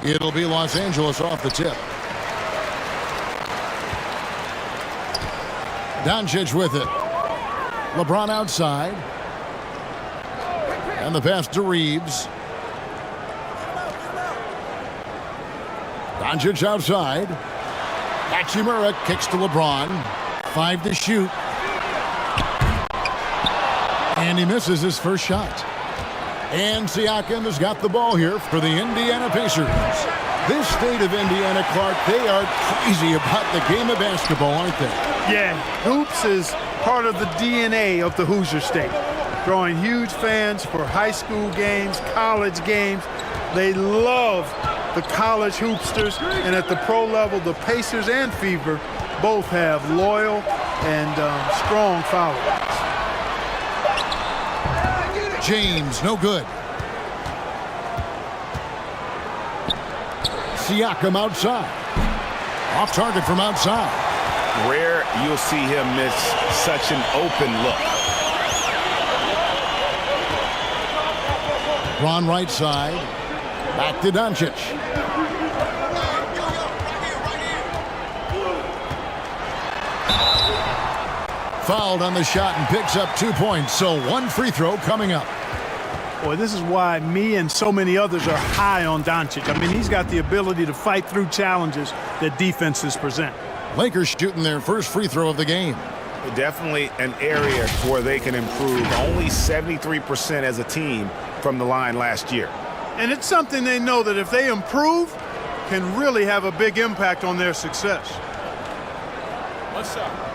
It'll be Los Angeles off the tip. Doncic with it. LeBron outside. And the pass to Reeves. Doncic outside. Hachimura kicks to LeBron. 5 to shoot. And he misses his first shot. And Siakam has got the ball here for the Indiana Pacers. This state of Indiana, Clark, they are crazy about the game of basketball, aren't they? Yeah, hoops is part of the DNA of the Hoosier State. Drawing huge fans for high school games, college games. They love the college hoopsters, and at the pro level, the Pacers and Fever both have loyal and strong followers. James, no good. Siakam outside. Off target from outside. Rare you'll see him miss such an open look. Ron right side. Back to Doncic. Fouled on the shot and picks up 2 points. So 1 free throw coming up. Boy, this is why me and so many others are high on Doncic. I mean, he's got the ability to fight through challenges that defenses present. Lakers shooting their first free throw of the game. Definitely an area where they can improve. Only 73% as a team from the line last year. And it's something they know that if they improve, can really have a big impact on their success. What's up?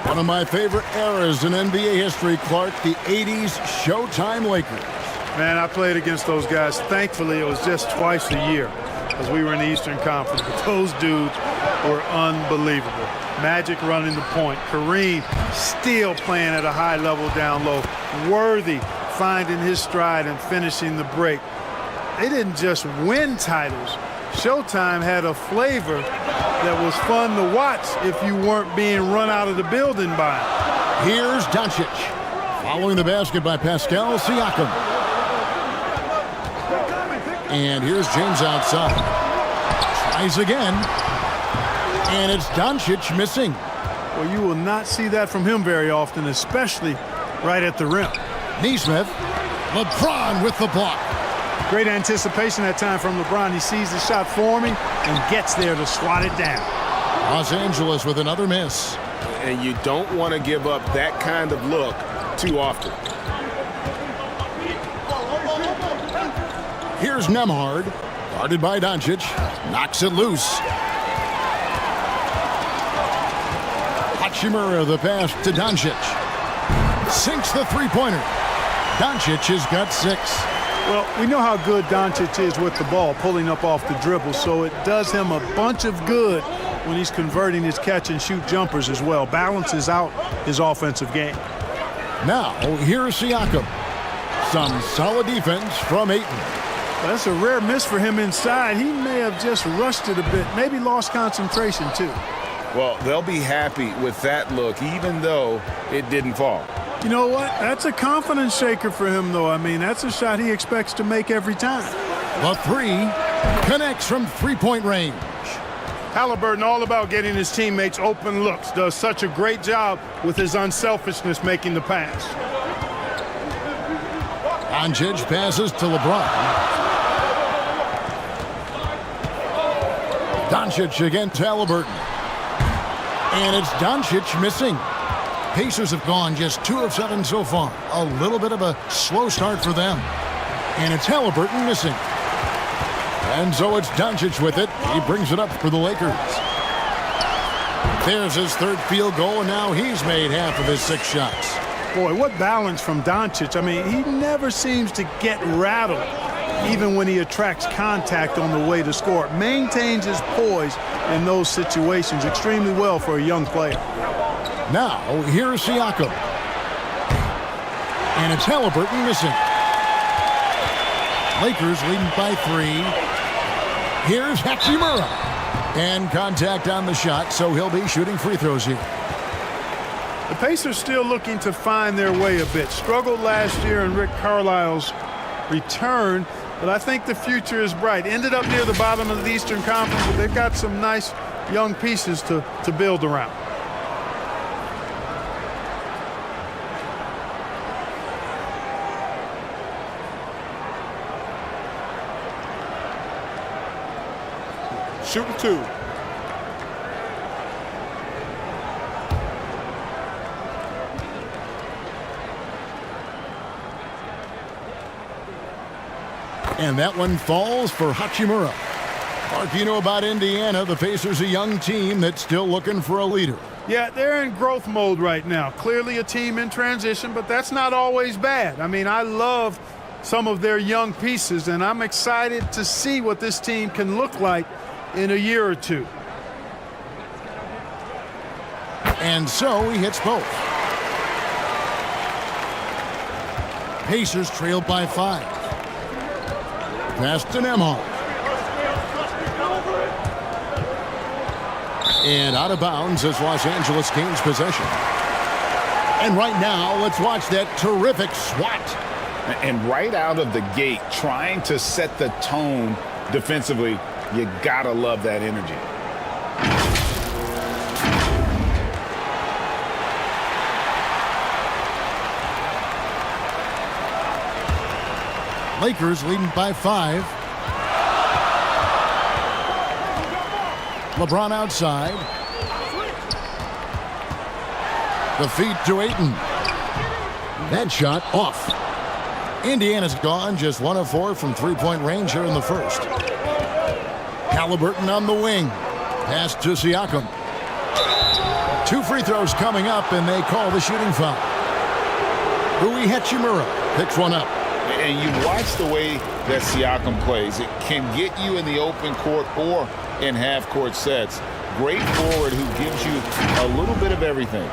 One of my favorite eras in NBA history, Clark, the 80s Showtime Lakers. Man, I played against those guys. Thankfully, it was just twice a year as we were in the Eastern Conference. But those dudes were unbelievable. Magic running the point. Kareem still playing at a high level down low. Worthy finding his stride and finishing the break. They didn't just win titles. Showtime had a flavor that was fun to watch if you weren't being run out of the building by it. Here's Doncic. Following the basket by Pascal Siakam. And here's James outside. Tries again. And it's Doncic missing. Well, you will not see that from him very often, especially right at the rim. Nesmith. LeBron with the block. Great anticipation that time from LeBron. He sees the shot forming and gets there to swat it down. Los Angeles with another miss. And you don't want to give up that kind of look too often. Here's Nembhard. Guarded by Doncic. Knocks it loose. Hachimura the pass to Doncic. Sinks the three-pointer. Doncic has got 6. Well, we know how good Doncic is with the ball, pulling up off the dribble, so it does him a bunch of good when he's converting his catch-and-shoot jumpers as well. Balances out his offensive game. Now, here's Siakam. Some solid defense from Ayton. Well, that's a rare miss for him inside. He may have just rushed it a bit, maybe lost concentration too. Well, they'll be happy with that look, even though it didn't fall. You know what? That's a confidence shaker for him, though. I mean, that's a shot he expects to make every time. The 3 connects from three-point range. Halliburton all about getting his teammates open looks. Does such a great job with his unselfishness making the pass. Doncic passes to LeBron. Doncic again to Halliburton. And it's Doncic missing. Pacers have gone just 2 of 7 so far. A little bit of a slow start for them. And it's Halliburton missing. And so it's Doncic with it. He brings it up for the Lakers. There's his 3rd field goal, and now he's made half of his 6 shots. Boy, what balance from Doncic. I mean, he never seems to get rattled, even when he attracts contact on the way to score. Maintains his poise in those situations extremely well for a young player. Now, here's Siakam. And it's Halliburton missing. Lakers leading by 3. Here's Hachimura. And contact on the shot, so he'll be shooting free throws here. The Pacers still looking to find their way a bit. Struggled last year in Rick Carlisle's return, but I think the future is bright. Ended up near the bottom of the Eastern Conference, but they've got some nice young pieces to build around. Shooting 2. And that one falls for Hachimura. Mark, you know about Indiana. The Pacers, a young team that's still looking for a leader. Yeah, they're in growth mode right now. Clearly a team in transition, but that's not always bad. I mean, I love some of their young pieces, and I'm excited to see what this team can look like in a year or two. And so he hits both. Pacers trailed by 5. Pass to Nembhard. And out of bounds as Los Angeles gains possession. And right now, let's watch that terrific swat. And right out of the gate, trying to set the tone defensively, you gotta love that energy. Lakers leading by 5. LeBron outside. The feed to Ayton. That shot off. Indiana's gone just 1 of 4 from three-point range here in the first. Halliburton on the wing. Pass to Siakam. 2 free throws coming up, and they call the shooting foul. Rui Hachimura picks one up. And you watch the way that Siakam plays. It can get you in the open court or in half-court sets. Great forward who gives you a little bit of everything.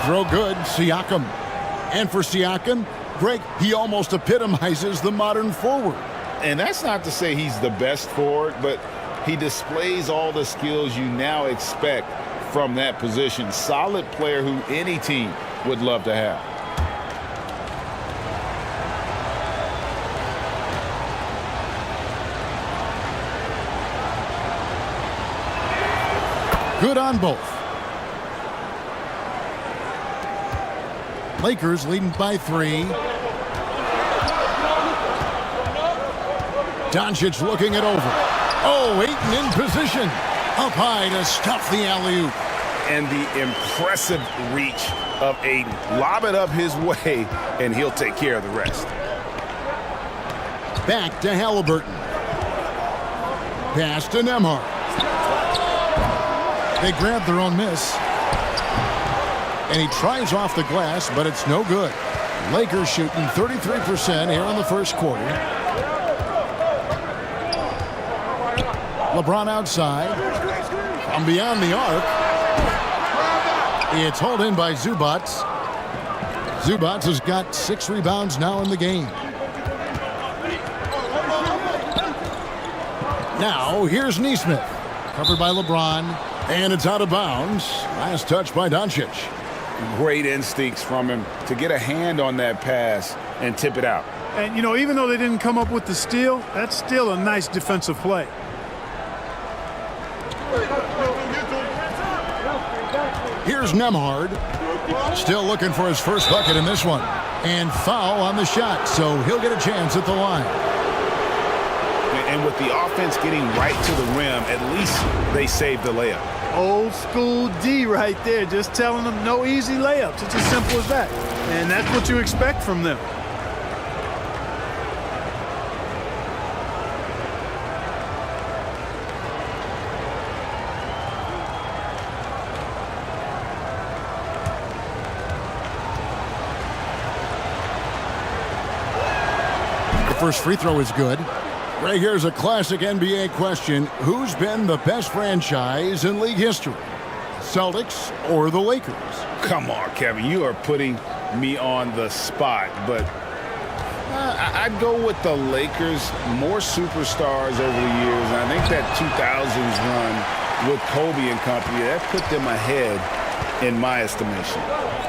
Throw good, Siakam. And for Siakam, Greg, he almost epitomizes the modern forward. And that's not to say he's the best forward, but he displays all the skills you now expect from that position. Solid player who any team would love to have. Good on both. Lakers leading by 3. Doncic looking it over. Oh, Ayton in position. Up high to stuff the alley-oop. And the impressive reach of Ayton. Lob it up his way, and he'll take care of the rest. Back to Halliburton. Pass to Nembhard. They grab their own miss. And he tries off the glass, but it's no good. Lakers shooting 33% here in the first quarter. LeBron outside. From beyond the arc. It's hauled in by Zubac. Zubac has got 6 rebounds now in the game. Now, here's Nesmith. Covered by LeBron. And it's out of bounds. Last touch by Doncic. Great instincts from him to get a hand on that pass and tip it out. And, you know, even though they didn't come up with the steal, that's still a nice defensive play. Here's Nembhard. Still looking for his first bucket in this one. And foul on the shot, so he'll get a chance at the line. And with the offense getting right to the rim, at least they saved the layup. Old school D right there, just telling them no easy layups. It's as simple as that. And that's what you expect from them. first free throw is good. Right here's a classic NBA question. Who's been the best franchise in league history? Celtics or the Lakers? Come on, Kevin. You are putting me on the spot, but I'd go with the Lakers. More superstars over the years, and I think that 2000s run with Kobe and company, that put them ahead in my estimation.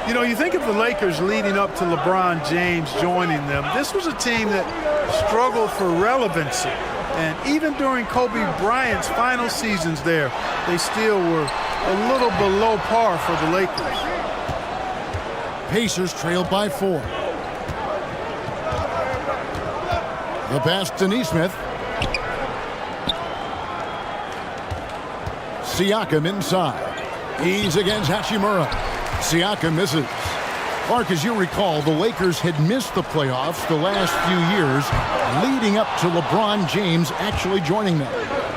You know, you think of the Lakers leading up to LeBron James joining them. This was a team that struggled for relevancy. And even during Kobe Bryant's final seasons there, they still were a little below par for the Lakers. Pacers trailed by 4. The pass to Nesmith. Siakam inside. He's against Hachimura. Siakam misses. Clark, as you recall, the Lakers had missed the playoffs the last few years leading up to LeBron James actually joining them.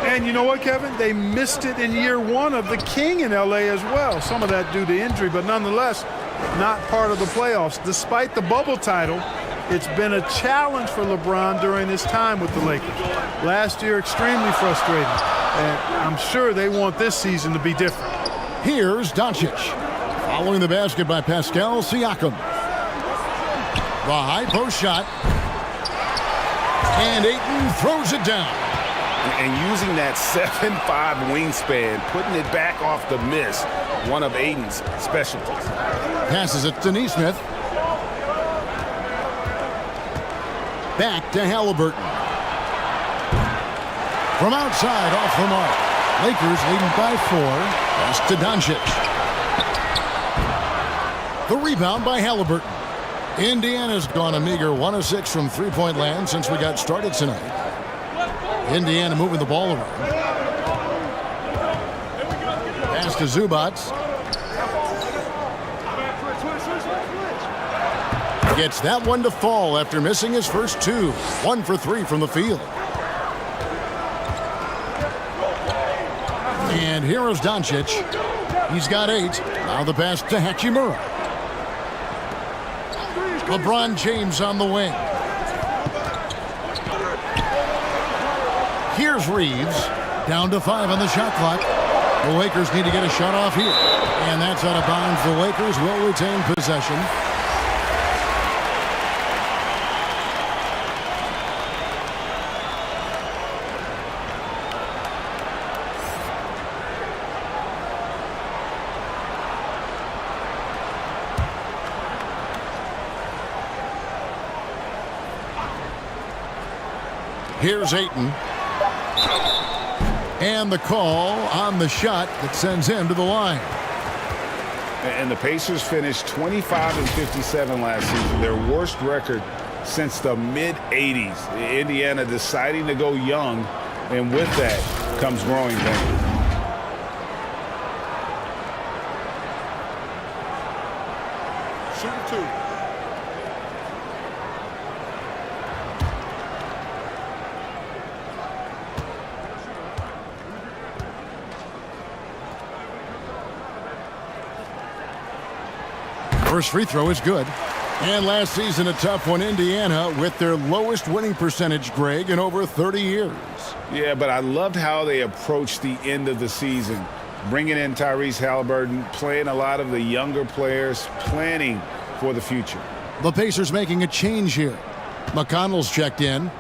And you know what, Kevin? They missed it in year 1 of the King in L.A. as well. Some of that due to injury, but nonetheless, not part of the playoffs. Despite the bubble title, it's been a challenge for LeBron during his time with the Lakers. Last year, extremely frustrating. And I'm sure they want this season to be different. Here's Doncic. Following the basket by Pascal Siakam. The high post shot. And Ayton throws it down. And using that 7'5" wingspan, putting it back off the miss, one of Ayton's specialties. Passes it to Nesmith. Back to Halliburton. From outside, off the mark. Lakers leading by 4. Pass to Doncic. The rebound by Halliburton. Indiana's gone a meager 1 of 6 from three-point land since we got started tonight. Indiana moving the ball around. Pass to Zubac. Gets that one to fall after missing his first 2. 1 for 3 from the field. And here is Doncic. He's got 8. Now the pass to Hachimura. LeBron James on the wing. Here's Reeves. Down to 5 on the shot clock. The Lakers need to get a shot off here. And that's out of bounds. The Lakers will retain possession. Here's Ayton. And the call on the shot that sends him to the line. And the Pacers finished 25-57 last season, their worst record since the mid-'80s. Indiana deciding to go young, and with that comes growing pains. Shooting 2. First free throw is good. And last season, a tough one, Indiana, with their lowest winning percentage, Greg, in over 30 years. Yeah, but I loved how they approached the end of the season. Bringing in Tyrese Halliburton, playing a lot of the younger players, planning for the future. The Pacers making a change here. McConnell's checked in.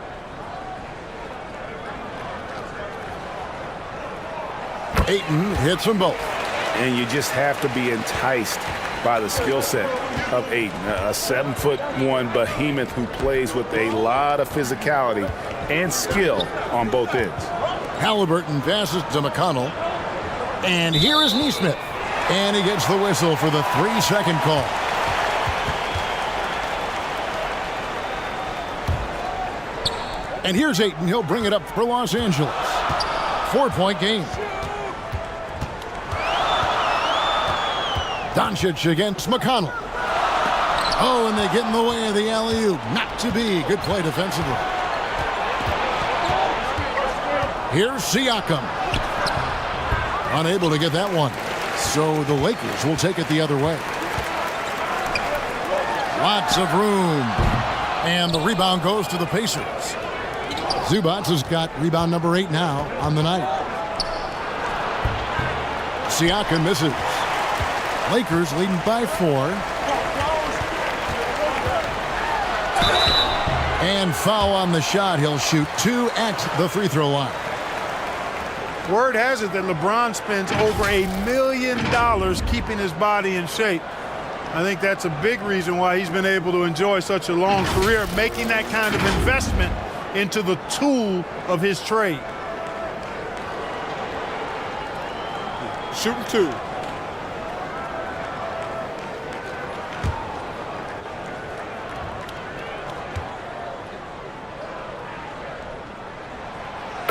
Ayton hits them both. And you just have to be enticed by the skill set of Ayton, a 7'1" behemoth who plays with a lot of physicality and skill on both ends. Halliburton passes to McConnell. And here is Nesmith. And he gets the whistle for the 3-second call. And here's Ayton. He'll bring it up for Los Angeles. 4-point game. Doncic against McConnell. Oh, and they get in the way of the alley-oop. Not to be. Good play defensively. Here's Siakam. Unable to get that one. So the Lakers will take it the other way. Lots of room. And the rebound goes to the Pacers. Zubac has got rebound number 8 now on the night. Siakam misses. Lakers leading by 4. And foul on the shot. He'll shoot 2 at the free throw line. Word has it that LeBron spends over $1 million keeping his body in shape. I think that's a big reason why he's been able to enjoy such a long career, making that kind of investment into the tool of his trade. Shooting 2.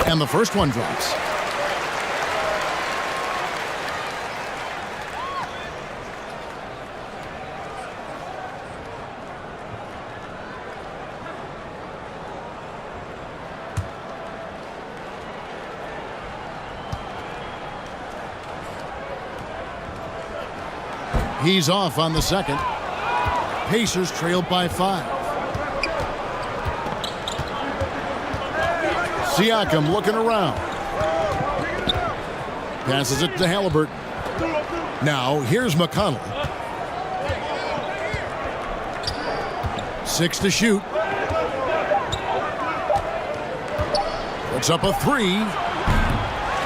And the first one drops. He's off on the second. Pacers trailed by 5. Siakam looking around. Passes it to Halliburton. Now here's McConnell. 6 to shoot. Puts up a 3.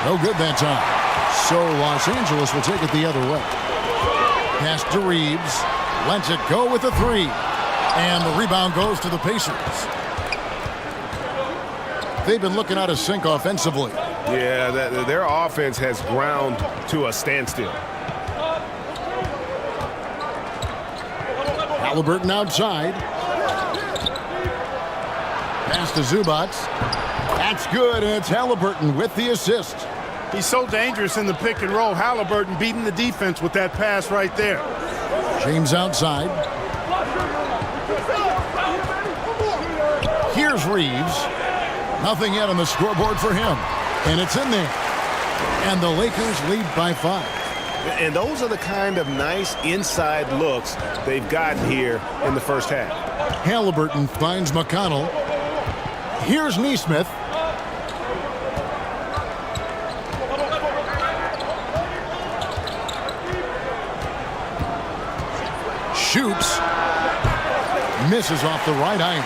No good that time. So Los Angeles will take it the other way. Pass to Reeves. Lets it go with a 3. And the rebound goes to the Pacers. They've been looking out of sync offensively. Yeah, their offense has ground to a standstill. Halliburton outside. Pass to Zubac. That's good, and it's Halliburton with the assist. He's so dangerous in the pick and roll. Halliburton beating the defense with that pass right there. James outside. Here's Reeves. Nothing yet on the scoreboard for him. And it's in there. And the Lakers lead by 5. And those are the kind of nice inside looks they've gotten here in the first half. Halliburton finds McConnell. Here's Nesmith. Shoots. Misses off the right iron.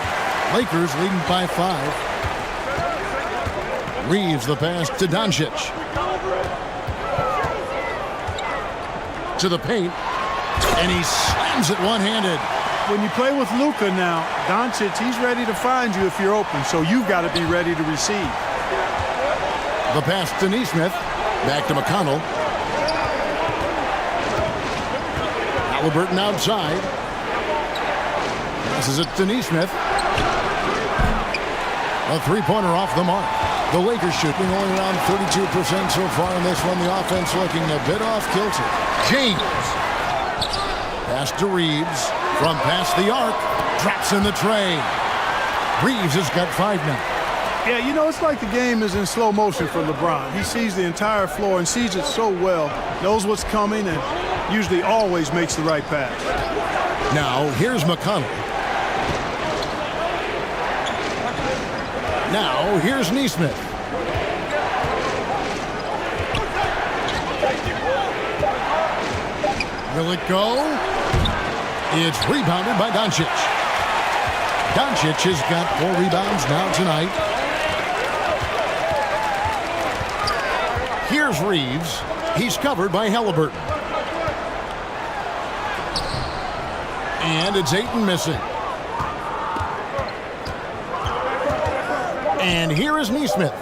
Lakers leading by 5. Reeves the pass to Doncic. To the paint. And he slams it one-handed. When you play with Luka now, Doncic, he's ready to find you if you're open, so you've got to be ready to receive. The pass to Nesmith. Back to McConnell. Halliburton outside. Passes it to Nesmith. A three-pointer off the mark. The Lakers shooting only around 32% so far in this one. The offense looking a bit off kilter. James. Pass to Reeves. From past the arc. Drops in the tray. Reeves has got 5 now. Yeah, you know, it's like the game is in slow motion for LeBron. He sees the entire floor and sees it so well, knows what's coming, and usually always makes the right pass. Now, here's McConnell. Now, here's Nesmith. Will it go? It's rebounded by Doncic. Doncic has got 4 rebounds now tonight. Here's Reeves. He's covered by Halliburton. And it's Ayton missing. And here is Nesmith.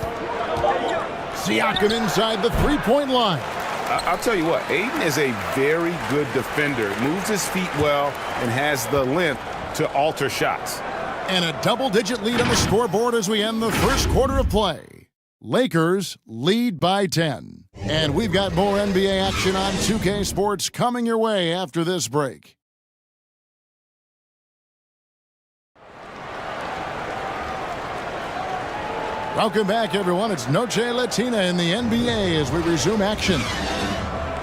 Siakam inside the three-point line. I'll tell you what, Ayton is a very good defender. Moves his feet well and has the length to alter shots. And a double-digit lead on the scoreboard as we end the first quarter of play. Lakers lead by 10. And we've got more NBA action on 2K Sports coming your way after this break. Welcome back, everyone. It's Noche Latina in the NBA as we resume action.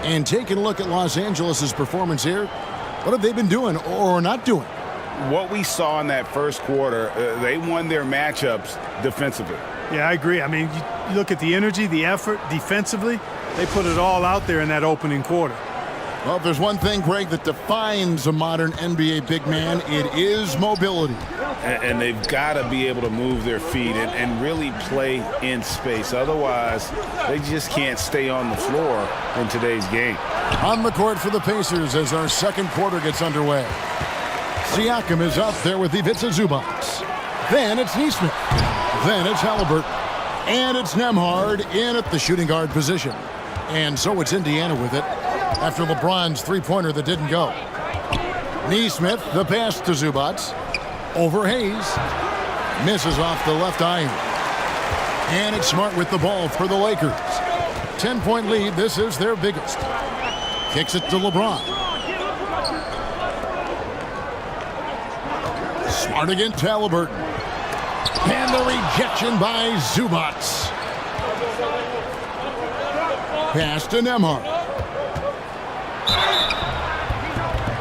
And taking a look at Los Angeles' performance here. What have they been doing or not doing? what we saw in that first quarter, they won their matchups defensively. Yeah, I agree. I mean, you look at the energy, the effort defensively, they put it all out there in that opening quarter. Well, if there's one thing, Greg, that defines a modern NBA big man, it is mobility. And they've got to be able to move their feet and really play in space. Otherwise, they just can't stay on the floor in today's game. On the court for the Pacers as our second quarter gets underway. Siakam is out there with Ivica Zubac. Then it's Nesmith. Then it's Halliburton. And it's Nembhard in at the shooting guard position. And so it's Indiana with it after LeBron's three-pointer that didn't go. Nesmith, the pass to Zubac. Over Hayes. Misses off the left iron. And it's Smart with the ball for the Lakers. 10-point lead. This is their biggest. Kicks it to LeBron. Smart against Halliburton. And the rejection by Zubac. Pass to Nembhard.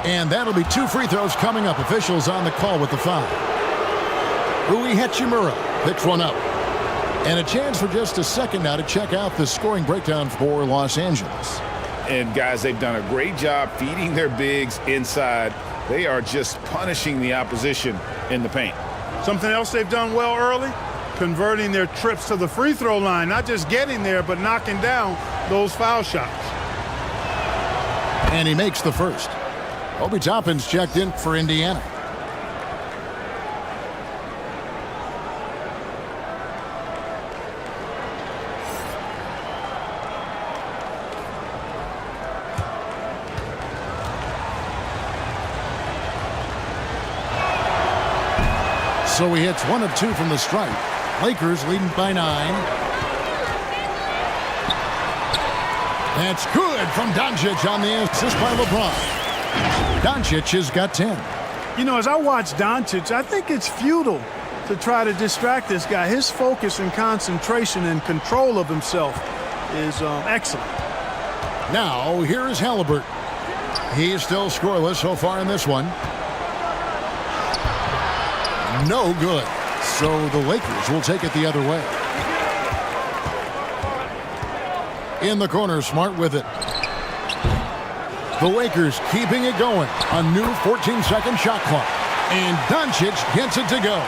And that'll be 2 free throws coming up. Officials on the call with the foul. Rui Hachimura picks one up. And a chance for just a second now to check out the scoring breakdown for Los Angeles. And guys, they've done a great job feeding their bigs inside. They are just punishing the opposition in the paint. Something else they've done well early, converting their trips to the free throw line, not just getting there, but knocking down those foul shots. And he makes the first. Obi Toppin's checked in for Indiana. So he hits 1 of 2 from the stripe. Lakers leading by 9. That's good from Doncic on the assist by LeBron. Doncic has got 10. You know, as I watch Doncic, I think it's futile to try to distract this guy. His focus and concentration and control of himself is excellent. Now, here is Halliburton. He is still scoreless so far in this one. No good. So the Lakers will take it the other way. In the corner, Smart with it. The Lakers keeping it going. A new 14-second shot clock. And Doncic gets it to go.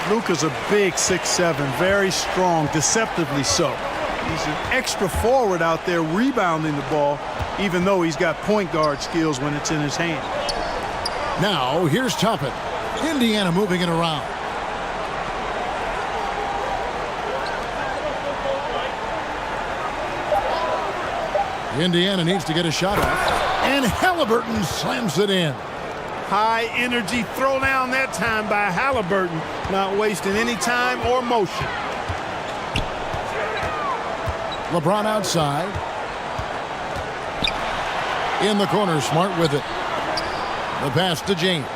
Luka's a big 6'7", very strong, deceptively so. He's an extra forward out there rebounding the ball, even though he's got point guard skills when it's in his hand. Now, here's Toppin. Indiana moving it around. Indiana needs to get a shot off. And Halliburton slams it in. High energy throw down that time by Halliburton, not wasting any time or motion. LeBron outside. In the corner, Smart with it. The pass to James.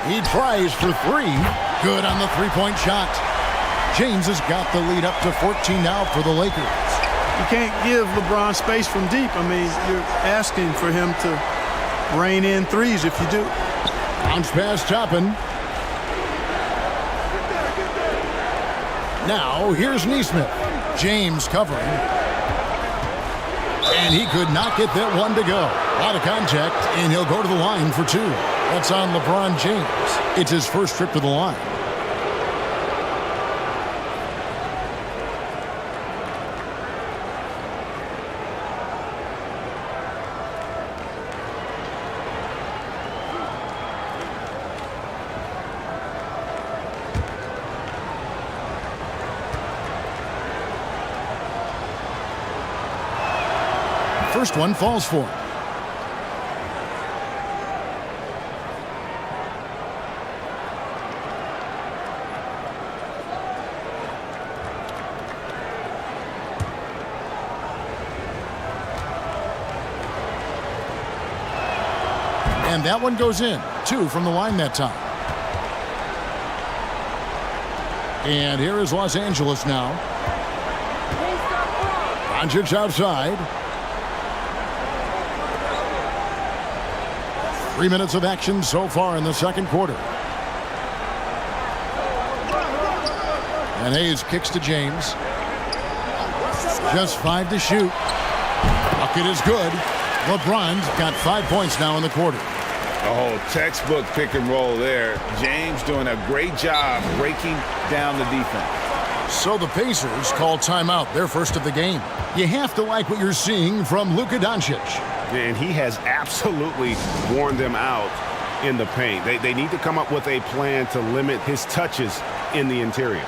He tries for 3. Good on the three-point shot. James has got the lead up to 14 now for the Lakers. You can't give LeBron space from deep. I mean, you're asking for him to rain in threes if you do. Bounce pass Toppin. Now, here's Nesmith. James covering. And he could not get that one to go. Out of contact, and he'll go to the line for 2. That's on LeBron James. It's his first trip to the line. First one falls for him. And that one goes in. 2 from the line that time. And here is Los Angeles now. Doncic outside. 3 minutes of action so far in the second quarter. And Hayes kicks to James. Just 5 to shoot. Bucket is good. LeBron's got 5 points now in the quarter. A whole textbook pick and roll there. James doing a great job breaking down the defense. So the Pacers call timeout, their first of the game. You have to like what you're seeing from Luka Doncic. And he has absolutely worn them out in the paint. They need to come up with a plan to limit his touches in the interior.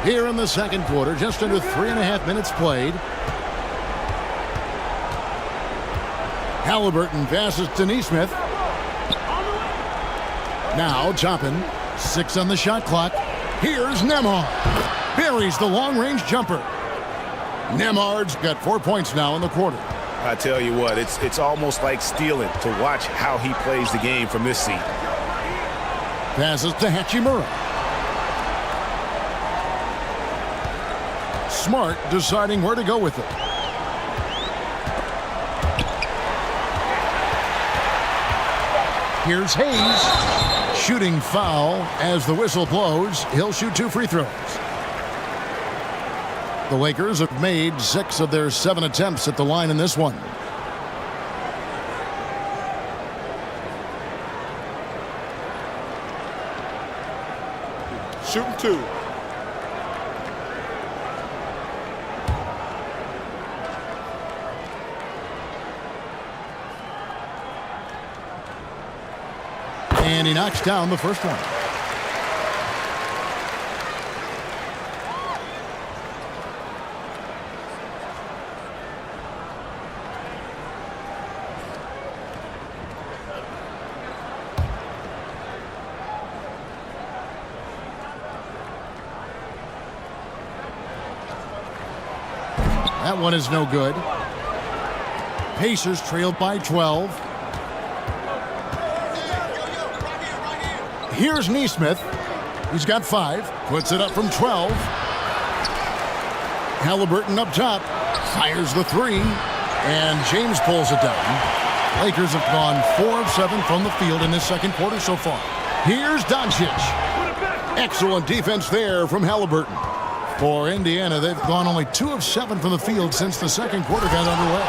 Here in the second quarter, just under 3.5 minutes played. Halliburton passes to Nesmith. Now Toppin, 6 on the shot clock. Here's Nembhard. Buries the long-range jumper. Nembhard's got 4 points now in the quarter. I tell you what, it's almost like stealing to watch how he plays the game from this seat. Passes to Hachimura. Smart deciding where to go with it. Here's Hayes. Shooting foul as the whistle blows. He'll shoot 2 free throws. The Lakers have made 6 of their 7 attempts at the line in this one. Shooting 2. And he knocks down the first one. That one is no good. Pacers trailed by 12. Here's Nesmith. He's got 5. Puts it up from 12. Halliburton up top. Fires the 3. And James pulls it down. Lakers have gone 4 of 7 from the field in this second quarter so far. Here's Doncic. Excellent defense there from Halliburton. For Indiana, they've gone only 2 of 7 from the field since the second quarter got underway.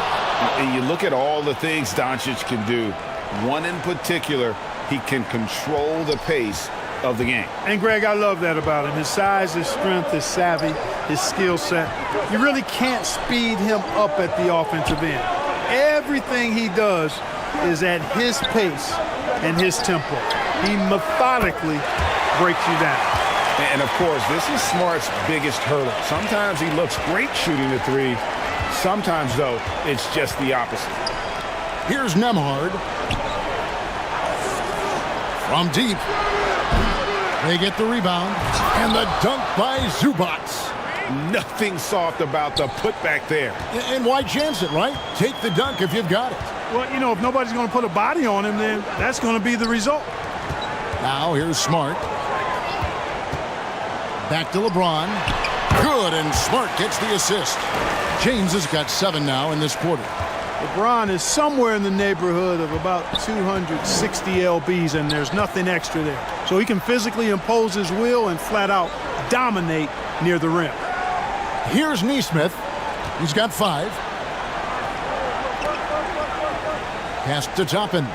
And you look at all the things Doncic can do. One in particular, he can control the pace of the game. And, Greg, I love that about him. His size, his strength, his savvy, his skill set. You really can't speed him up at the offensive end. Everything he does is at his pace and his tempo. He methodically breaks you down. And, of course, this is Smart's biggest hurdle. Sometimes he looks great shooting the 3. Sometimes, though, it's just the opposite. Here's Nembhard. From deep. They get the rebound. And the dunk by Zubac. Nothing soft about the putback there. And why chance it, right? Take the dunk if you've got it. Well, you know, if nobody's going to put a body on him, then that's going to be the result. Now here's Smart. Back to LeBron. Good, and Smart gets the assist. James has got 7 now in this quarter. LeBron is somewhere in the neighborhood of about 260 lbs, and there's nothing extra there. So he can physically impose his will and flat out dominate near the rim. Here's Nesmith. He's got 5. Pass to Toppin.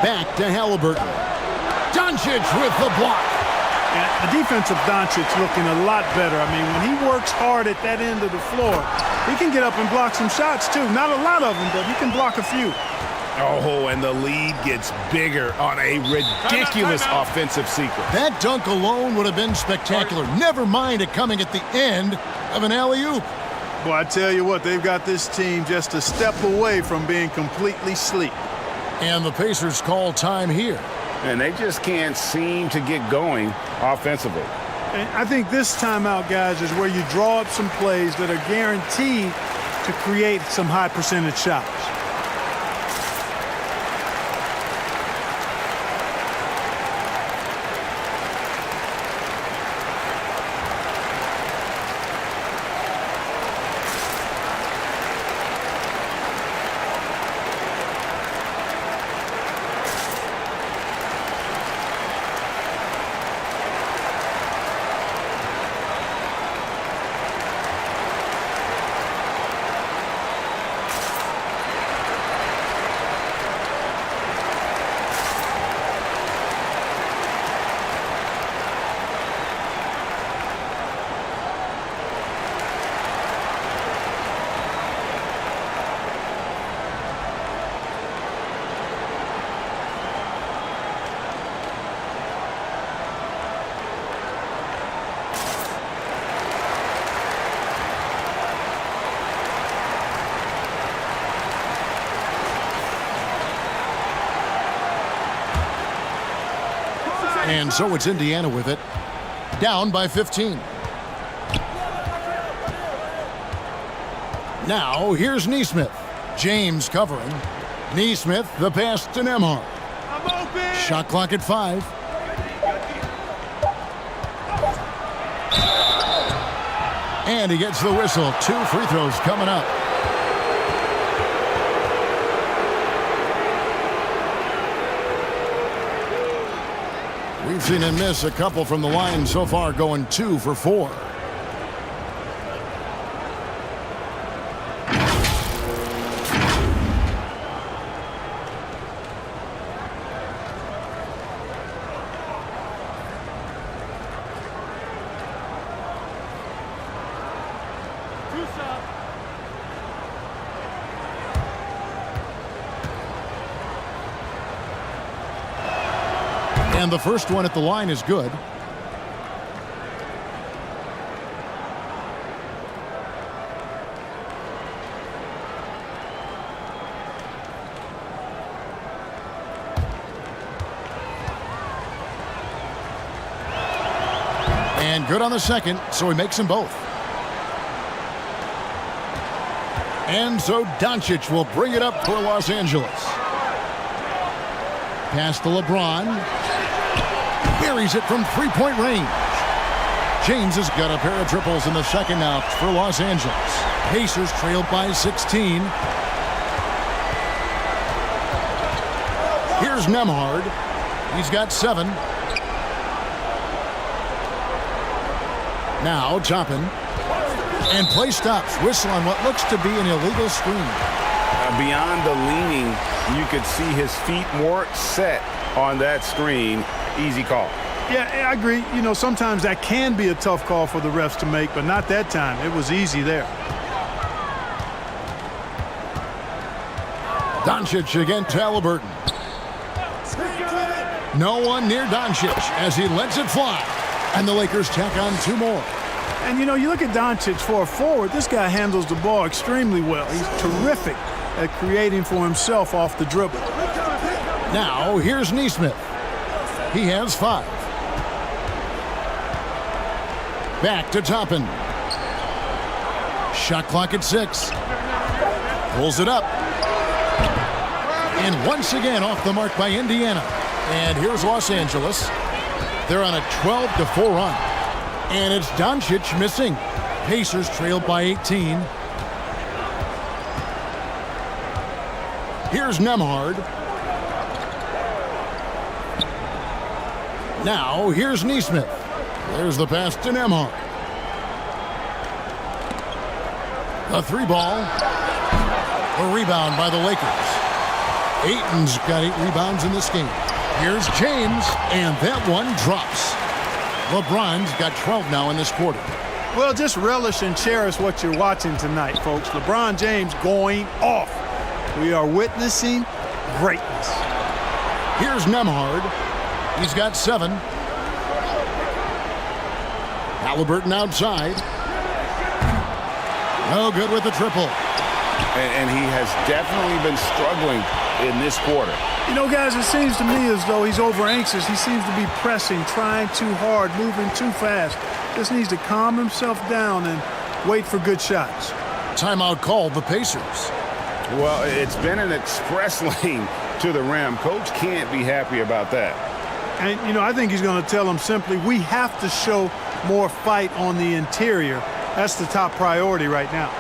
Back to Halliburton. Doncic with the block. Yeah, the defense of Doncic looking a lot better. I mean, when he works hard at that end of the floor, he can get up and block some shots too. Not a lot of them, but he can block a few. Oh, and the lead gets bigger on a ridiculous offensive sequence. That dunk alone would have been spectacular. Never mind it coming at the end of an alley-oop. Boy, I tell you what, they've got this team just a step away from being completely sleep. And the Pacers call time here. And they just can't seem to get going offensively. And I think this timeout, guys, is where you draw up some plays that are guaranteed to create some high percentage shots. And so it's Indiana with it. Down by 15. Now here's Nesmith. James covering. Nesmith, the pass to Nembhard. Shot clock at 5. And he gets the whistle. 2 free throws coming up. We've seen him miss a couple from the line so far, going 2 for 4. And the first one at the line is good. And good on the second, so he makes them both. And so Doncic will bring it up for Los Angeles. Pass to LeBron. Buries it from three-point range. James has got a pair of triples in the second now for Los Angeles. Pacers trailed by 16. Here's Nembhard. He's got 7. Now Toppin. And play stops. Whistle on what looks to be an illegal screen. Beyond the leaning, you could see his feet weren't set on that screen. Easy call. Yeah, I agree. You know, sometimes that can be a tough call for the refs to make, but not that time. It was easy there. Doncic against Halliburton. No one near Doncic as he lets it fly. And the Lakers tack on 2 more. And, you know, you look at Doncic for a forward, this guy handles the ball extremely well. He's terrific at creating for himself off the dribble. Now, here's Nesmith. He has 5. Back to Toppin. Shot clock at 6. Pulls it up. And once again off the mark by Indiana. And here's Los Angeles. They're on a 12-4 run. And it's Doncic missing. Pacers trailed by 18. Here's Nembhard. Now, here's Nesmith. There's the pass to Nembhard. A 3-ball. A rebound by the Lakers. Ayton's got 8 rebounds in this game. Here's James, and that one drops. LeBron's got 12 now in this quarter. Well, just relish and cherish what you're watching tonight, folks. LeBron James going off. We are witnessing greatness. Here's Nembhard. He's got 7. Halliburton outside. No good with the triple. And he has definitely been struggling in this quarter. You know, guys, it seems to me as though he's over anxious. He seems to be pressing, trying too hard, moving too fast. Just needs to calm himself down and wait for good shots. Timeout called the Pacers. Well, it's been an express lane to the rim. Coach can't be happy about that. And, you know, I think he's going to tell them simply, we have to show more fight on the interior. That's the top priority right now.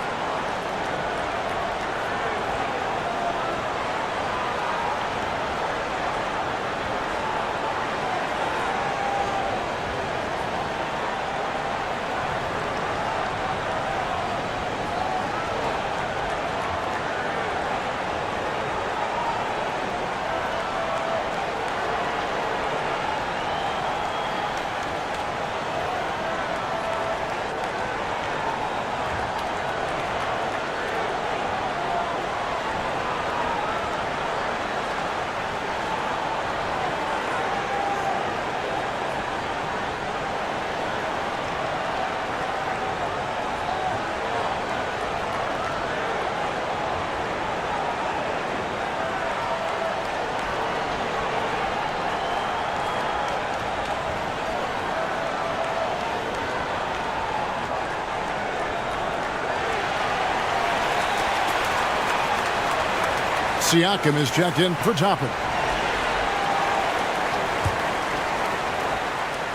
Siakam is checked in for Toppin.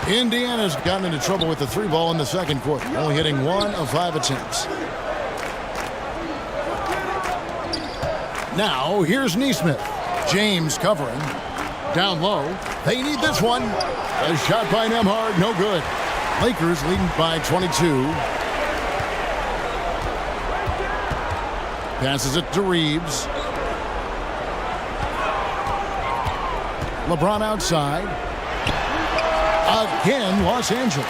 Indiana's gotten into trouble with the 3-ball in the second quarter, only hitting 1 of 5 attempts. Now, here's Nesmith. James covering. Down low. They need this one. A shot by Nembhard, no good. Lakers leading by 22. Passes it to Reeves. LeBron outside. Again, Los Angeles.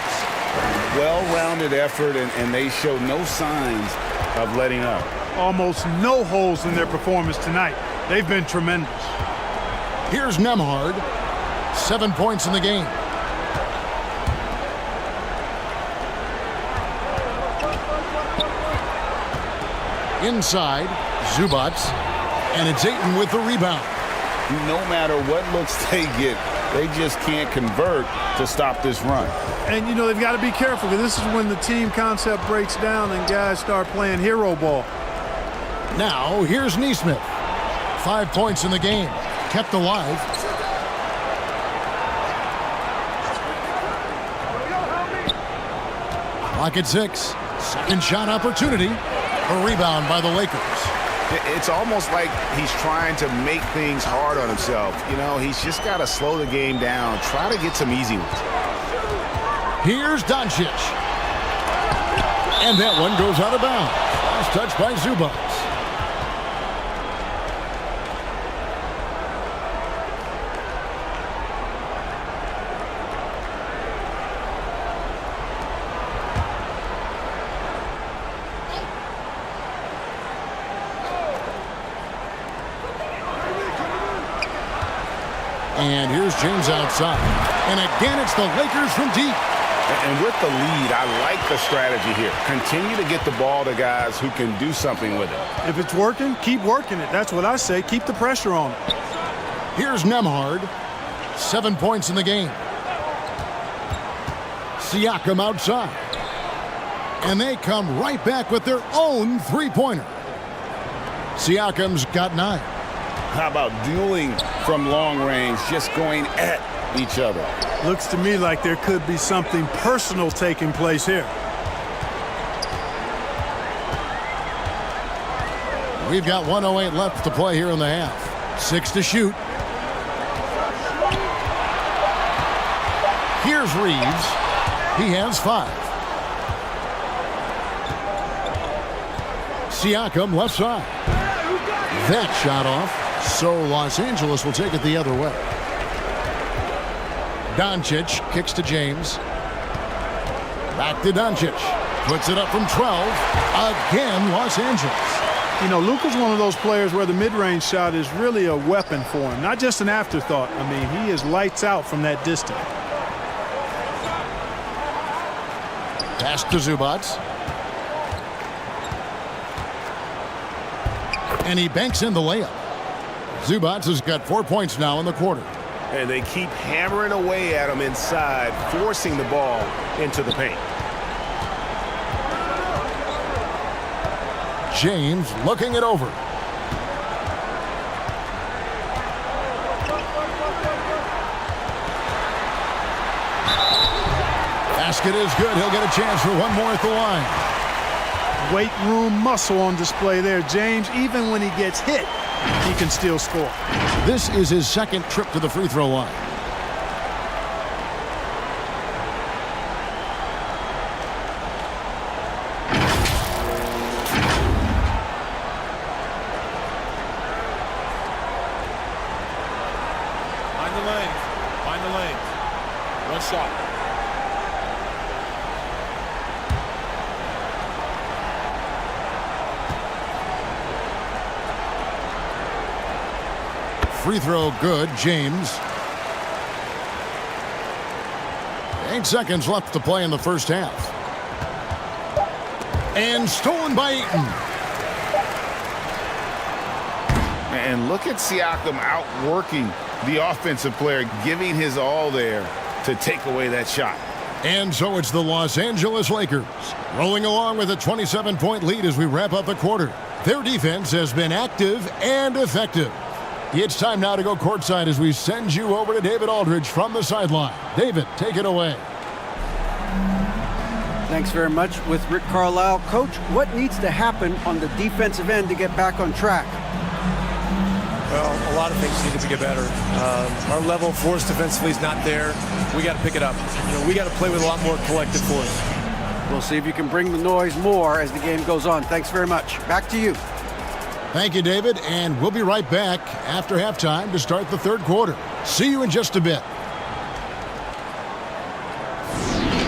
Well-rounded effort, and they show no signs of letting up. Almost no holes in their performance tonight. They've been tremendous. Here's Nembhard. 7 points in the game. Inside, Zubac. And it's Ayton with the rebound. No matter what looks they get, they just can't convert to stop this run. And, you know, they've got to be careful because this is when the team concept breaks down and guys start playing hero ball. Now, here's Nesmith. 5 points in the game. Kept alive. Clock at 6. Second shot opportunity. A rebound by the Lakers. It's almost like he's trying to make things hard on himself. You know, he's just got to slow the game down, try to get some easy ones. Here's Doncic. And that one goes out of bounds. Last touch by Zubac. And here's James outside. And again, it's the Lakers from deep. And with the lead, I like the strategy here. Continue to get the ball to guys who can do something with it. If it's working, keep working it. That's what I say. Keep the pressure on it. Here's Nembhard. 7 points in the game. Siakam outside. And they come right back with their own three-pointer. Siakam's got 9. How about dueling from long range, just going at each other. Looks to me like there could be something personal taking place here. We've got 1:08 left to play here in the half. 6 to shoot. Here's Reeves. He has 5. Siakam left side. That shot off. So Los Angeles will take it the other way. Doncic kicks to James. Back to Doncic. Puts it up from 12. Again, Los Angeles. You know, Luka's one of those players where the mid-range shot is really a weapon for him, not just an afterthought. I mean, he is lights out from that distance. Pass to Zubac. And he banks in the layup. Zubac has got 4 points now in the quarter. And they keep hammering away at him inside, forcing the ball into the paint. James looking it over. Basket is good. He'll get a chance for one more at the line. Weight room muscle on display there. James, even when he gets hit, he can still score. This is his second trip to the free throw line. Find the lane. One shot. Free throw good, James. 8 seconds left to play in the first half. And stolen by Ayton. And look at Siakam outworking the offensive player, giving his all there to take away that shot. And so it's the Los Angeles Lakers rolling along with a 27-point lead as we wrap up the quarter. Their defense has been active and effective. It's time now to go courtside as we send you over to David Aldridge from the sideline. David, take it away. Thanks very much with Rick Carlisle. Coach, what needs to happen on the defensive end to get back on track? Well, a lot of things need to get better. Our level of force defensively is not there. We got to pick it up. You know, we got to play with a lot more collective force. We'll see if you can bring the noise more as the game goes on. Thanks very much. Back to you. Thank you, David, and we'll be right back after halftime to start the third quarter. See you in just a bit.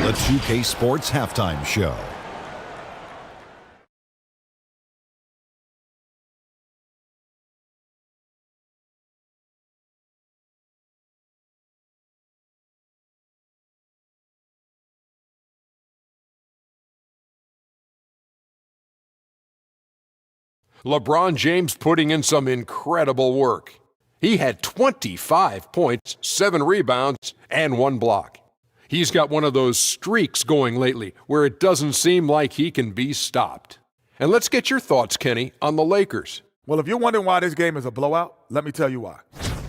The 2K Sports Halftime Show. LeBron James putting in some incredible work. He had 25 points, 7 rebounds, and 1 block. He's got one of those streaks going lately where it doesn't seem like he can be stopped. And let's get your thoughts, Kenny, on the Lakers. Well, if you're wondering why this game is a blowout, let me tell you why.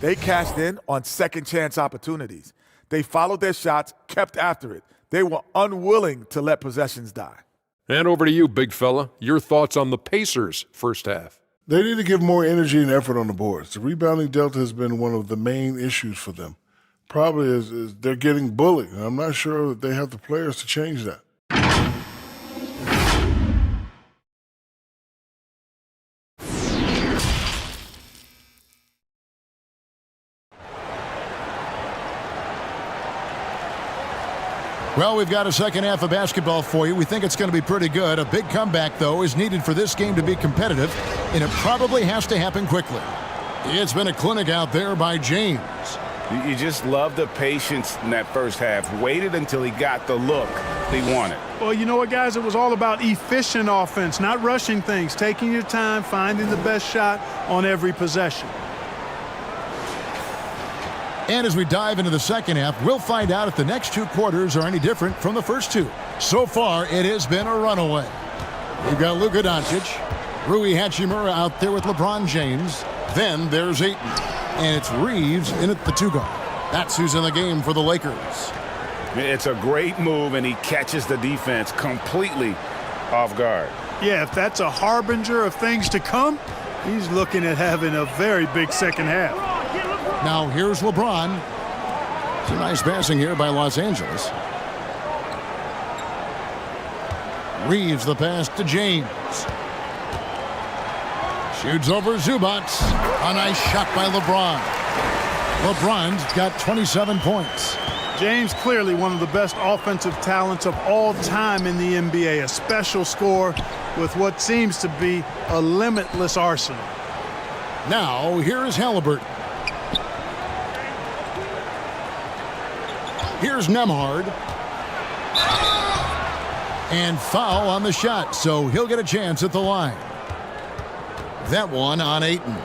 They cashed in on second chance opportunities. They followed their shots, kept after it. They were unwilling to let possessions die. And over to you, big fella. Your thoughts on the Pacers' first half. They need to give more energy and effort on the boards. The rebounding delta has been one of the main issues for them. Probably is they're getting bullied. I'm not sure that they have the players to change that. Well, we've got a second half of basketball for you. We think it's going to be pretty good. A big comeback, though, is needed for this game to be competitive, and it probably has to happen quickly. It's been a clinic out there by James. You just love the patience in that first half. Waited until he got the look he wanted. Well, you know what, guys? It was all about efficient offense, not rushing things, taking your time, finding the best shot on every possession. And as we dive into the second half, we'll find out if the next 2 quarters are any different from the first 2. So far, it has been a runaway. We've got Luka Doncic, Rui Hachimura out there with LeBron James. Then there's Ayton, and it's Reeves in at the 2 guard. That's who's in the game for the Lakers. It's a great move, and he catches the defense completely off guard. Yeah, if that's a harbinger of things to come, he's looking at having a very big second half. Now here's LeBron. Some nice passing here by Los Angeles. Reeves the pass to James. Shoots over Zubac. A nice shot by LeBron. LeBron's got 27 points. James clearly one of the best offensive talents of all time in the NBA. A special scorer with what seems to be a limitless arsenal. Now here's Halliburton. Here's Nembhard. And foul on the shot, so he'll get a chance at the line. That one on Ayton.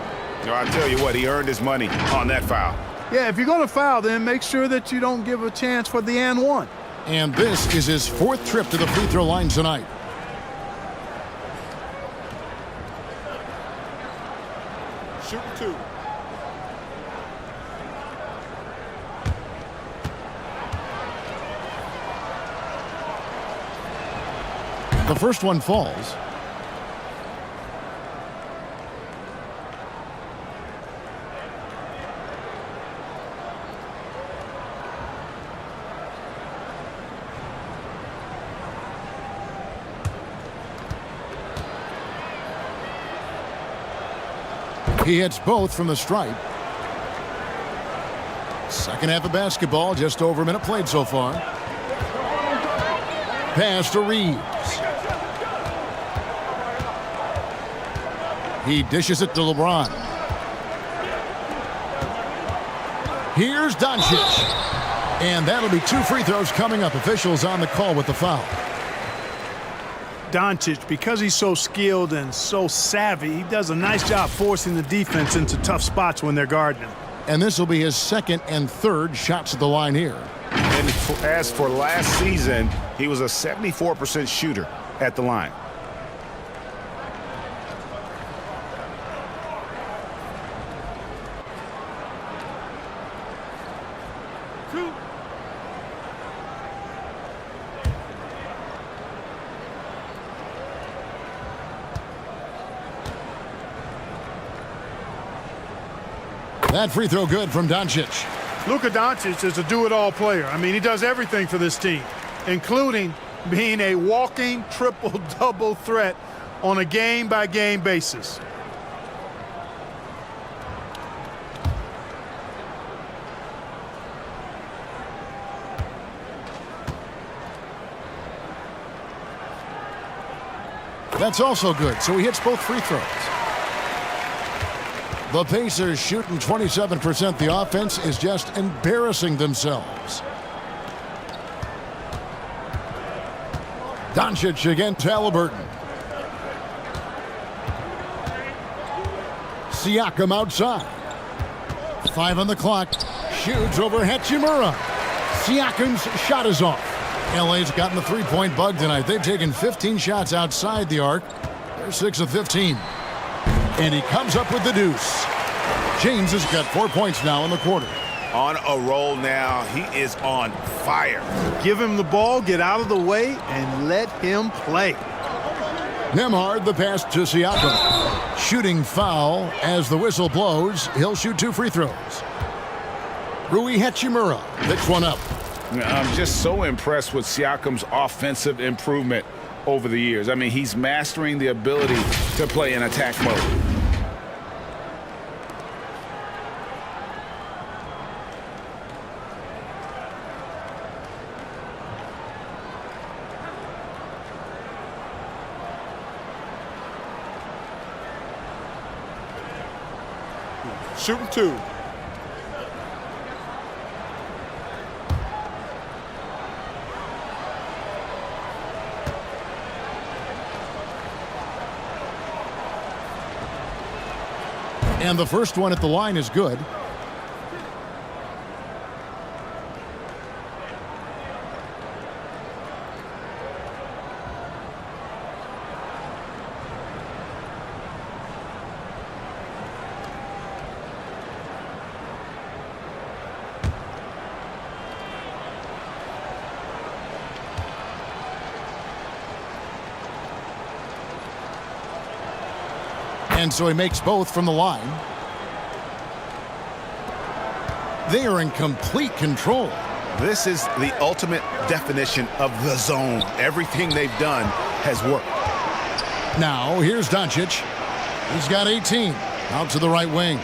I tell you what, he earned his money on that foul. Yeah, if you're going to foul, then make sure that you don't give a chance for the and one. And this is his 4th trip to the free throw line tonight. Shoot 2. The first one falls. He hits both from the stripe. Second half of basketball, just over a minute played so far. Pass to Reeves. He dishes it to LeBron. Here's Doncic. And that'll be 2 free throws coming up. Officials on the call with the foul. Doncic, because he's so skilled and so savvy, he does a nice job forcing the defense into tough spots when they're guarding him. And this will be his 2nd and 3rd shots at the line here. And as for last season, he was a 74% shooter at the line. That free throw good from Doncic. Luka Doncic is a do-it-all player. I mean, he does everything for this team, including being a walking triple-double threat on a game-by-game basis. That's also good, so he hits both free throws. The Pacers shooting 27%. The offense is just embarrassing themselves. Doncic against Halliburton. Siakam outside. 5 on the clock. Shoots over Hachimura. Siakam's shot is off. LA's gotten the three-point bug tonight. They've taken 15 shots outside the arc. They're 6 of 15. And he comes up with the deuce. James has got 4 points now in the quarter. On a roll now. He is on fire. Give him the ball, get out of the way, and let him play. Nembhard, the pass to Siakam. Shooting foul as the whistle blows. He'll shoot 2 free throws. Rui Hachimura picks one up. I'm just so impressed with Siakam's offensive improvement over the years. I mean, he's mastering the ability to play in attack mode. Shooting 2. And the first one at the line is good. And so he makes both from the line. They are in complete control. This is the ultimate definition of the zone. Everything they've done has worked. Now, here's Doncic. He's got 18. Out to the right wing.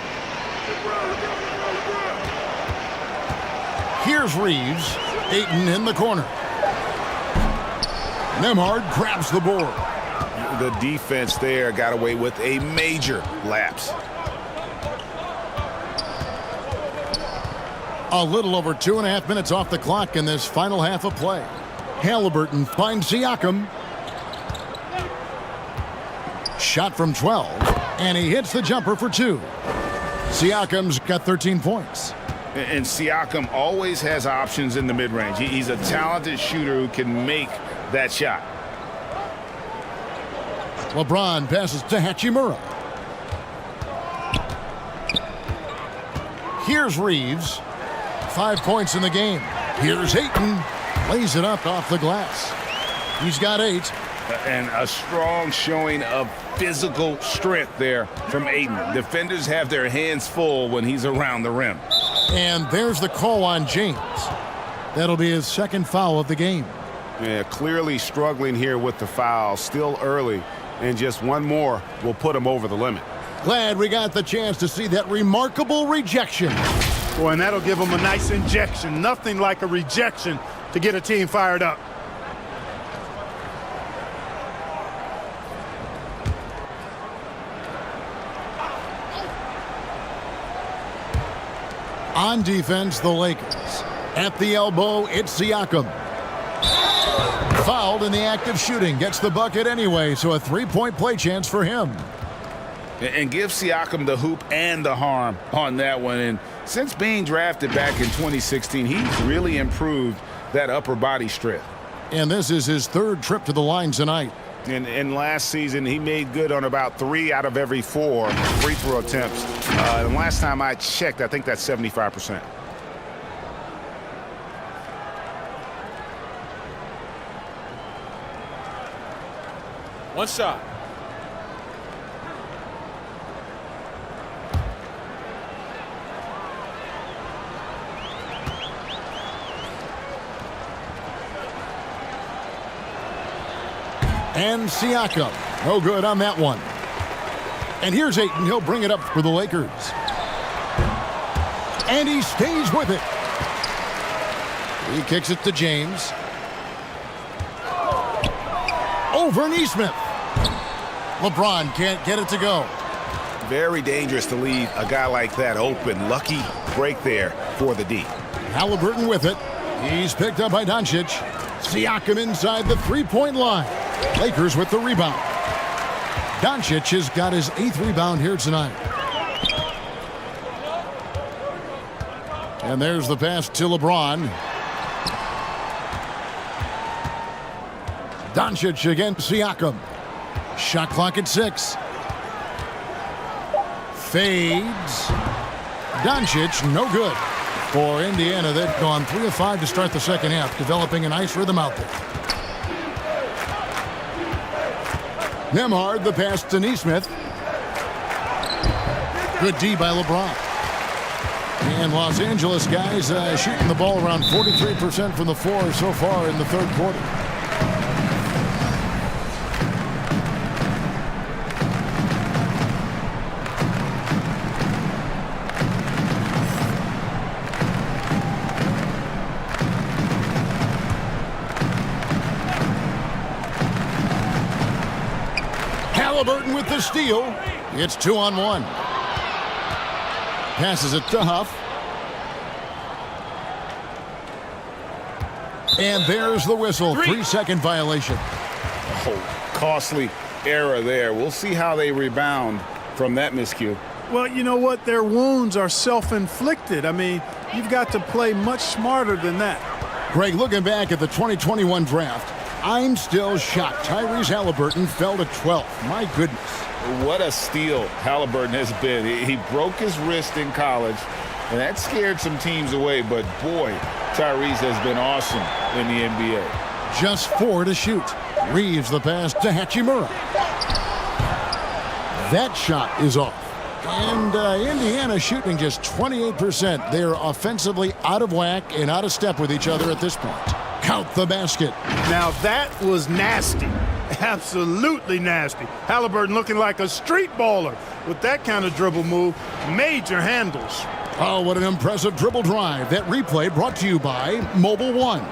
Here's Reeves. Ayton in the corner. Nembhard grabs the board. The defense there got away with a major lapse. A little over 2.5 minutes off the clock in this final half of play. Halliburton finds Siakam. Shot from 12, and he hits the jumper for 2. Siakam's got 13 points. And Siakam always has options in the mid-range. He's a talented shooter who can make that shot. LeBron passes to Hachimura. Here's Reeves. 5 points in the game. Here's Ayton. Lays it up off the glass. He's got 8. And a strong showing of physical strength there from Ayton. Defenders have their hands full when he's around the rim. And there's the call on James. That'll be his second foul of the game. Yeah, clearly struggling here with the foul. Still early, and just one more will put him over the limit. Glad we got the chance to see that remarkable rejection. Boy, and that'll give them a nice injection. Nothing like a rejection to get a team fired up. On defense, the Lakers. At the elbow, it's Siakam. Fouled in the act of shooting. Gets the bucket anyway, so a 3-point play chance for him. And give Siakam the hoop and the harm on that one. And since being drafted back in 2016, he's really improved that upper body strength. And this is his 3rd trip to the line tonight. And last season, he made good on about 3 out of every 4 free throw attempts. And last time I checked, I think that's 75%. One shot. And Siakam, no good on that one. And here's Ayton. He'll bring it up for the Lakers. And he stays with it. He kicks it to James. Over Nesmith. LeBron can't get it to go. Very dangerous to leave a guy like that open. Lucky break there for the D. Halliburton with it. He's picked up by Doncic. Siakam inside the 3-point line. Lakers with the rebound. Doncic has got his 8th rebound here tonight. And there's the pass to LeBron. Doncic against Siakam. Shot clock at 6. Fades. Doncic, no good. For Indiana, they've gone 3 of 5 to start the second half, developing a nice rhythm out there. Nembhard, the pass to Nesmith. Good D by LeBron. And Los Angeles guys shooting the ball around 43% from the floor so far in the 3rd quarter. Halliburton with the steal. It's 2-on-1. Passes it to Huff. And there's the whistle. 3-second violation. Oh, costly error there. We'll see how they rebound from that miscue. Well, you know what? Their wounds are self-inflicted. I mean, you've got to play much smarter than that. Greg, looking back at the 2021 draft, I'm still shocked. Tyrese Halliburton fell to 12th. My goodness. What a steal Halliburton has been. He broke his wrist in college, and that scared some teams away. But, boy, Tyrese has been awesome in the NBA. Just 4 to shoot. Reeves the pass to Hachimura. That shot is off. And Indiana shooting just 28%. They're offensively out of whack and out of step with each other at this point. Count the basket. Now that was nasty. Absolutely nasty. Halliburton looking like a street baller with that kind of dribble move. Major handles. Oh, what an impressive dribble drive. That replay brought to you by Mobile One.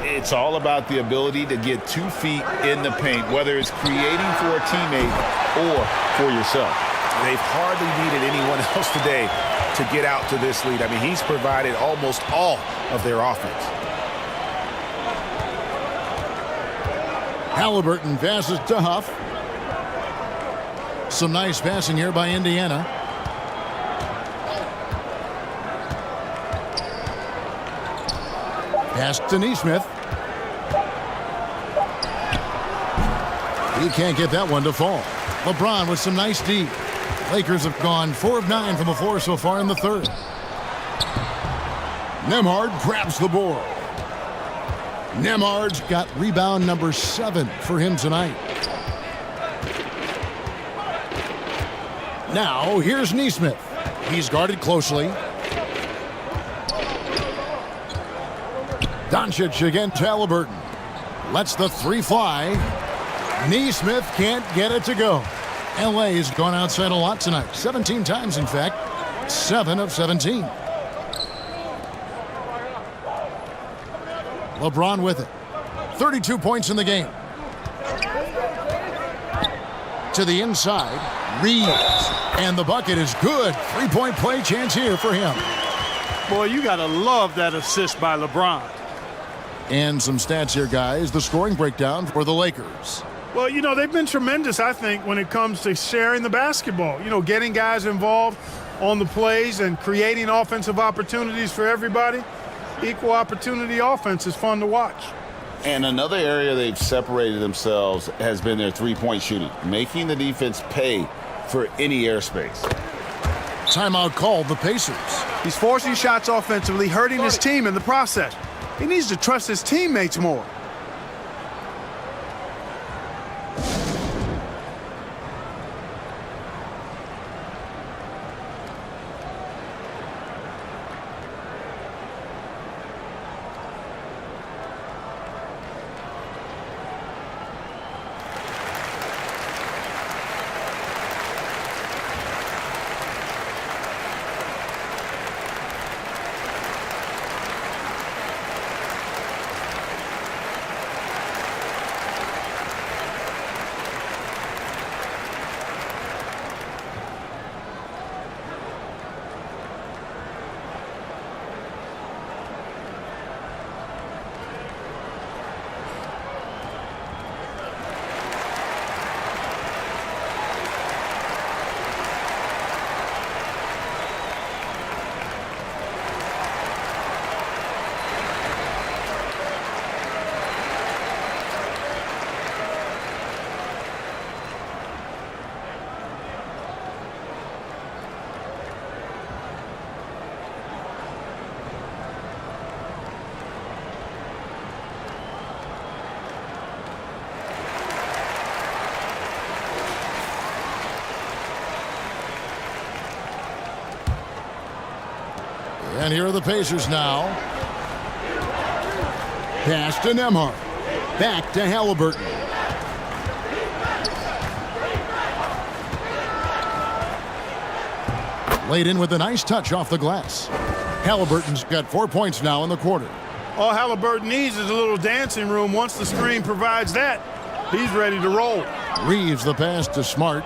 It's all about the ability to get 2 feet in the paint, whether it's creating for a teammate or for yourself. They've hardly needed anyone else today to get out to this lead. I mean, he's provided almost all of their offense. Halliburton passes to Huff. Some nice passing here by Indiana. Pass to Nesmith. He can't get that one to fall. LeBron with some nice D. Lakers have gone 4 of 9 from the floor so far in the third. Nembhard grabs the board. Nembhard's got rebound number 7 for him tonight. Now here's Nesmith. He's guarded closely. Doncic against Halliburton. Lets the 3 fly. Nesmith can't get it to go. LA's gone outside a lot tonight. 17 times, in fact. 7 of 17. LeBron with it. 32 points in the game. To the inside. Reeves. And the bucket is good. 3-point play chance here for him. Boy, you got to love that assist by LeBron. And some stats here, guys. The scoring breakdown for the Lakers. Well, you know, they've been tremendous, I think, when it comes to sharing the basketball. You know, getting guys involved on the plays and creating offensive opportunities for everybody. Equal opportunity offense is fun to watch. And another area they've separated themselves has been their 3-point shooting, making the defense pay for any airspace. Timeout called the Pacers. He's forcing shots offensively, hurting his team in the process. He needs to trust his teammates more. And here are the Pacers now. Pass to Nembhard. Back to Halliburton. Laid in with a nice touch off the glass. Halliburton's got 4 points now in the quarter. All Halliburton needs is a little dancing room. Once the screen provides that, he's ready to roll. Reeves the pass to Smart.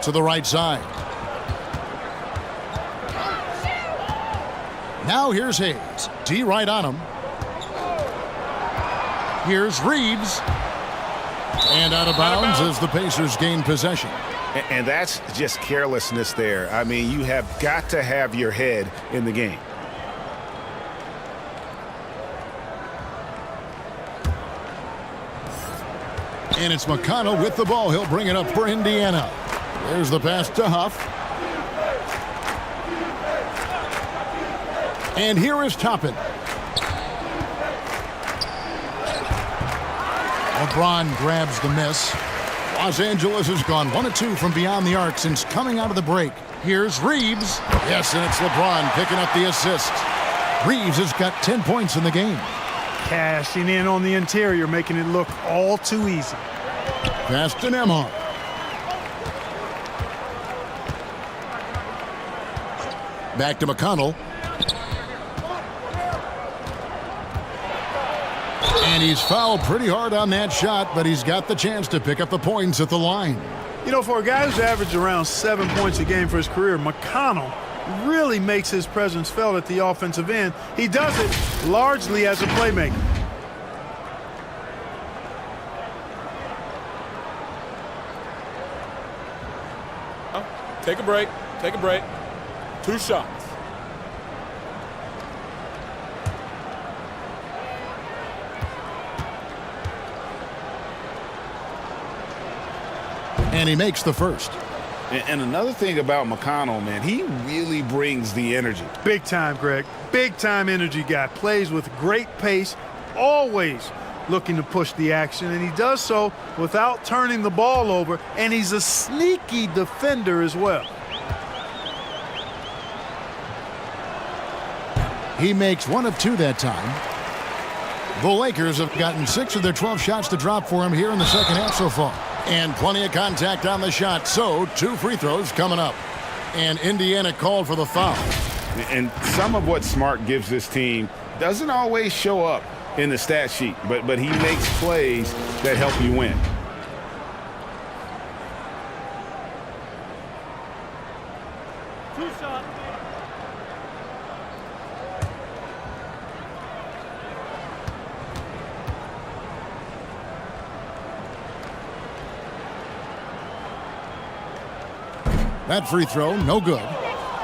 To the right side. Now here's Hayes. D right on him. Here's Reeves. And out of bounds as the Pacers gain possession. And that's just carelessness there. I mean, you have got to have your head in the game. And it's McConnell with the ball. He'll bring it up for Indiana. There's the pass to Huff. And here is Toppin. LeBron grabs the miss. Los Angeles has gone 1 of 2 from beyond the arc since coming out of the break. Here's Reeves. Yes, and it's LeBron picking up the assist. Reeves has got 10 points in the game. Cashing in on the interior, making it look all too easy. Pass to Nembhard. Back to McConnell. And he's fouled pretty hard on that shot, but he's got the chance to pick up the points at the line. You know, for a guy who's averaged around 7 points a game for his career, McConnell really makes his presence felt at the offensive end. He does it largely as a playmaker. Take a break. Take a break. 2 shots. And he makes the first. And another thing about McConnell, man, he really brings the energy. Big time, Greg. Big time energy guy. Plays with great pace, always looking to push the action, and he does so without turning the ball over, and he's a sneaky defender as well. He makes 1 of 2 that time. The Lakers have gotten 6 of their 12 shots to drop for him here in the second half so far. And plenty of contact on the shot, so 2 free throws coming up. And Indiana called for the foul. And some of what Smart gives this team doesn't always show up in the stat sheet, but he makes plays that help you win. That free throw, no good.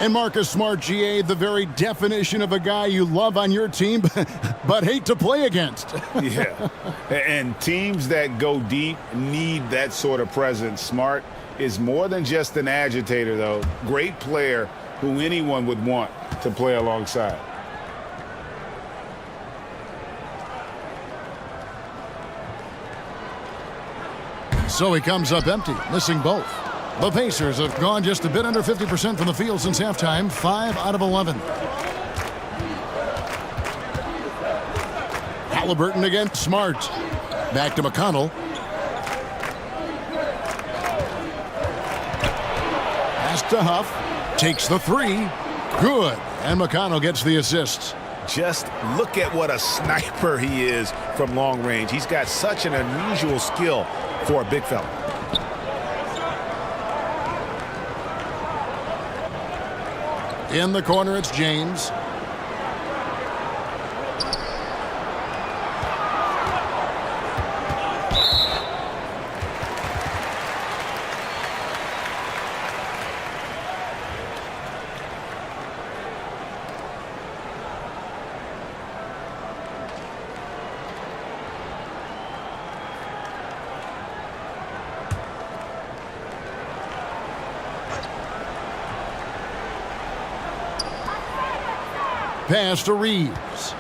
And Marcus Smart, GA, the very definition of a guy you love on your team, but hate to play against. Yeah, and teams that go deep need that sort of presence. Smart is more than just an agitator, though. Great player who anyone would want to play alongside. So he comes up empty, missing both. The Pacers have gone just a bit under 50% from the field since halftime, 5 out of 11. Halliburton against Smart. Back to McConnell. Pass to Huff. Takes the 3. Good. And McConnell gets the assist. Just look at what a sniper he is from long range. He's got such an unusual skill for a big fella. In the corner, it's James. Pass to Reeves.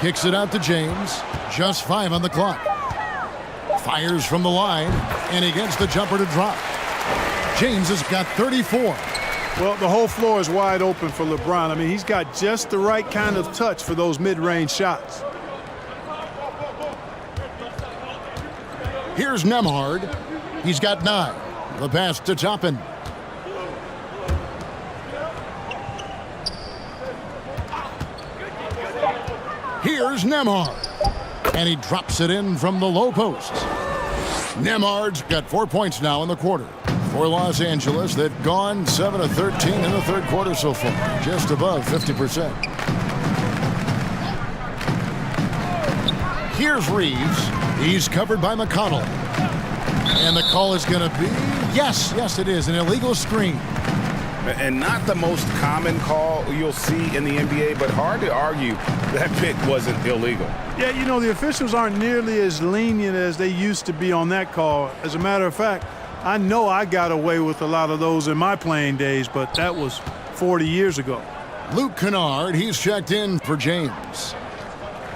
Kicks it out to James. Just 5 on the clock. Fires from the line, and he gets the jumper to drop. James has got 34. Well, the whole floor is wide open for LeBron. I mean, he's got just the right kind of touch for those mid-range shots. Here's Nembhard. He's got 9. The pass to Toppin. Here's Nembhard. And he drops it in from the low post. Nembhard's got 4 points now in the quarter. For Los Angeles, they've gone 7 of 13 in the third quarter so far, just above 50%. Here's Reeves. He's covered by McConnell. And the call is going to be, yes, it is, an illegal screen. And not the most common call you'll see in the NBA, but hard to argue that pick wasn't illegal. Yeah, you know, the officials aren't nearly as lenient as they used to be on that call. As a matter of fact, I know I got away with a lot of those in my playing days, but that was 40 years ago. Luke Kennard, he's checked in for James.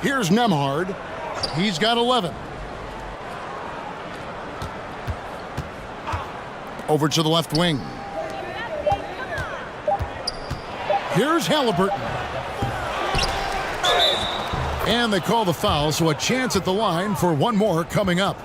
Here's Nembhard. He's got 11. Over to the left wing. Here's Halliburton. And they call the foul, so a chance at the line for one more coming up.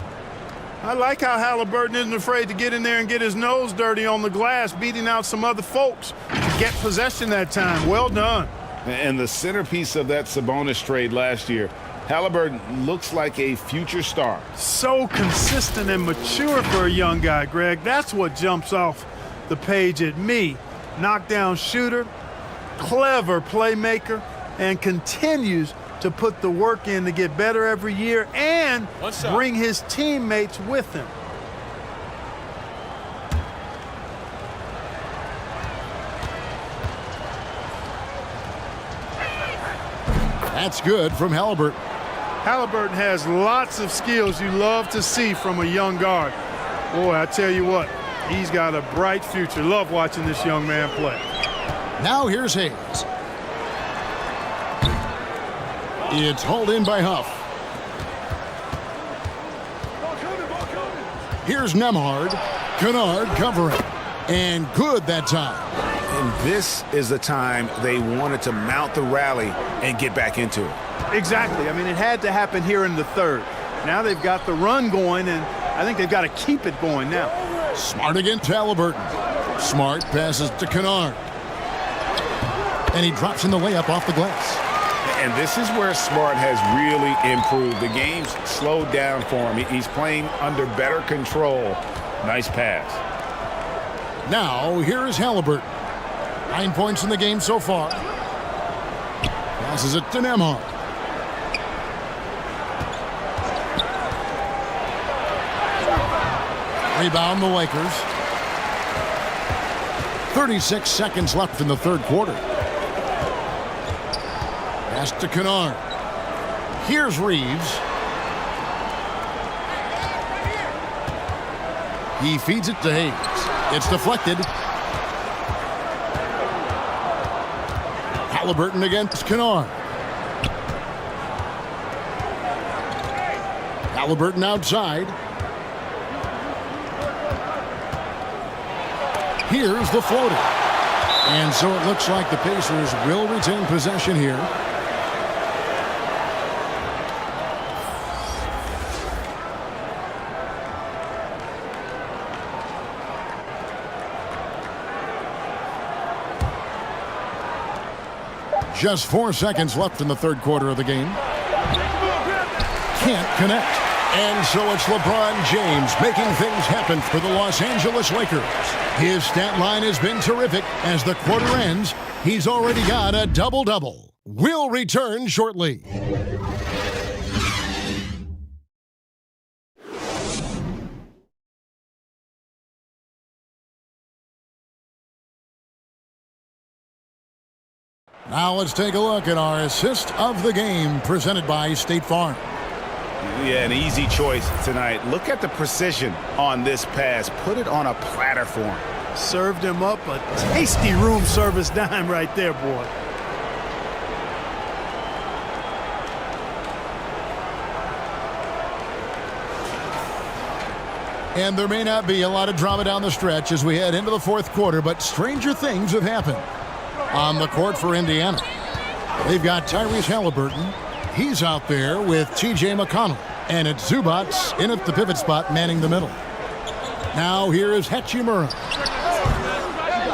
I like how Halliburton isn't afraid to get in there and get his nose dirty on the glass, beating out some other folks to get possession that time. Well done. And the centerpiece of that Sabonis trade last year, Halliburton looks like a future star. So consistent and mature for a young guy, Greg. That's what jumps off the page at me. Knockdown shooter, clever playmaker, and continues to put the work in to get better every year and bring his teammates with him. That's good from Halliburton. Halliburton has lots of skills you love to see from a young guard. Boy, I tell you what, he's got a bright future. Love watching this young man play. Now here's Hayes. It's hauled in by Huff. Here's Nembhard. Kennard covering. And good that time. And this is the time they wanted to mount the rally and get back into it. Exactly. I mean, it had to happen here in the third. Now they've got the run going, and I think they've got to keep it going now. Smart against Halliburton. Smart passes to Kennard. And he drops in the layup off the glass. And this is where Smart has really improved. The game's slowed down for him. He's playing under better control. Nice pass. Now, here is Halliburton. 9 points in the game so far. Passes it to Nembhard. Rebound the Lakers. 36 seconds left in the third quarter. Pass to Kennard. Here's Reeves. He feeds it to Hayes. It's deflected. Halliburton against Kennard. Halliburton outside. Here's the floater. And so it looks like the Pacers will retain possession here. Just 4 seconds left in the third quarter of the game. Can't connect. And so it's LeBron James making things happen for the Los Angeles Lakers. His stat line has been terrific. As the quarter ends, he's already got a double-double. We'll return shortly. Now let's take a look at our assist of the game presented by State Farm. Yeah, an easy choice tonight. Look at the precision on this pass. Put it on a platter for him. Served him up a tasty room service dime right there, boy. And there may not be a lot of drama down the stretch as we head into the fourth quarter, but stranger things have happened. On the court for Indiana, they've got Tyrese Halliburton. He's out there with T.J. McConnell. And it's Zubats in at the pivot spot manning the middle. Now here is Hachimura.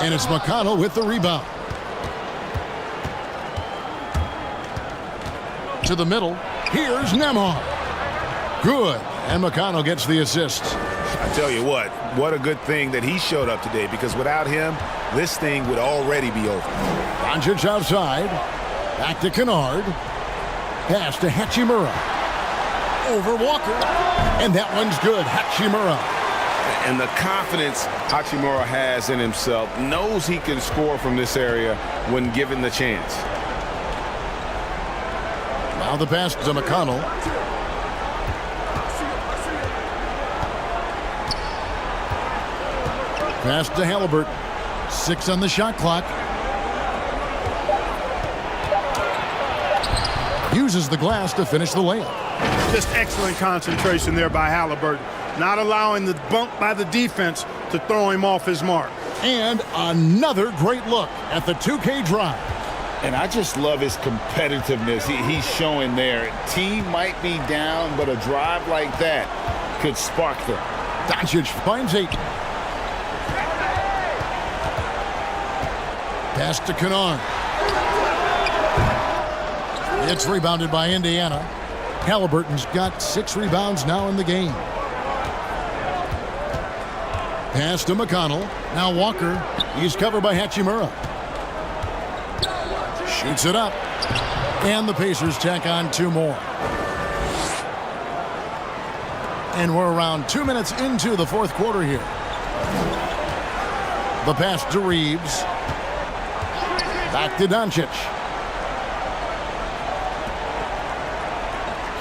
And it's McConnell with the rebound. To the middle. Here's Nembhard. Good. And McConnell gets the assist. I tell you what a good thing that he showed up today, because without him, this thing would already be over. Doncic outside. Back to Kennard. Pass to Hachimura. Over Walker. And that one's good. Hachimura. And the confidence Hachimura has in himself, knows he can score from this area when given the chance. Now the pass to McConnell. Pass to Halliburton. 6 on the shot clock. Uses the glass to finish the layup. Just excellent concentration there by Halliburton. Not allowing the bump by the defense to throw him off his mark. And another great look at the 2K drive. And I just love his competitiveness he's showing there. Team might be down, but a drive like that could spark them. Doncic finds 8. Pass to Kennard. It's rebounded by Indiana. Halliburton's got 6 rebounds now in the game. Pass to McConnell. Now Walker. He's covered by Hachimura. Shoots it up. And the Pacers tack on 2 more. And we're around 2 minutes into the fourth quarter here. The pass to Reeves. Back to Doncic.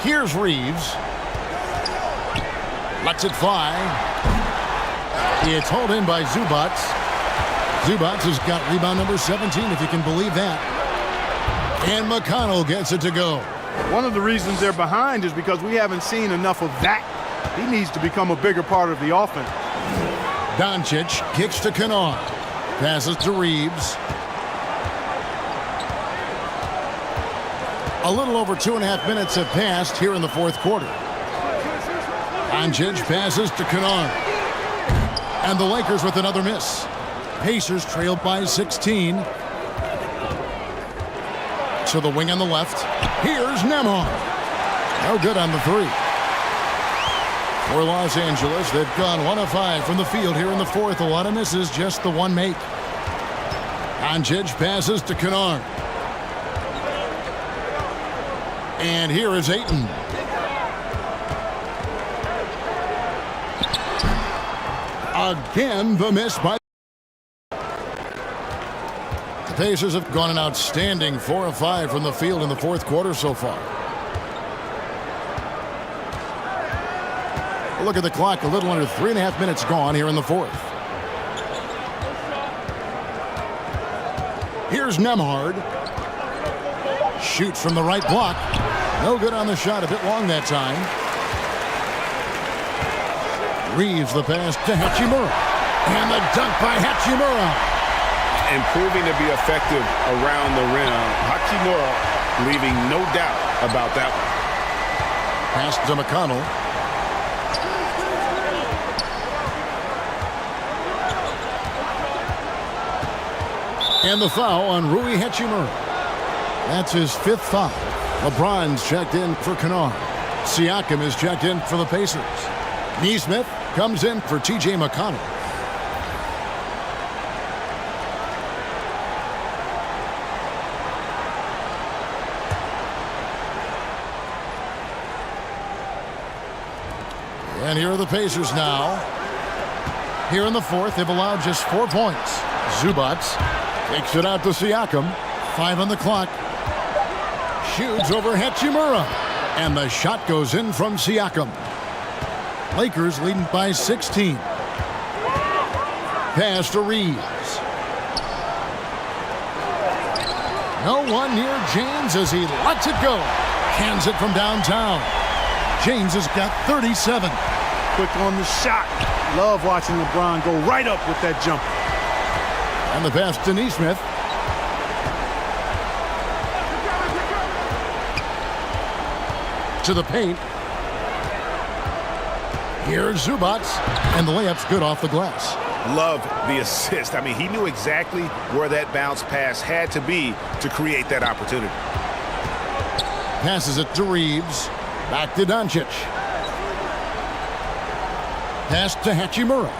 Here's Reeves. Lets it fly. It's hauled in by Zubats. Zubats has got rebound number 17, if you can believe that. And McConnell gets it to go. One of the reasons they're behind is because we haven't seen enough of that. He needs to become a bigger part of the offense. Doncic kicks to Kennard. Passes to Reeves. A little over 2.5 minutes have passed here in the fourth quarter. Doncic passes to Kennard. And the Lakers with another miss. Pacers trailed by 16. To the wing on the left. Here's Nembhard. No good on the 3. For Los Angeles, they've gone 1 of 5 from the field here in the fourth. A lot of misses, just the 1 make. Doncic passes to Kennard. And here is Ayton. Again, the miss by the Pacers have gone an outstanding 4 of 5 from the field in the fourth quarter so far. Look at the clock, a little under 3.5 minutes gone here in the fourth. Here's Nembhard. Shoots from the right block. No good on the shot, a bit long that time. Reeves the pass to Hachimura. And the dunk by Hachimura. And proving to be effective around the rim. Hachimura leaving no doubt about that one. Pass to McConnell. And the foul on Rui Hachimura. That's his 5th foul. LeBron's checked in for Kennard. Siakam is checked in for the Pacers. Nesmith comes in for T.J. McConnell. And here are the Pacers now. Here in the fourth, they've allowed just 4 points. Zubats takes it out to Siakam. 5 on the clock. Shoots over Hachimura. And the shot goes in from Siakam. Lakers leading by 16. Pass to Reeves. No one near James as he lets it go. Cans it from downtown. James has got 37. Quick on the shot. Love watching LeBron go right up with that jumper. And the pass to Nesmith. To the paint. Here's Zubats. And the layup's good off the glass. Love the assist. I mean, he knew exactly where that bounce pass had to be to create that opportunity. Passes it to Reeves. Back to Doncic. Pass to Hachimura.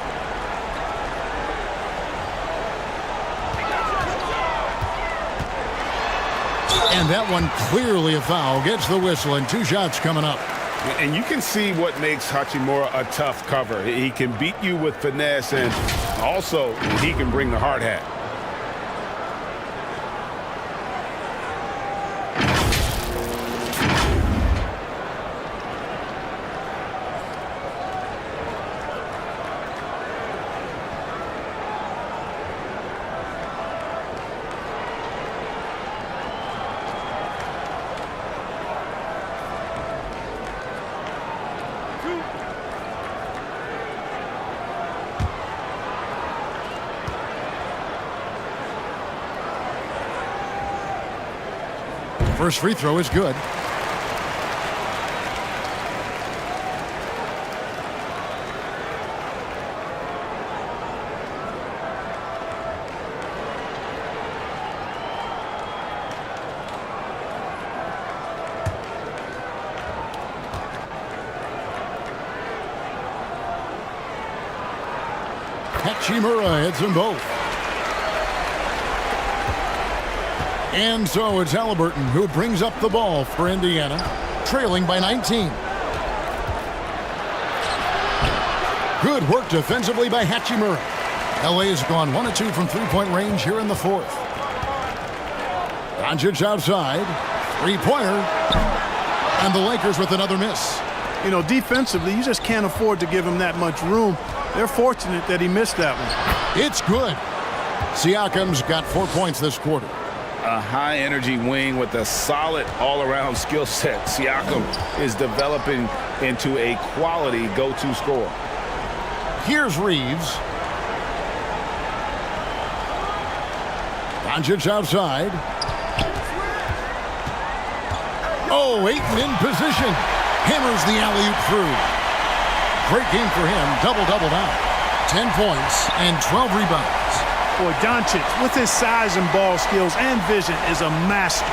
And that one clearly a foul. Gets the whistle and 2 shots coming up. And you can see what makes Hachimura a tough cover. He can beat you with finesse, and also he can bring the hard hat. First free throw is good. Hachimura hits them both. And so it's Halliburton who brings up the ball for Indiana, trailing by 19. Good work defensively by Hachimura. LA has gone 1 of 2 from three-point range here in the fourth. Doncic outside, three-pointer, and the Lakers with another miss. You know, defensively, you just can't afford to give him that much room. They're fortunate that he missed that one. It's good. Siakam's got 4 points this quarter. A high-energy wing with a solid all-around skill set. Siakam is developing into a quality go-to scorer. Here's Reeves. Doncic outside. Oh, Ayton in position. Hammers the alley-oop through. Great game for him. Double-double now. 10 points and 12 rebounds. Boy, Doncic, with his size and ball skills and vision, is a master,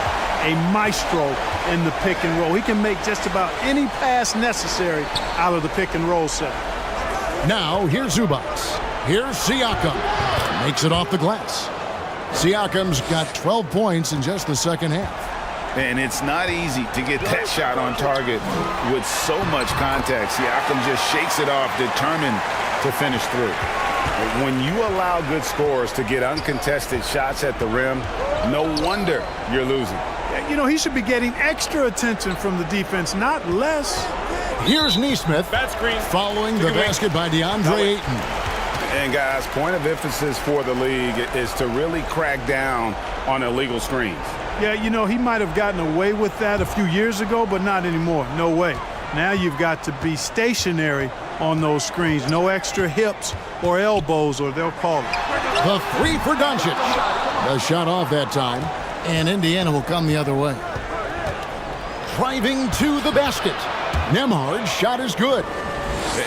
a maestro in the pick and roll. He can make just about any pass necessary out of the pick and roll set. Now, here's Zubac. Here's Siakam. Makes it off the glass. Siakam's got 12 points in just the second half. And it's not easy to get that shot on target with so much contact. Siakam just shakes it off, determined to finish through. When you allow good scorers to get uncontested shots at the rim, no wonder you're losing. You know, he should be getting extra attention from the defense, not less. Here's Nesmith following the basket by DeAndre Ayton. And guys, point of emphasis for the league is to really crack down on illegal screens. Yeah, you know, he might have gotten away with that a few years ago, but not anymore. No way. Now you've got to be stationary on those screens. No extra hips or elbows, or they'll call it. The three for Doncic. The shot off that time, and Indiana will come the other way. Driving to the basket. Nembhard's shot is good.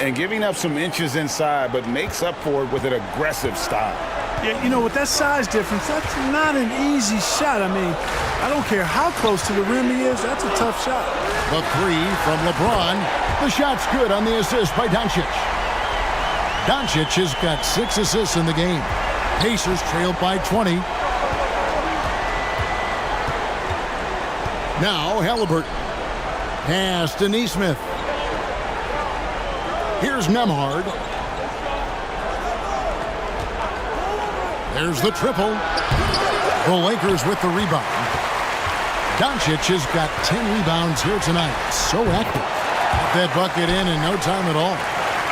And giving up some inches inside, but makes up for it with an aggressive style. Yeah, you know, with that size difference, that's not an easy shot. I mean, I don't care how close to the rim he is, that's a tough shot. The three from LeBron. The shot's good on the assist by Doncic. Doncic has got 6 assists in the game. Pacers trailed by 20. Now Halliburton. Pass to Nesmith. Here's Nembhard. There's the triple. The Lakers with the rebound. Doncic has got 10 rebounds here tonight. So active. Got that bucket in no time at all.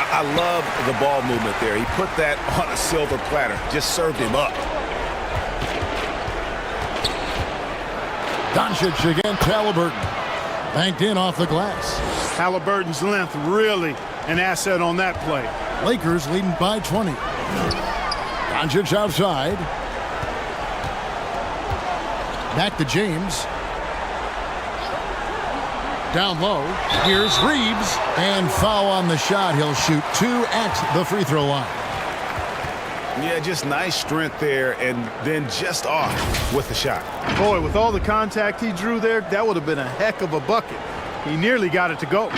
I love the ball movement there. He put that on a silver platter. Just served him up. Doncic against Halliburton. Banked in off the glass. Halliburton's length really an asset on that play. Lakers leading by 20. Doncic outside. Back to James. Down low. Here's Reeves. And foul on the shot. He'll shoot 2 at the free throw line. Yeah, just nice strength there, and then just off with the shot. Boy, with all the contact he drew there, that would have been a heck of a bucket. He nearly got it to go.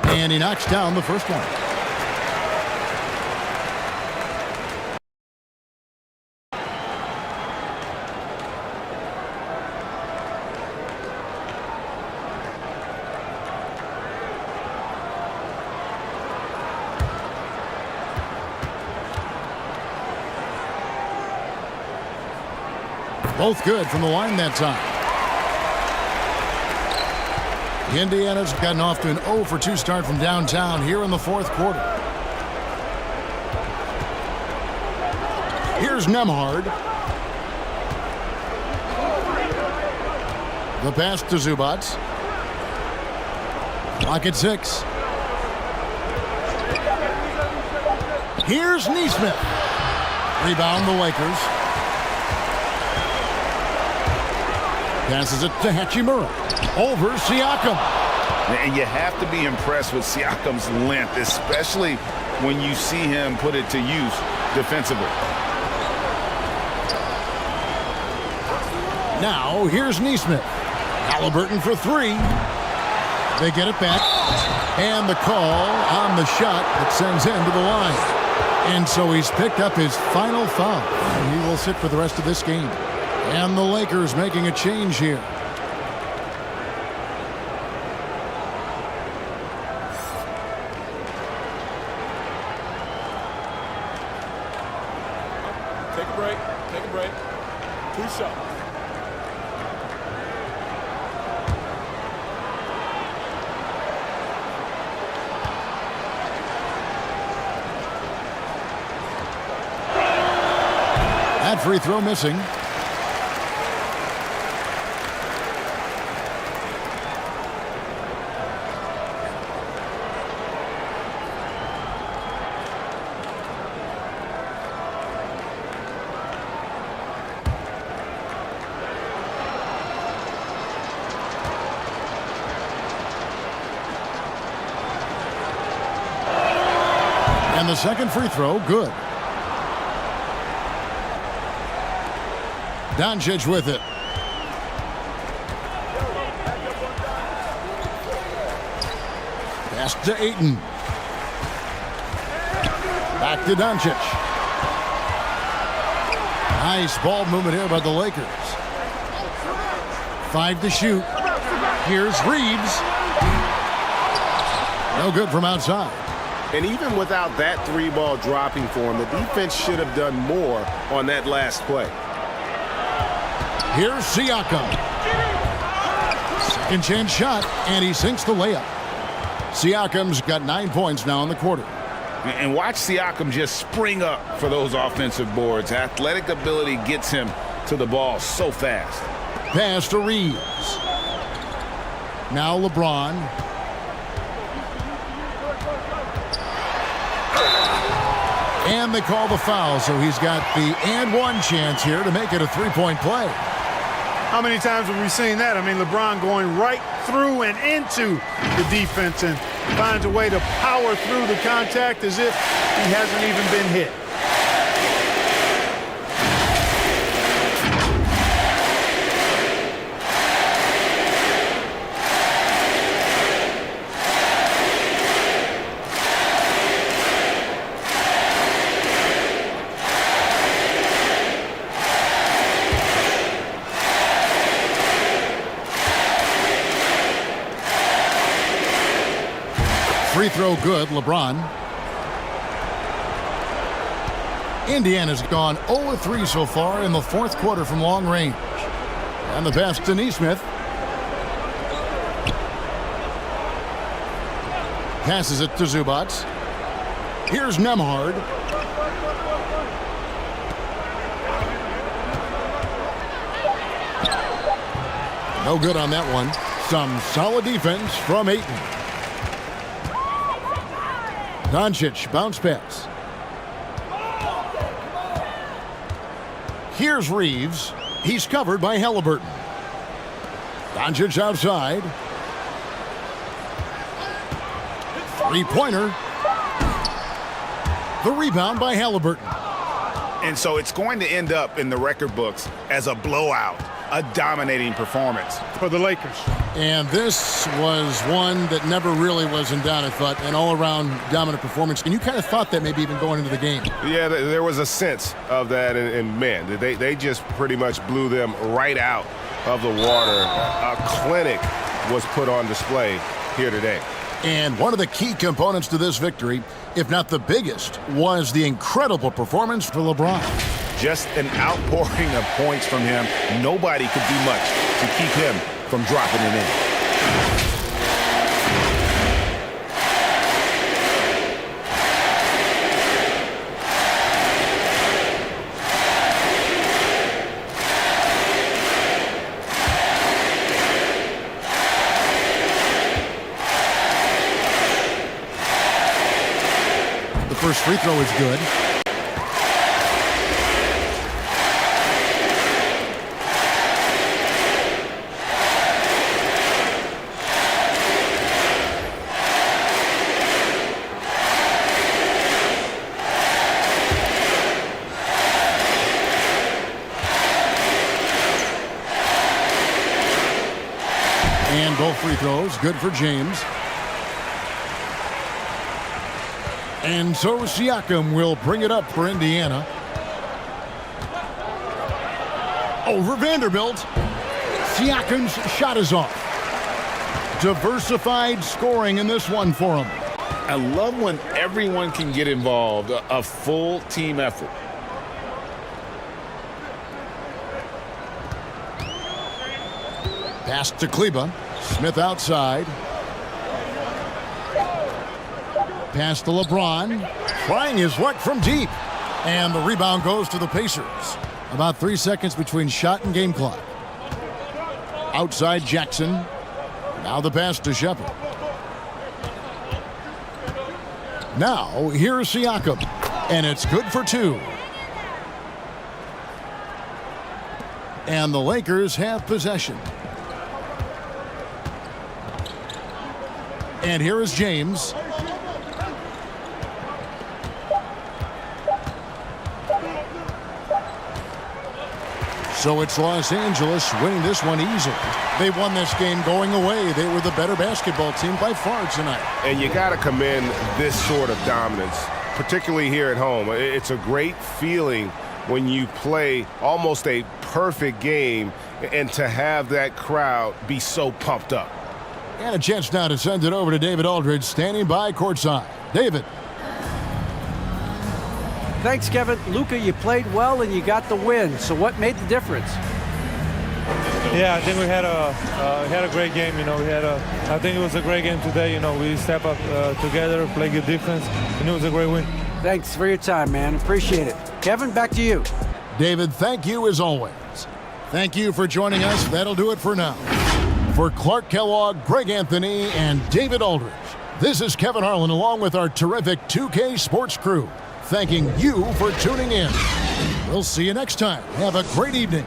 And he knocks down the first one. Both good from the line that time. Indiana's gotten off to an 0 for 2 start from downtown here in the fourth quarter. Here's Nembhard. The pass to Zubac. Clock at 6. Here's Nesmith. Rebound the Lakers. Passes it to Hachimura. Over Siakam. And you have to be impressed with Siakam's length, especially when you see him put it to use defensively. Now, here's Nesmith. Halliburton for 3. They get it back. And the call on the shot that sends him to the line. And so he's picked up his final foul. And he will sit for the rest of this game. And the Lakers making a change here. Take a break. Take a break. 2 shots. That free throw missing. And the second free throw, good. Doncic with it. Pass to Ayton. Back to Doncic. Nice ball movement here by the Lakers. 5 to shoot. Here's Reeves. No good from outside. And even without that 3-ball dropping for him, the defense should have done more on that last play. Here's Siakam. Second chance shot, and he sinks the layup. Siakam's got 9 points now in the quarter. And watch Siakam just spring up for those offensive boards. Athletic ability gets him to the ball so fast. Pass to Reeves. Now LeBron. And they call the foul, so he's got the and one chance here to make it a 3-point play. How many times have we seen that? I mean, LeBron going right through and into the defense and finds a way to power through the contact as if he hasn't even been hit. Free throw good, LeBron. Indiana's gone 0-3 so far in the fourth quarter from long range. And the pass to Nesmith. Passes it to Zubac. Here's Nembhard. No good on that one. Some solid defense from Ayton. Doncic, bounce pass. Here's Reeves. He's covered by Halliburton. Doncic outside. Three-pointer. The rebound by Halliburton. And so it's going to end up in the record books as a blowout, a dominating performance for the Lakers. And this was one that never really was in doubt, I thought, an all-around dominant performance. And you kind of thought that maybe even going into the game. Yeah, there was a sense of that, and man, they just pretty much blew them right out of the water. A clinic was put on display here today. And one of the key components to this victory, if not the biggest, was the incredible performance for LeBron. Just an outpouring of points from him. Nobody could do much to keep him from dropping it in. First free throw is good. And both free throws good for James. And so Siakam will bring it up for Indiana. Over Vanderbilt. Siakam's shot is off. Diversified scoring in this one for him. I love when everyone can get involved, a full team effort. Pass to Kleba. Smith outside. Pass to LeBron. Trying his luck from deep. And the rebound goes to the Pacers. About 3 seconds between shot and game clock. Outside Jackson. Now the pass to Shepard. Now here's Siakam. And it's good for two. And the Lakers have possession. And here is James. So it's Los Angeles winning this one easily. They won this game going away. They were the better basketball team by far tonight. And you got to commend this sort of dominance, particularly here at home. It's a great feeling when you play almost a perfect game and to have that crowd be so pumped up. And a chance now to send it over to David Aldridge, standing by courtside. David. Thanks, Kevin. Luka, you played well and you got the win. So what made the difference? Yeah, I think we had a great game. I think it was a great game today. We step up together, play good defense, and it was a great win. Thanks for your time, man. Appreciate it. Kevin, back to you. David, thank you as always. Thank you for joining us. That'll do it for now. For Clark Kellogg, Greg Anthony, and David Aldridge, this is Kevin Harlan along with our terrific 2K Sports crew, thanking you for tuning in. We'll see you next time. Have a great evening.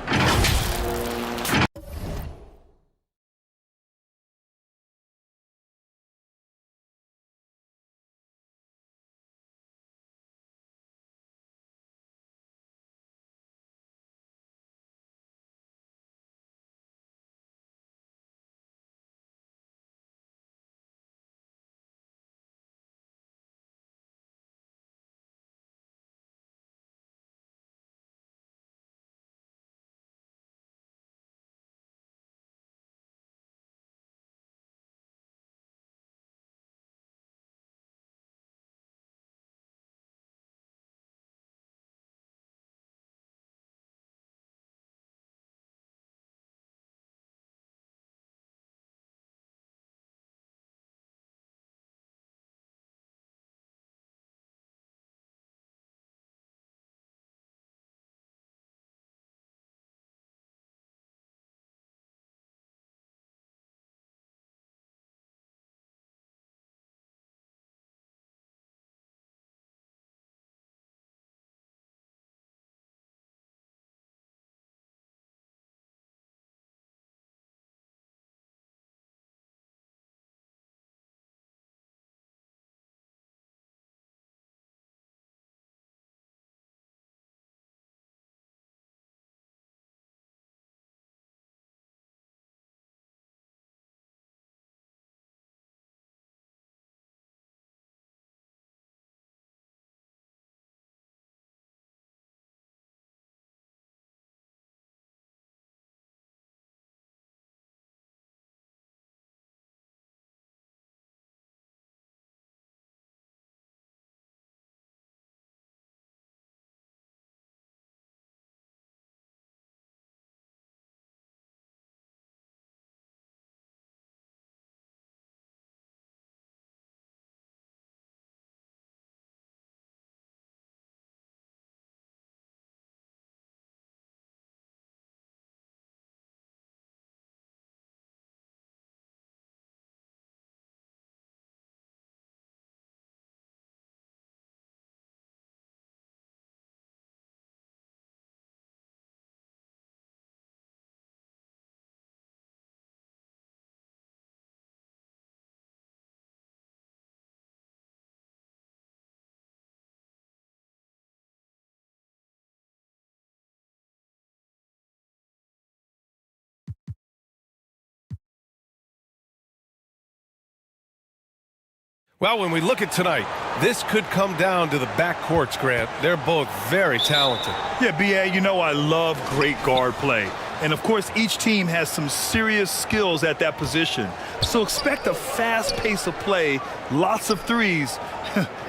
Well, when we look at tonight, this could come down to the backcourts, Grant. They're both very talented. Yeah, B.A., you know I love great guard play. And, of course, each team has some serious skills at that position. So expect a fast pace of play, lots of threes.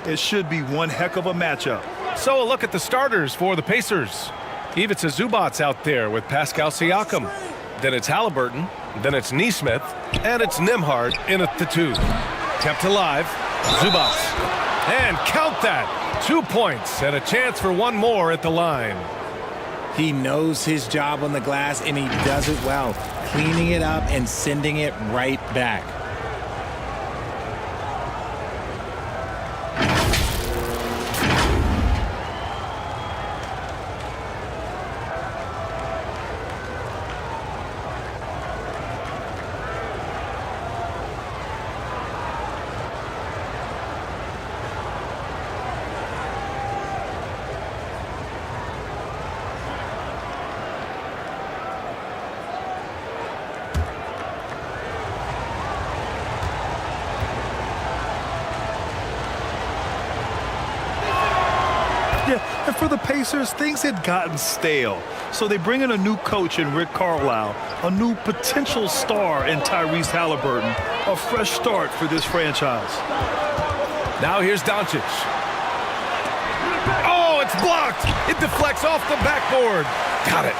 It should be one heck of a matchup. So a look at the starters for the Pacers. Ivica Zubac's out there with Pascal Siakam. Then it's Halliburton. Then it's Nesmith. And it's Nembhard in at the 2. Kept alive, Zubac. And count that. 2 points and a chance for one more at the line. He knows his job on the glass, and he does it well, cleaning it up and sending it right back. And for the Pacers, things had gotten stale. So they bring in a new coach in Rick Carlisle, a new potential star in Tyrese Halliburton, a fresh start for this franchise. Now here's Doncic. Oh, it's blocked. It deflects off the backboard. Got it.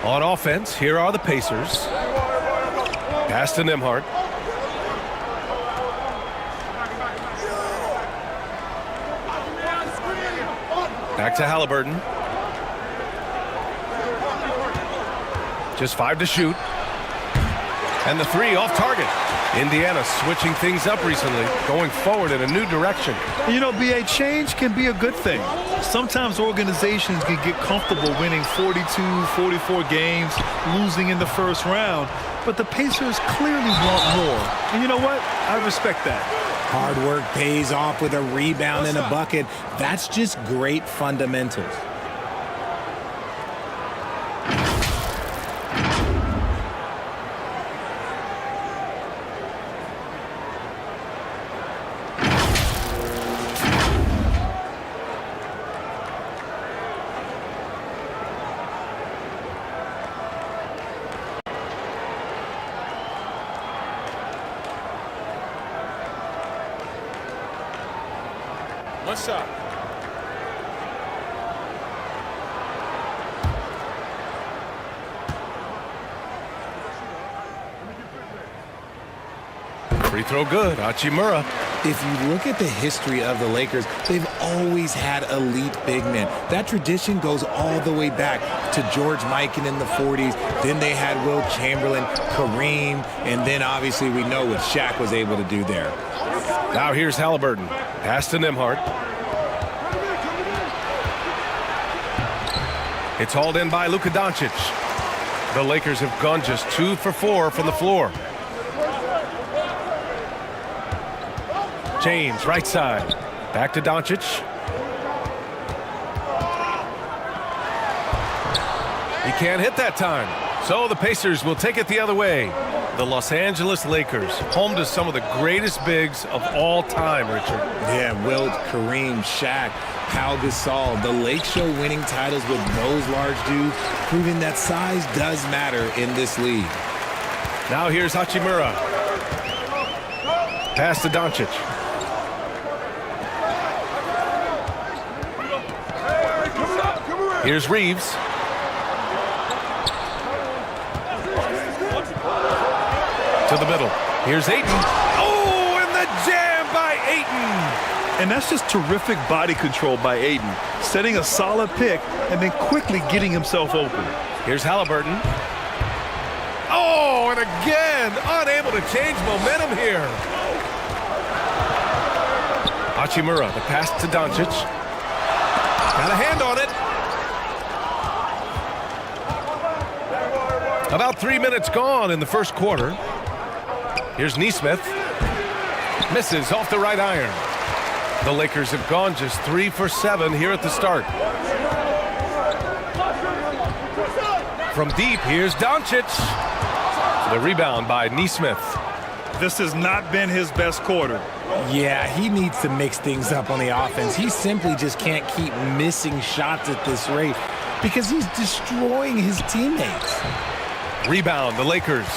On offense, here are the Pacers. Pass to Nembhard. Back to Halliburton. Just 5 to shoot. And the 3 off target. Indiana switching things up recently, going forward in a new direction. You know, B.A., change can be a good thing. Sometimes organizations can get comfortable winning 42, 44 games, losing in the first round. But the Pacers clearly want more. And you know what? I respect that. Hard work pays off with a rebound and a bucket. That's just great fundamentals. One shot. Free throw good. Hachimura. If you look at the history of the Lakers, they've always had elite big men. That tradition goes all the way back to George Mikan in the 40s. Then they had Wilt Chamberlain, Kareem, and then obviously we know what Shaq was able to do there. Now here's Halliburton. Pass to Nembhard. It's hauled in by Luka Doncic. The Lakers have gone just 2 for 4 from the floor. James, right side. Back to Doncic. He can't hit that time. So the Pacers will take it the other way. The Los Angeles Lakers, home to some of the greatest bigs of all time, Richard. Yeah, Wilt, Kareem, Shaq, Pau Gasol. The Lake Show winning titles with those large dudes, proving that size does matter in this league. Now here's Hachimura. Pass to Doncic. Here's Reeves. To the middle. Here's Ayton. Oh, and the jam by Ayton. And that's just terrific body control by Ayton, setting a solid pick and then quickly getting himself open. Here's Halliburton. Oh, and again, unable to change momentum here. Hachimura, the pass to Doncic. Got a hand on it. About 3 minutes gone in the first quarter. Here's Nesmith. Misses off the right iron. The Lakers have gone just 3 for 7 here at the start. From deep, here's Doncic. The rebound by Nesmith. This has not been his best quarter. Yeah, he needs to mix things up on the offense. He simply just can't keep missing shots at this rate because he's destroying his teammates. Rebound, the Lakers.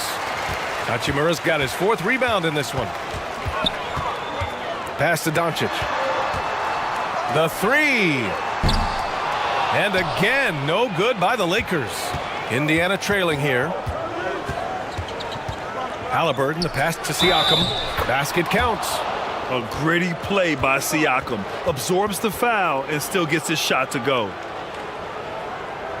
Hachimura's got his 4th rebound in this one. Pass to Doncic. The 3. And again, no good by the Lakers. Indiana trailing here. Halliburton, the pass to Siakam. Basket counts. A gritty play by Siakam. Absorbs the foul and still gets his shot to go.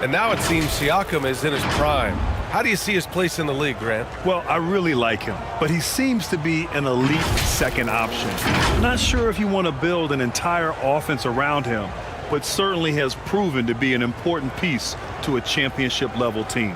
And now it seems Siakam is in his prime. How do you see his place in the league, Grant? Well, I really like him, but he seems to be an elite second option. Not sure if you want to build an entire offense around him, but certainly has proven to be an important piece to a championship-level team.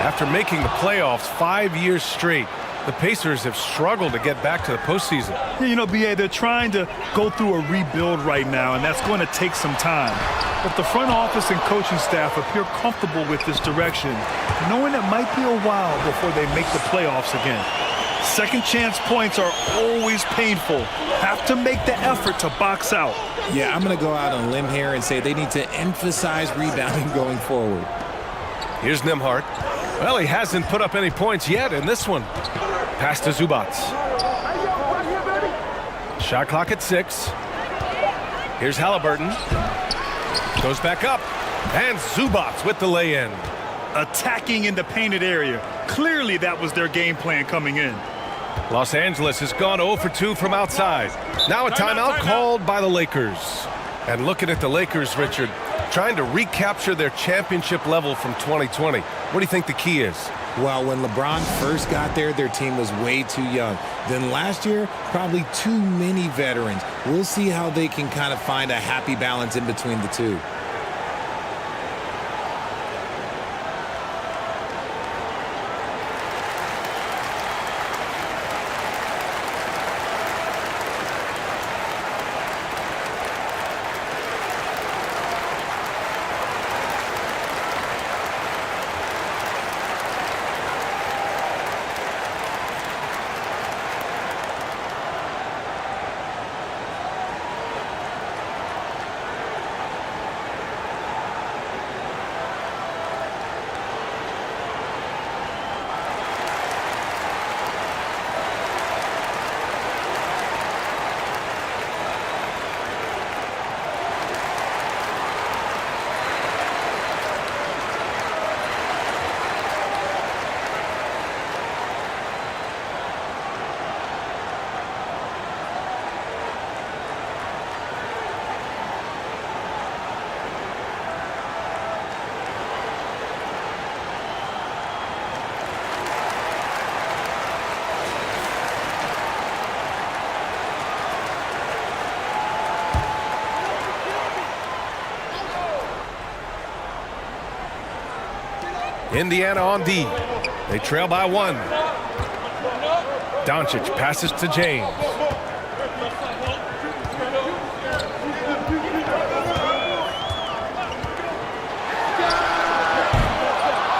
After making the playoffs 5 years straight, the Pacers have struggled to get back to the postseason. Yeah, you know, B.A., they're trying to go through a rebuild right now, and that's going to take some time. But the front office and coaching staff appear comfortable with this direction, knowing it might be a while before they make the playoffs again. Second chance points are always painful. Have to make the effort to box out. Yeah, I'm going to go out on a limb here and say they need to emphasize rebounding going forward. Here's Nembhard. Well, he hasn't put up any points yet in this one. Pass to Zubac. Shot clock at 6. Here's Halliburton. Goes back up. And Zubac with the lay-in. Attacking in the painted area. Clearly that was their game plan coming in. Los Angeles has gone 0 for 2 from outside. Now a timeout called by the Lakers. And looking at the Lakers, Richard, trying to recapture their championship level from 2020. What do you think the key is? Well, when LeBron first got there, their team was way too young. Then last year, probably too many veterans. We'll see how they can kind of find a happy balance in between the two. Indiana on D. They trail by 1. Doncic passes to James.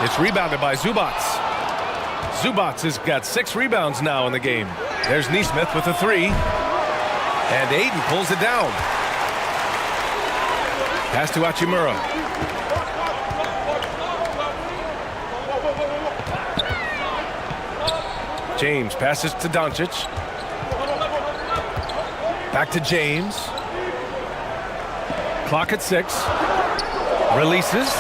It's rebounded by Zubac. Zubac has got 6 rebounds now in the game. There's Nesmith with a 3. And Ayton pulls it down. Pass to Hachimura. James passes to Doncic. Back to James. Clock at 6. Releases.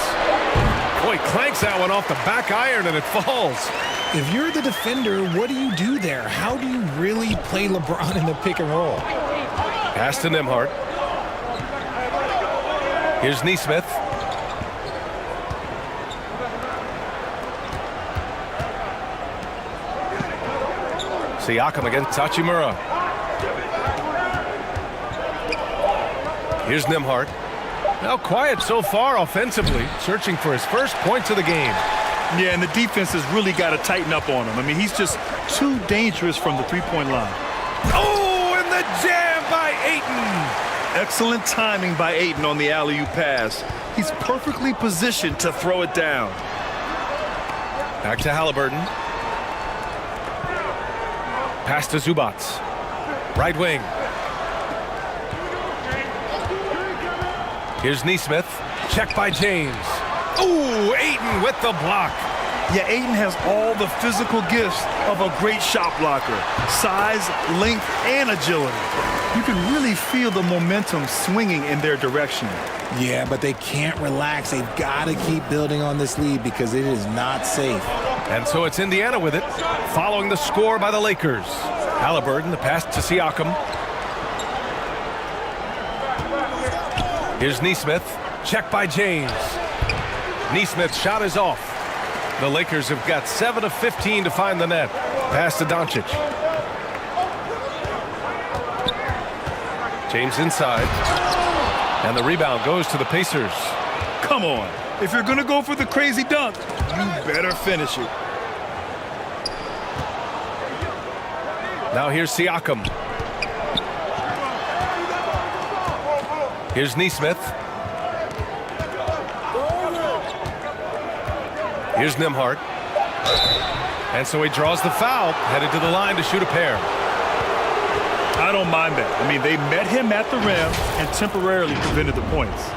Boy, clanks that one off the back iron and it falls. If you're the defender, what do you do there? How do you really play LeBron in the pick and roll? Pass to Nembhard. Here's Nesmith. Siakam against Hachimura. Here's Nembhard. Now quiet so far offensively, searching for his first points of the game. Yeah, and the defense has really got to tighten up on him. I mean, he's just too dangerous from the three-point line. Oh, and the jam by Ayton. Excellent timing by Ayton on the alley-oop pass. He's perfectly positioned to throw it down. Back to Halliburton. Pass to Zubac. Right wing. Here's Neesmith. Check by James. Ooh, Ayton with the block. Yeah, Ayton has all the physical gifts of a great shot blocker. Size, length, and agility. You can really feel the momentum swinging in their direction. Yeah, but they can't relax. They've got to keep building on this lead because it is not safe. And so it's Indiana with it, following the score by the Lakers. Halliburton, the pass to Siakam. Here's Neesmith. Check by James. Neesmith's shot is off. The Lakers have got 7 of 15 to find the net. Pass to Doncic. James inside. And the rebound goes to the Pacers. Come on. If you're going to go for the crazy dunk, you better finish it. Now here's Siakam. Here's Neesmith. Here's Nembhard. And so he draws the foul, headed to the line to shoot a pair. I don't mind that. I mean, they met him at the rim and temporarily prevented the points.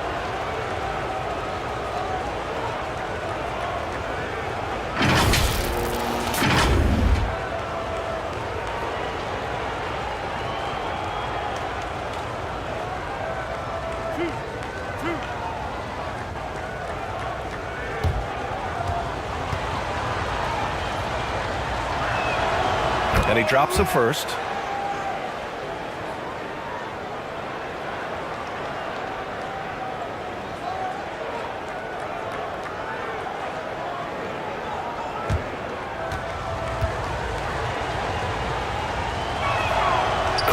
And he drops the first.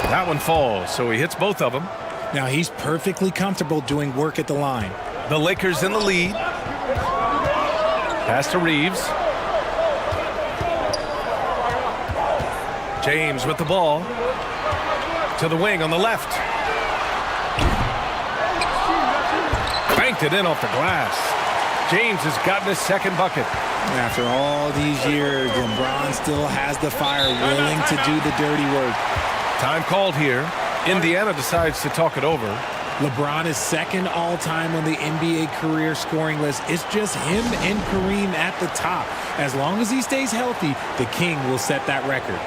That one falls, so he hits both of them. Now he's perfectly comfortable doing work at the line. The Lakers in the lead. Pass to Reeves. James with the ball. To the wing on the left. Banked it in off the glass. James has gotten his second bucket. After all these years, LeBron still has the fire, willing to do the dirty work. Time called here. Indiana decides to talk it over. LeBron is second all-time on the NBA career scoring list. It's just him and Kareem at the top. As long as he stays healthy, the King will set that record.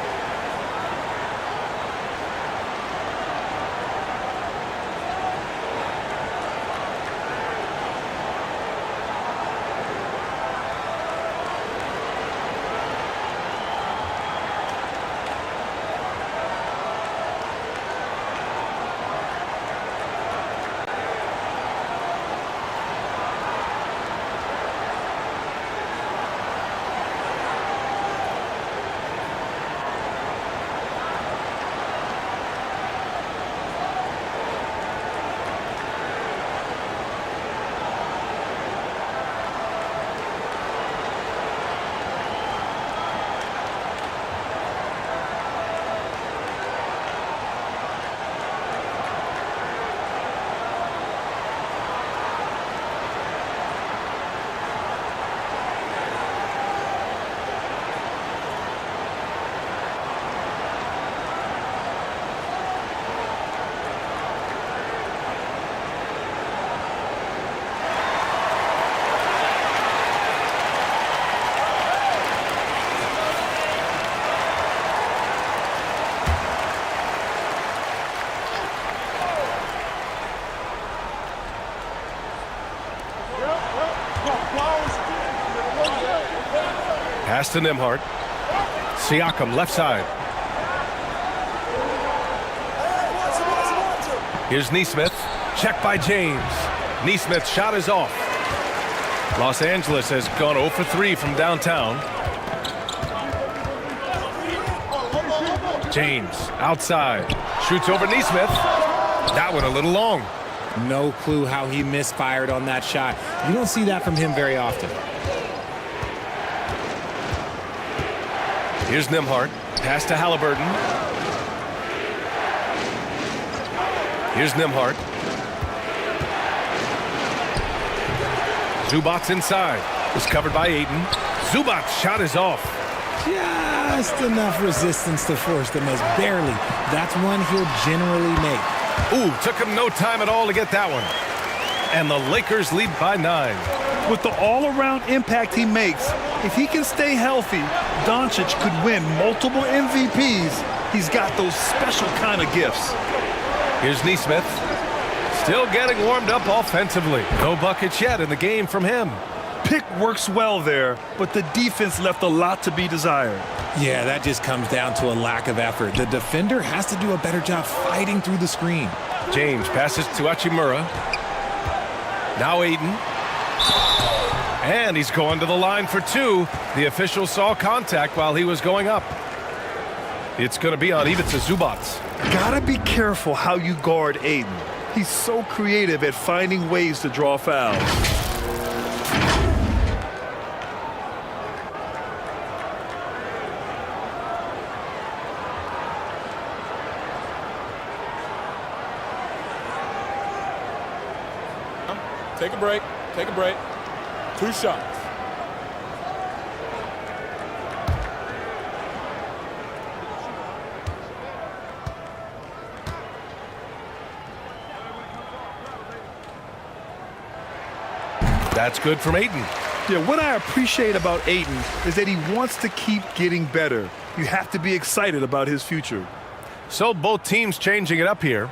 Pass to Nembhard. Siakam left side. Here's Neesmith. Check by James. Neesmith's shot is off. Los Angeles has gone 0 for 3 from downtown. James outside. Shoots over Neesmith. That one a little long. No clue how he misfired on that shot. You don't see that from him very often. Here's Nembhard. Pass to Halliburton. Here's Nembhard. Zubac's inside. Is covered by Ayton. Zubac's shot is off. Just enough resistance to force the miss. Barely. That's one he'll generally make. Ooh, took him no time at all to get that one. And the Lakers lead by 9. With the all-around impact he makes, if he can stay healthy, Doncic could win multiple MVPs. He's got those special kind of gifts. Here's Nesmith. Still getting warmed up offensively. No buckets yet in the game from him. Pick works well there, but the defense left a lot to be desired. Yeah, that just comes down to a lack of effort. The defender has to do a better job fighting through the screen. James passes to Hachimura. Now Ayton. And he's going to the line for 2. The official saw contact while he was going up. It's going to be on Ivica Zubac. Gotta be careful how you guard Ayton. He's so creative at finding ways to draw fouls. Take a break. Take a break. 2 shots. That's good from Ayton. Yeah, what I appreciate about Ayton is that he wants to keep getting better. You have to be excited about his future. So both teams changing it up here.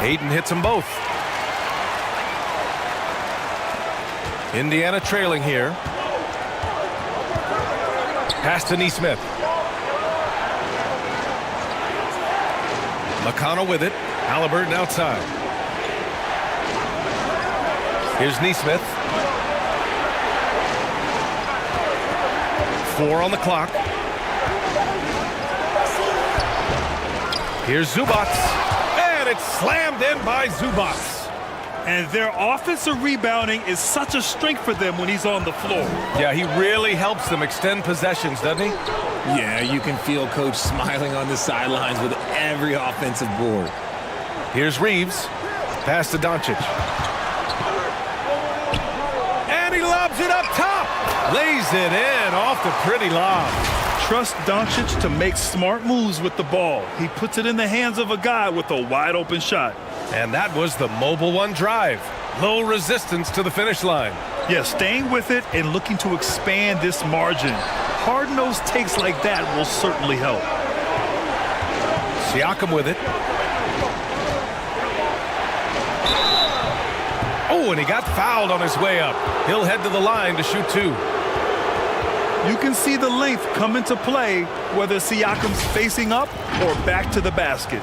Ayton hits them both. Indiana trailing here. Pass to Nesmith. McConnell with it. Halliburton outside. Here's Nesmith. 4 on the clock. Here's Zubac. And it's slammed in by Zubac. And their offensive rebounding is such a strength for them when he's on the floor. Yeah, he really helps them extend possessions, doesn't he? Yeah, you can feel Coach smiling on the sidelines with every offensive board. Here's Reeves. Pass to Doncic. And he lobs it up top. Lays it in off the pretty lob. Trust Doncic to make smart moves with the ball. He puts it in the hands of a guy with a wide-open shot. And that was the Mobile One drive. Low resistance to the finish line. Yeah, staying with it and looking to expand this margin. Hard-nosed takes like that will certainly help. Siakam with it. Oh, and he got fouled on his way up. He'll head to the line to shoot 2. You can see the length come into play whether Siakam's facing up or back to the basket.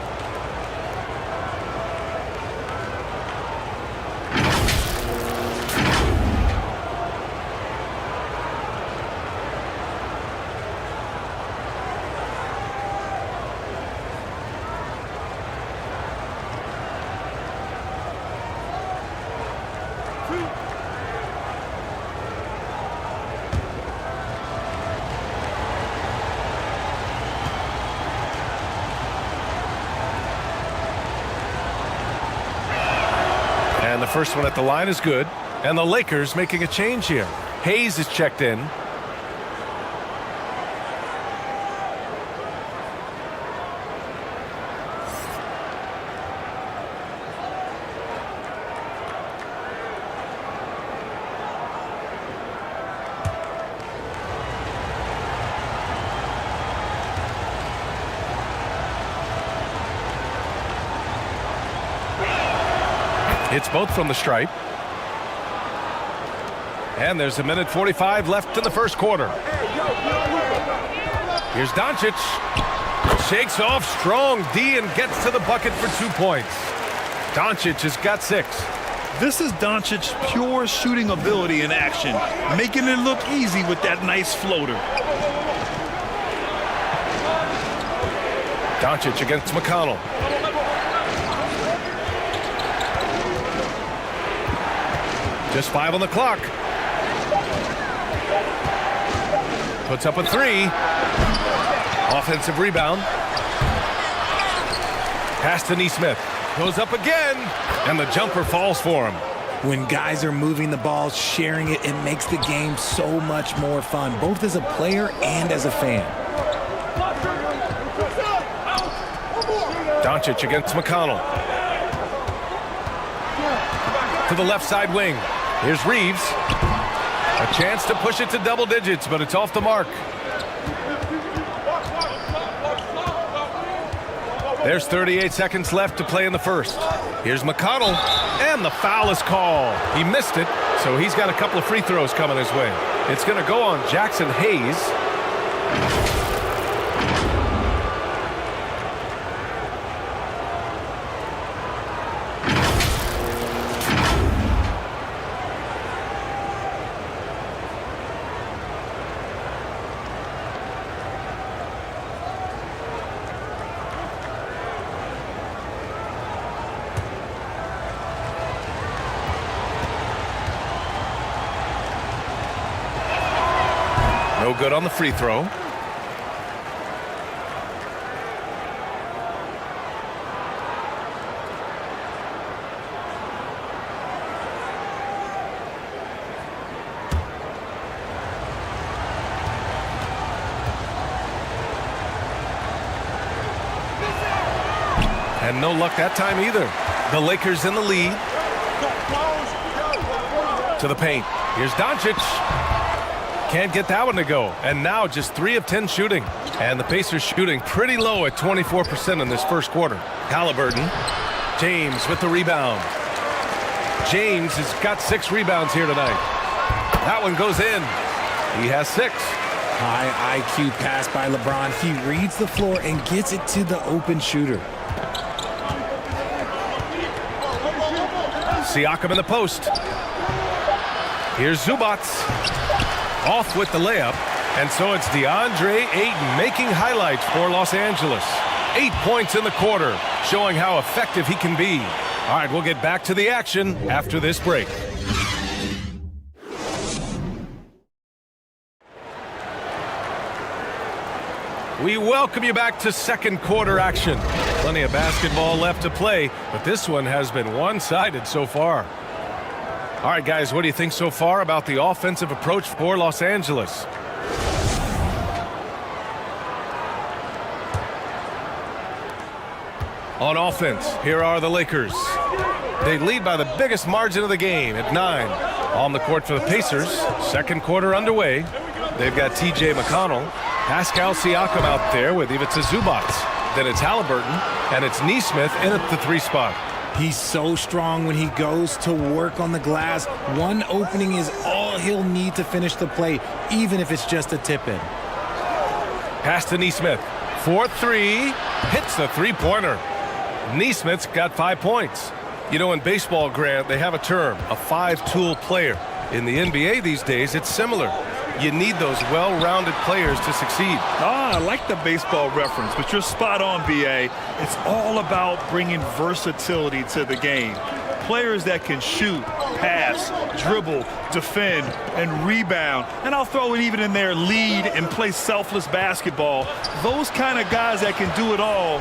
And the first one at the line is good. And the Lakers making a change here. Hayes is checked in. It's both from the stripe. And there's 1:45 left in the first quarter. Here's Doncic. Shakes off strong D and gets to the bucket for 2 points. Doncic has got 6. This is Doncic's pure shooting ability in action, making it look easy with that nice floater. Doncic against McConnell. Just 5 on the clock. Puts up a 3. Offensive rebound. Pass to Neesmith. Goes up again, and the jumper falls for him. When guys are moving the ball, sharing it, it makes the game so much more fun, both as a player and as a fan. Doncic against McConnell. To the left side wing. Here's Reeves. A chance to push it to double digits, but it's off the mark. There's 38 seconds left to play in the first. Here's McConnell, and the foul is called. He missed it, so he's got a couple of free throws coming his way. It's going to go on Jackson Hayes. No good on the free throw. And no luck that time either. The Lakers in the lead. To the paint. Here's Doncic. Can't get that one to go. And now just 3 of 10 shooting. And the Pacers shooting pretty low at 24% in this first quarter. Halliburton. James with the rebound. James has got 6 rebounds here tonight. That one goes in. He has 6. High IQ pass by LeBron. He reads the floor and gets it to the open shooter. Siakam in the post. Here's Zubats. Off with the layup. And so it's DeAndre Ayton making highlights for Los Angeles. 8 points in the quarter, showing how effective he can be. All right, we'll get back to the action after this break. We welcome you back to second quarter action. Plenty of basketball left to play, but this one has been one-sided so far. All right, guys, what do you think so far about the offensive approach for Los Angeles? On offense, here are the Lakers. They lead by the biggest margin of the game at 9. On the court for the Pacers, second quarter underway. They've got T.J. McConnell, Pascal Siakam out there with Ivica Zubats. Then it's Halliburton, and it's Neesmith in at the 3 spot. He's so strong when he goes to work on the glass. One opening is all he'll need to finish the play, even if it's just a tip-in. Pass to Neesmith. 4-3. Hits the three-pointer. Neesmith's got 5 points. You know, in baseball, Grant, they have a term, a 5-tool player. In the NBA these days, it's similar. You need those well-rounded players to succeed. I like the baseball reference, but you're spot on, B.A. It's all about bringing versatility to the game. Players that can shoot, pass, dribble, defend, and rebound. And I'll throw it even in there, lead and play selfless basketball. Those kind of guys that can do it all,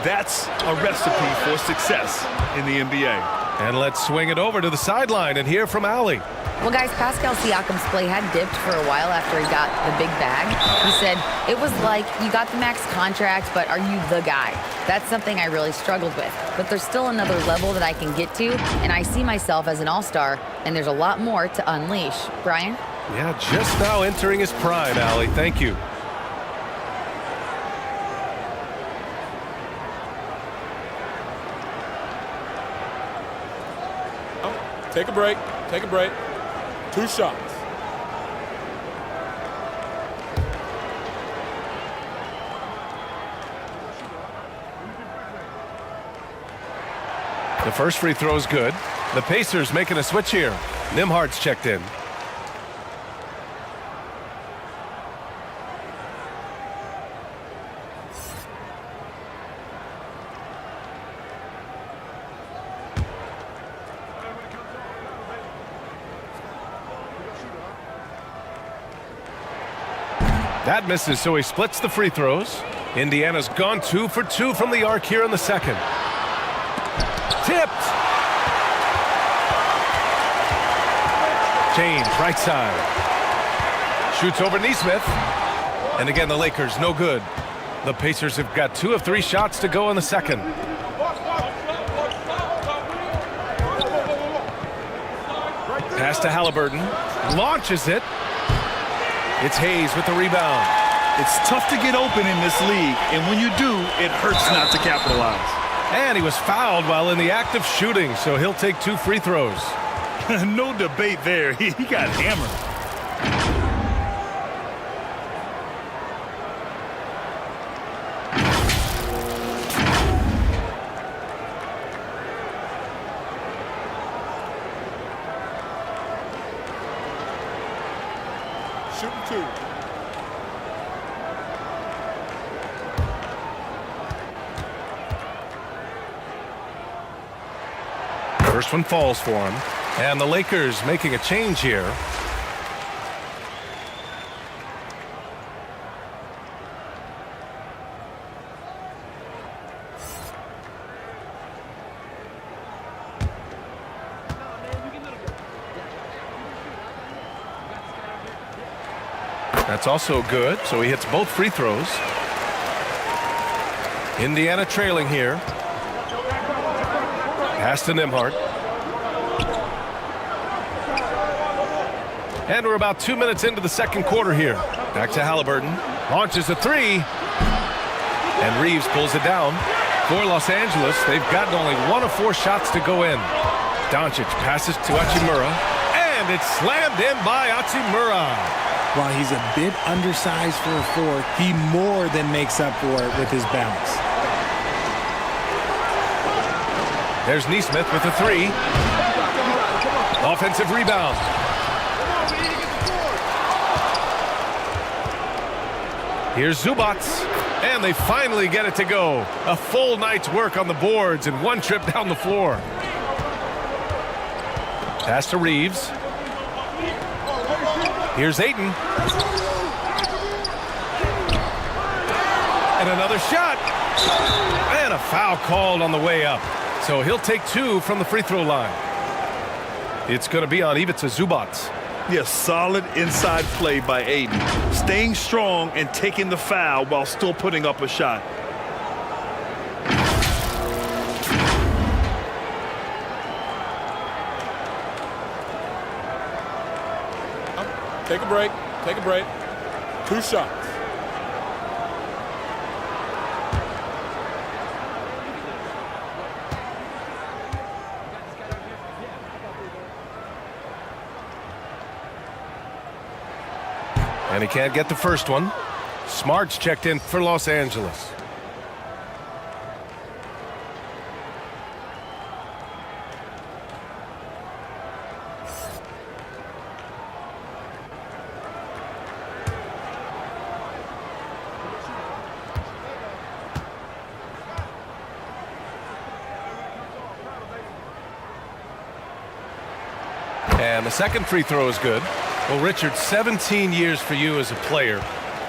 that's a recipe for success in the NBA. And let's swing it over to the sideline and hear from Allie. Well, guys, Pascal Siakam's play had dipped for a while after he got the big bag. He said, it was like, you got the max contract, but are you the guy? That's something I really struggled with. But there's still another level that I can get to, and I see myself as an all-star, and there's a lot more to unleash. Brian? Yeah, just now entering his prime, Allie. Thank you. Take a break. Take a break. 2 shots. The first free throw is good. The Pacers making a switch here. Nimhard's checked in. That misses, so he splits the free throws. Indiana's gone 2 for 2 from the arc here in the second. Tipped. James, right side. Shoots over Neesmith. And again, the Lakers, no good. The Pacers have got 2 of 3 shots to go in the second. Pass to Halliburton. Launches it. It's Hayes with the rebound. It's tough to get open in this league, and when you do, it hurts not to capitalize. And he was fouled while in the act of shooting, so he'll take 2 free throws. No debate there. He got hammered. Shooting 2. First one falls for him. And the Lakers making a change here. That's also good, so he hits both free throws. Indiana trailing here. Pass to Nembhard. And we're about 2 minutes into the second quarter here. Back to Halliburton. Launches a 3. And Reeves pulls it down. For Los Angeles, they've gotten only 1 of 4 shots to go in. Doncic passes to Hachimura. And it's slammed in by Hachimura. While he's a bit undersized for a 4, he more than makes up for it with his bounce. There's Neesmith with a 3. Offensive rebound. Here's Zubats, and they finally get it to go. A full night's work on the boards and 1 trip down the floor. Pass to Reeves. Here's Ayton. And another shot. And a foul called on the way up. So he'll take 2 from the free throw line. It's going to be on Ivica Zubats. Yes, solid inside play by Ayton. Staying strong and taking the foul while still putting up a shot. Take a break. Take a break. 2 shots. And he can't get the first one. Smart's checked in for Los Angeles. And the second free throw is good. Well, Richard, 17 years for you as a player.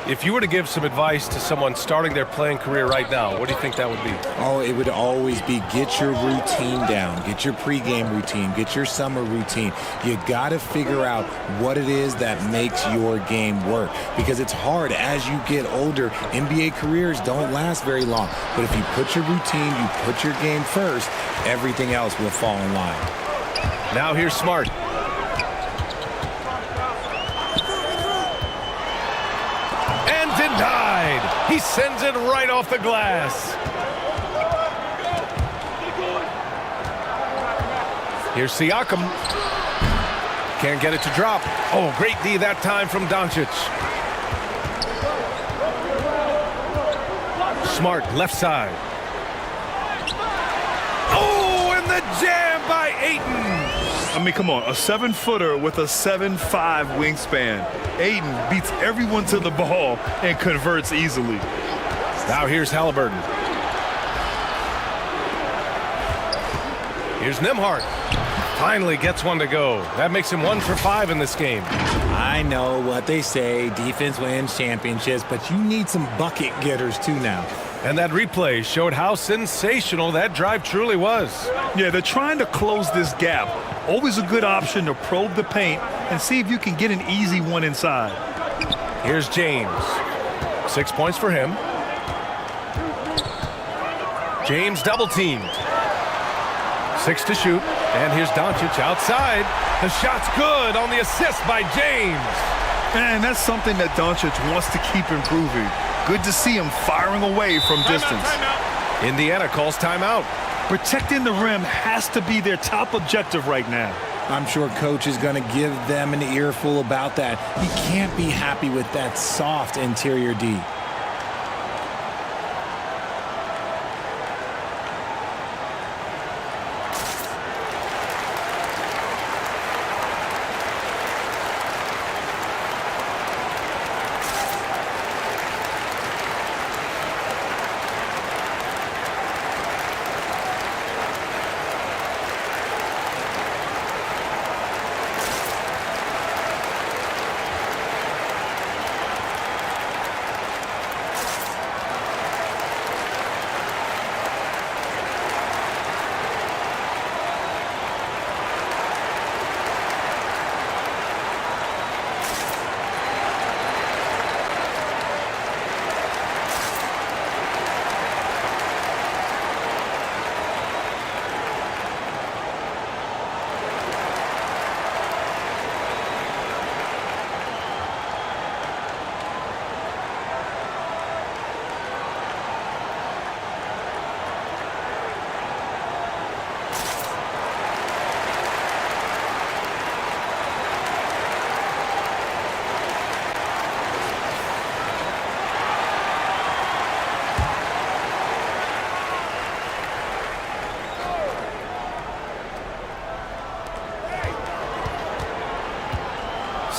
If you were to give some advice to someone starting their playing career right now, what do you think that would be? Oh, it would always be get your routine down. Get your pregame routine. Get your summer routine. You got to figure out what it is that makes your game work. Because it's hard as you get older. NBA careers don't last very long. But if you put your routine, you put your game first, everything else will fall in line. Now here's Smart. Denied. He sends it right off the glass. Here's Siakam. Can't get it to drop. Oh, great D that time from Doncic. Smart, left side. Oh, and the jam by Ayton. I mean, come on, a 7-footer with a 7'5" wingspan. Ayton beats everyone to the ball and converts easily. Now here's Halliburton. Here's Nembhard. Finally gets one to go. That makes him 1 for 5 in this game. I know what they say, defense wins championships, but you need some bucket getters too now. And that replay showed how sensational that drive truly was. Yeah, they're trying to close this gap. Always a good option to probe the paint and see if you can get an easy one inside. Here's James. 6 points for him. James double teamed. 6 to shoot. And here's Doncic outside. The shot's good on the assist by James. And that's something that Doncic wants to keep improving. Good to see him firing away from distance. Indiana calls timeout. Protecting the rim has to be their top objective right now. I'm sure coach is going to give them an earful about that. He can't be happy with that soft interior D.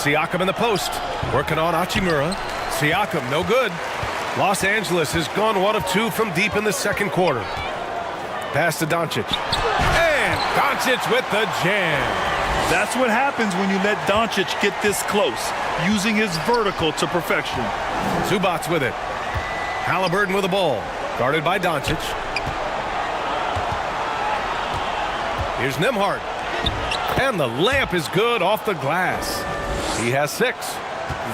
Siakam in the post. Working on Hachimura. Siakam, no good. Los Angeles has gone 1 of 2 from deep in the second quarter. Pass to Doncic. And Doncic with the jam. That's what happens when you let Doncic get this close, using his vertical to perfection. Zubats with it. Halliburton with the ball. Guarded by Doncic. Here's Nembhard. And the layup is good off the glass. He has 6.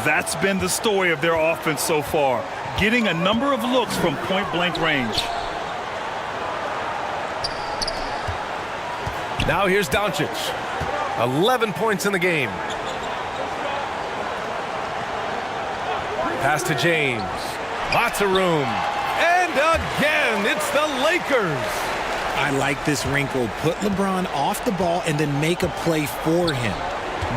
That's been the story of their offense so far, getting a number of looks from point-blank range. Now here's Doncic. 11 points in the game. Pass to James. Lots of room. And again, it's the Lakers. I like this wrinkle. Put LeBron off the ball and then make a play for him.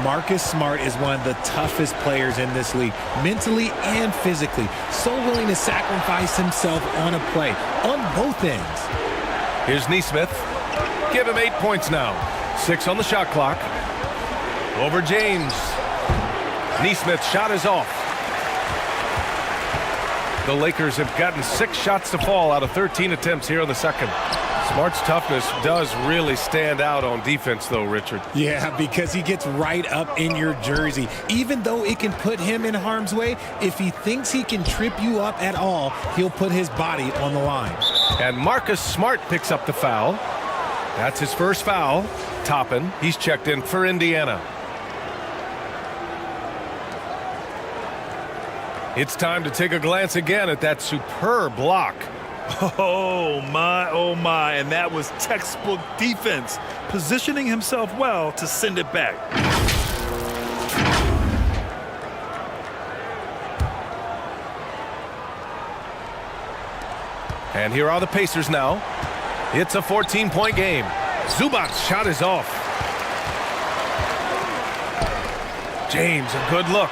Marcus Smart is one of the toughest players in this league, mentally and physically. So willing to sacrifice himself on a play, on both ends. Here's Nesmith. Give him 8 points now. 6 on the shot clock. Over James. Nesmith's shot is off. The Lakers have gotten 6 shots to fall out of 13 attempts here in the second. Smart's toughness does really stand out on defense, though, Richard. Yeah, because he gets right up in your jersey. Even though it can put him in harm's way, if he thinks he can trip you up at all, he'll put his body on the line. And Marcus Smart picks up the foul. That's his first foul. Toppin, he's checked in for Indiana. It's time to take a glance again at that superb block. Oh my, and that was textbook defense, positioning himself well to send it back. And here are the Pacers now. It's a 14-point game. Zubac's shot is off. James, a good look.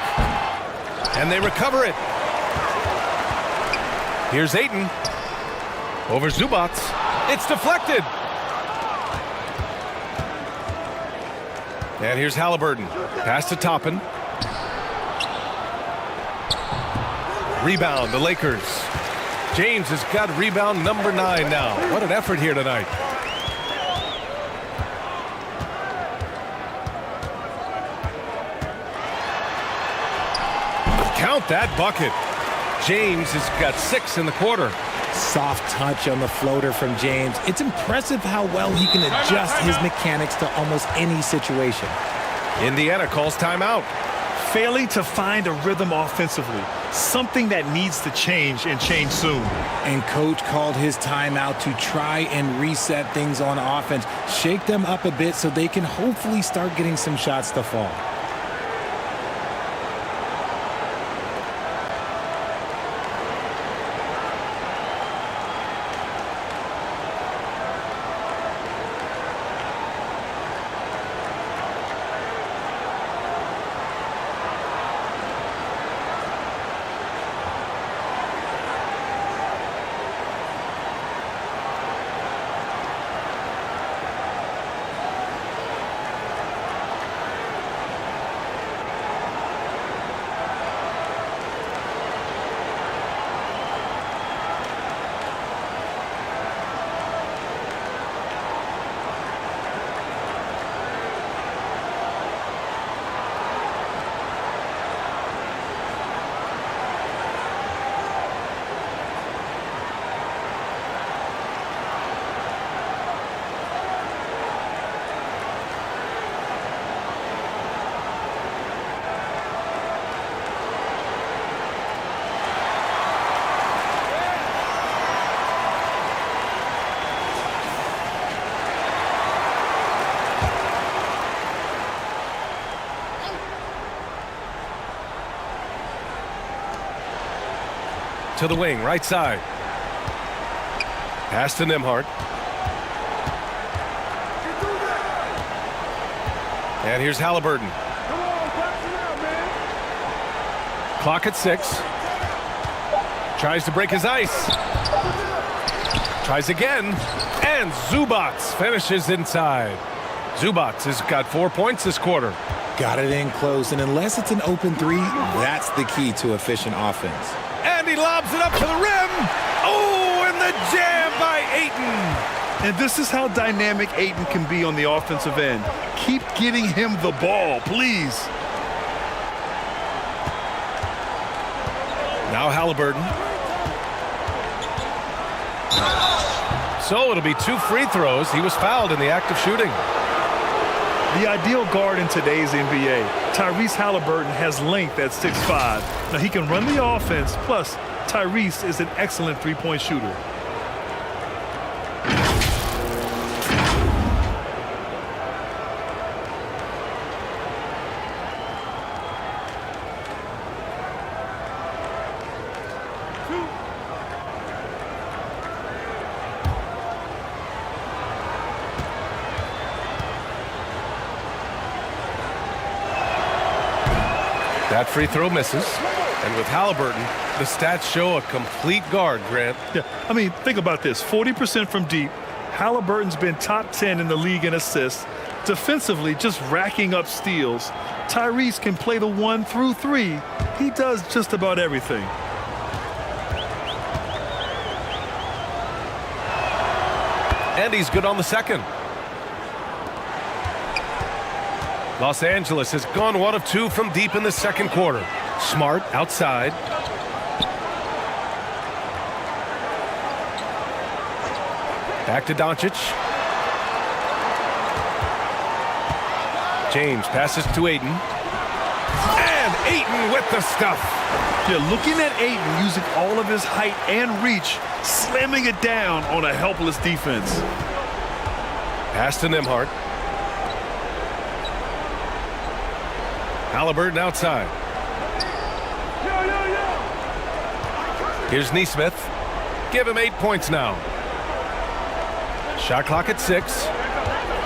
And they recover it. Here's Ayton. Over Zubac. It's deflected. And here's Halliburton. Pass to Toppin. Rebound, the Lakers. James has got rebound number 9 now. What an effort here tonight. about that bucket? James has got 6 in the quarter. Soft touch on the floater from James. It's impressive how well he can adjust his mechanics to almost any situation. Indiana calls timeout. Failing to find a rhythm offensively, something that needs to change and change soon. And coach called his timeout to try and reset things on offense, shake them up a bit so they can hopefully start getting some shots to fall. To the wing, right side. Pass to Nembhard. And here's Halliburton. Clock at 6. Tries to break his ice. Tries again. And Zubac finishes inside. Zubac has got 4 points this quarter. Got it in close, and unless it's an open three, that's the key to efficient offense. And he lobs it up to the rim. Oh, and the jam by Ayton. And this is how dynamic Ayton can be on the offensive end. Keep getting him the ball, please. Now Halliburton. So it'll be 2 free throws. He was fouled in the act of shooting. The ideal guard in today's NBA, Tyrese Halliburton, has length at 6'5". Now he can run the offense, plus Tyrese is an excellent three-point shooter. That free throw misses. And with Halliburton, the stats show a complete guard, Grant. Yeah, I mean, think about this. 40% from deep. Halliburton's been top 10 in the league in assists. Defensively, just racking up steals. Tyrese can play the 1 through 3. He does just about everything. And he's good on the second. Los Angeles has gone 1 of 2 from deep in the second quarter. Smart outside. Back to Doncic. James passes to Ayton. And Ayton with the stuff. Yeah, looking at Ayton using all of his height and reach, slamming it down on a helpless defense. Pass to Nembhard. Halliburton outside. Here's Nesmith. Give him 8 points now. Shot clock at 6.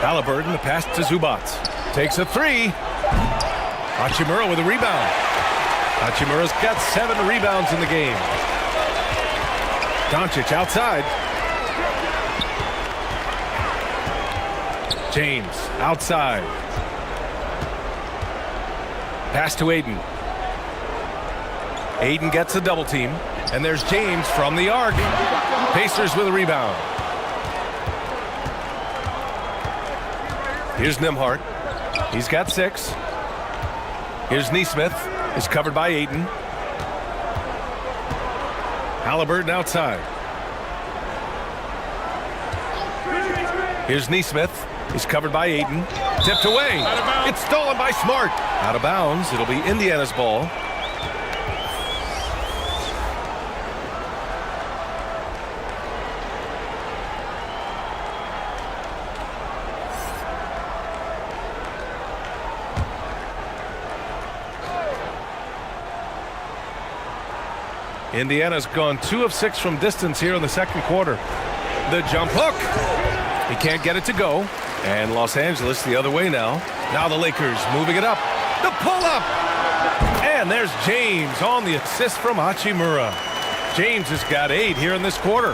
Halliburton, the pass to Zubac. Takes a 3. Hachimura with a rebound. Hachimura's got 7 rebounds in the game. Doncic outside. James outside. Pass to Ayton. Ayton gets a double team. And there's James from the arc. Pacers with a rebound. Here's Nembhard. He's got 6. Here's Nesmith. Is covered by Ayton. Halliburton outside. Here's Neesmith. He's covered by Ayton. Tipped away. It's stolen by Smart. Out of bounds. It'll be Indiana's ball. Indiana's gone 2 of 6 from distance here in the second quarter. The jump hook. He can't get it to go. And Los Angeles the other way now. Now the Lakers moving it up. The pull-up. And there's James on the assist from Hachimura. James has got 8 here in this quarter.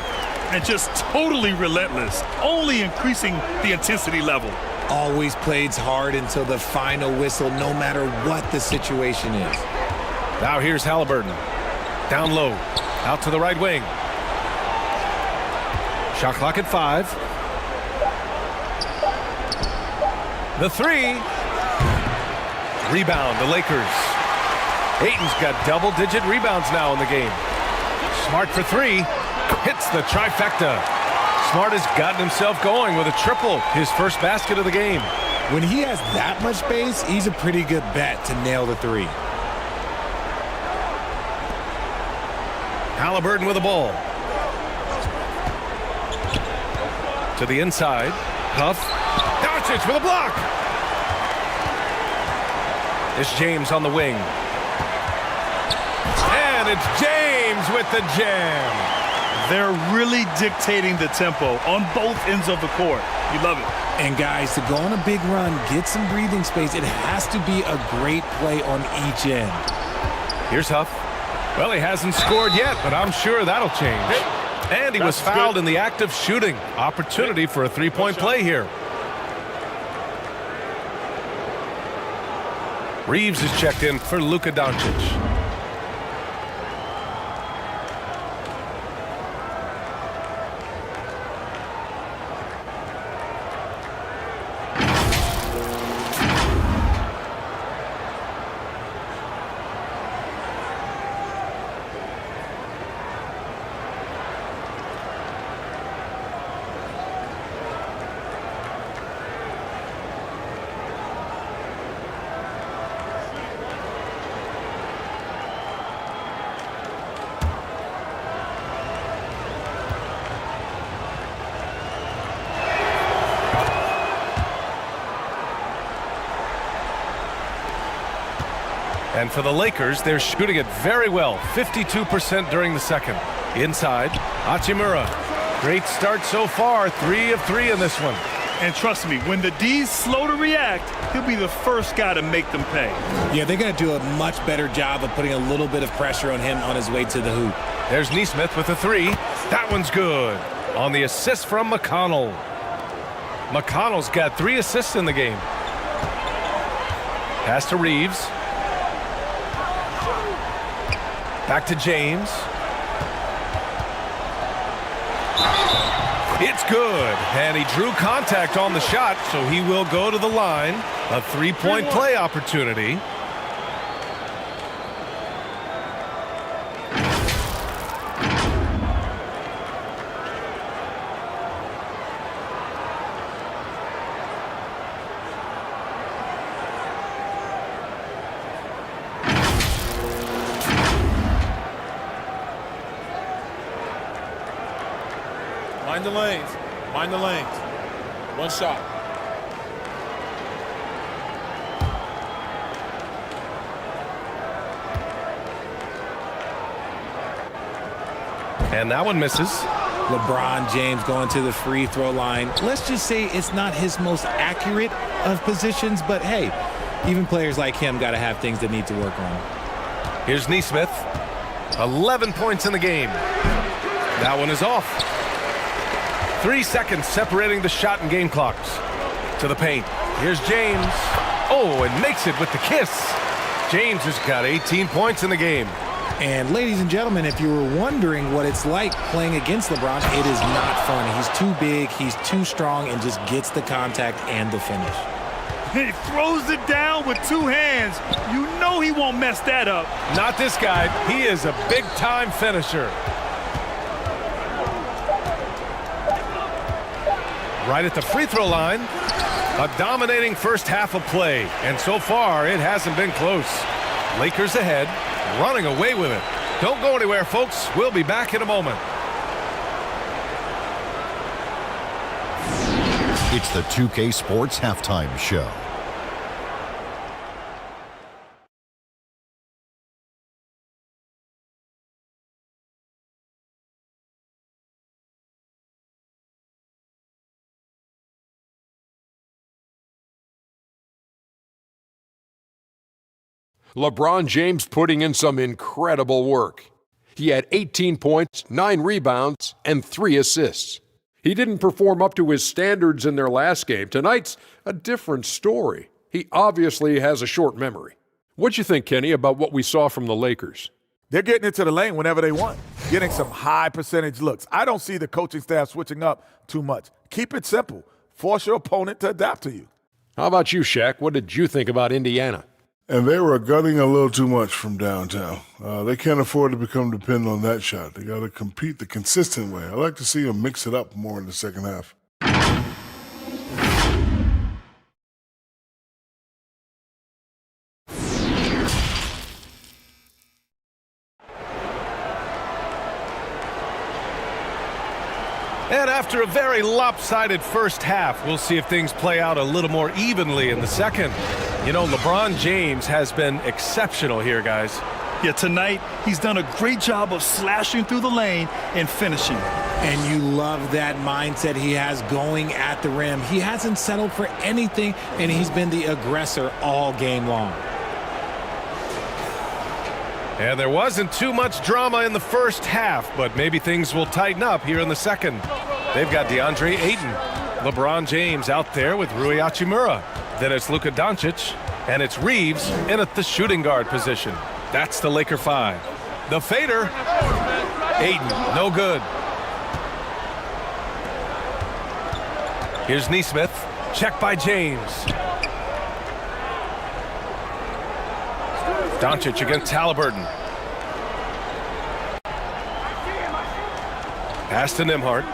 And just totally relentless, only increasing the intensity level. Always plays hard until the final whistle, no matter what the situation is. Now here's Halliburton. Down low, out to the right wing. Shot clock at 5. The 3. Rebound, the Lakers. Ayton's got double-digit rebounds now in the game. Smart for 3. Hits the trifecta. Smart has gotten himself going with a triple, his first basket of the game. When he has that much space, he's a pretty good bet to nail the 3. Halliburton with the ball. To the inside. Huff. Doncic for the block. It's James on the wing. And it's James with the jam. They're really dictating the tempo on both ends of the court. You love it. And guys, to go on a big run, get some breathing space, it has to be a great play on each end. Here's Huff. Well, he hasn't scored yet, but I'm sure that'll change. And he was fouled in the act of shooting. Opportunity for a three-point play here. Reeves is checked in for Luka Doncic. And for the Lakers, they're shooting it very well, 52% during the second. Inside, Hachimura. Great start so far, 3 of 3 in this one. And trust me, when the D's slow to react, he'll be the first guy to make them pay. Yeah, they're going to do a much better job of putting a little bit of pressure on him on his way to the hoop. There's Neesmith with a 3. That one's good. On the assist from McConnell. McConnell's got 3 assists in the game. Pass to Reeves. Back to James. It's good. And he drew contact on the shot, so he will go to the line. A 3-point play opportunity. Mind the lanes. Mind the lanes. One shot. And that one misses. LeBron James going to the free throw line. Let's just say it's not his most accurate of positions, but hey, even players like him got to have things they need to work on. Here's Neesmith. 11 points in the game. That one is off. 3 seconds separating the shot and game clocks. To the paint. Here's James. Oh, and makes it with the kiss. James has got 18 points in the game. And ladies and gentlemen, if you were wondering what it's like playing against LeBron, it is not fun. He's too big, he's too strong, and just gets the contact and the finish. He throws it down with 2 hands. You know he won't mess that up. Not this guy. He is a big-time finisher. right at the free throw line. A dominating first half of play, and so far it hasn't been close. Lakers ahead, running away with it. Don't go anywhere, folks. We'll be back in a moment. It's the 2K Sports Halftime Show. LeBron James putting in some incredible work. He had 18 points, 9 rebounds, and 3 assists. He didn't perform up to his standards in their last game. Tonight's a different story. He obviously has a short memory. What'd you think, Kenny, about what we saw from the Lakers? They're getting into the lane whenever they want, getting some high percentage looks. I don't see the coaching staff switching up too much. Keep it simple. Force your opponent to adapt to you. How about you, Shaq? What did you think about Indiana? And they were gunning a little too much from downtown. They can't afford to become dependent on that shot. They got to compete the consistent way. I like to see them mix it up more in the second half. And after a very lopsided first half, we'll see if things play out a little more evenly in the second. You know, LeBron James has been exceptional here, guys. Yeah, tonight he's done a great job of slashing through the lane and finishing. And you love that mindset he has going at the rim. He hasn't settled for anything, and he's been the aggressor all game long. And there wasn't too much drama in the first half, but maybe things will tighten up here in the second. They've got DeAndre Ayton. LeBron James out there with Rui Hachimura. Then it's Luka Doncic, and it's Reeves in at the shooting guard position. That's the Laker 5. The fader. Ayton, no good. Here's Nesmith. Check by James. Doncic against Halliburton. Pass to Nembhard.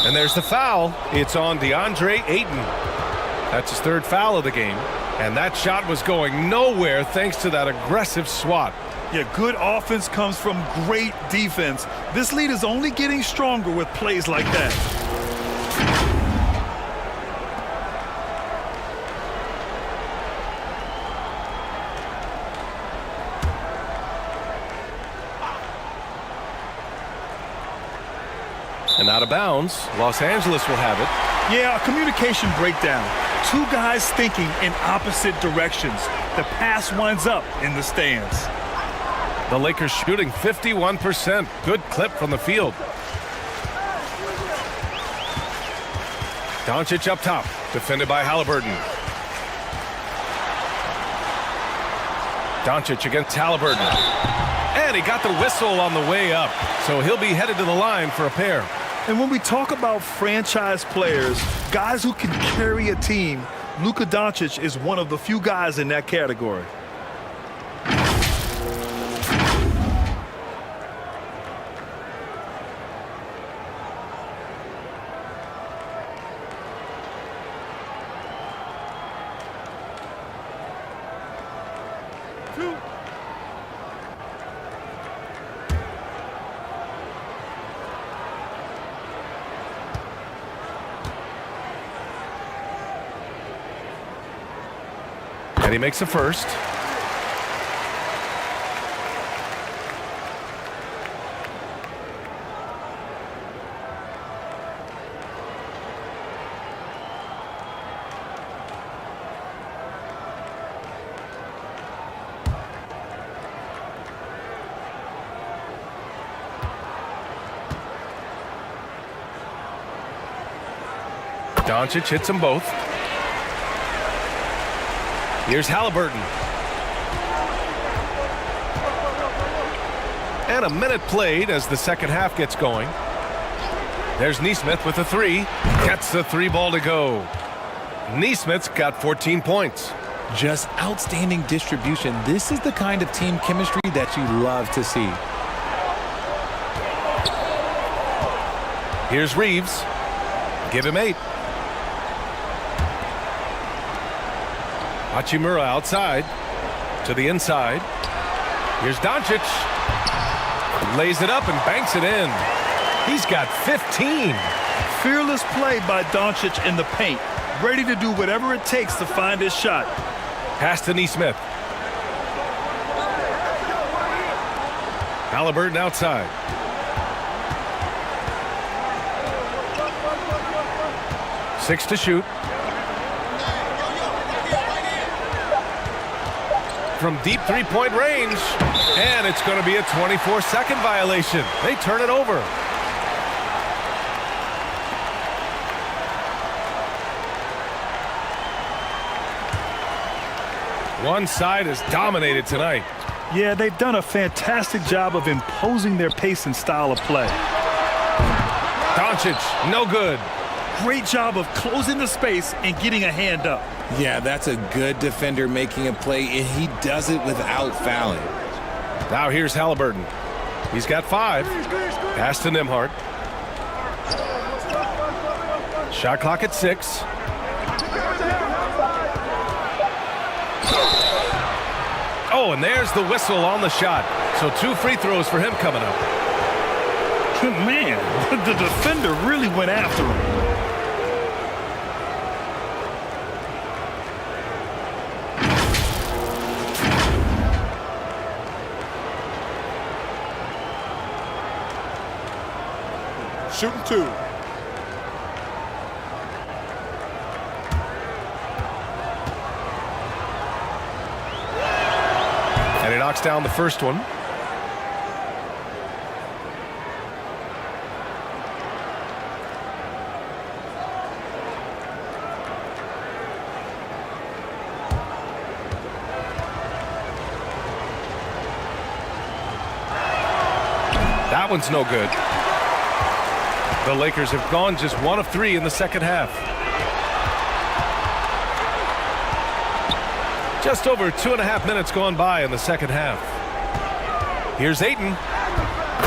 And there's the foul. It's on DeAndre Ayton. That's his 3rd foul of the game. And that shot was going nowhere thanks to that aggressive swat. Yeah, good offense comes from great defense. This lead is only getting stronger with plays like that. And out of bounds, Los Angeles will have it. Yeah, a communication breakdown. Two guys thinking in opposite directions. The pass winds up in the stands. The Lakers shooting 51%. Good clip from the field. Doncic up top, defended by Halliburton. Doncic against Halliburton. And he got the whistle on the way up, so he'll be headed to the line for a pair. And when we talk about franchise players, guys who can carry a team, Luka Doncic is one of the few guys in that category. And he makes a first. Doncic hits them both. Here's Halliburton. And a minute played as the second half gets going. There's Nesmith with a 3. Gets the 3 ball to go. Nesmith's got 14 points. Just outstanding distribution. This is the kind of team chemistry that you love to see. Here's Reeves. Give him 8. Hachimura outside to the inside. Here's Doncic. Lays it up and banks it in. He's got 15. Fearless play by Doncic in the paint. Ready to do whatever it takes to find his shot. Pass to Nesmith. Halliburton outside. Six to shoot. From deep three-point range. And it's going to be a 24-second violation. They turn it over. One side is dominated tonight. Yeah, they've done a fantastic job of imposing their pace and style of play. Doncic, no good. Great job of closing the space and getting a hand up. Yeah, that's a good defender making a play, and he does it without fouling. Now here's Halliburton. He's got 5. Pass to Nembhard. Shot clock at 6. Oh, and there's the whistle on the shot. So 2 free throws for him coming up. Man, the defender really went after him. Shooting 2. And he knocks down the first one. That one's no good. The Lakers have gone just 1 of 3 in the second half. Just over 2.5 minutes gone by in the second half. Here's Ayton.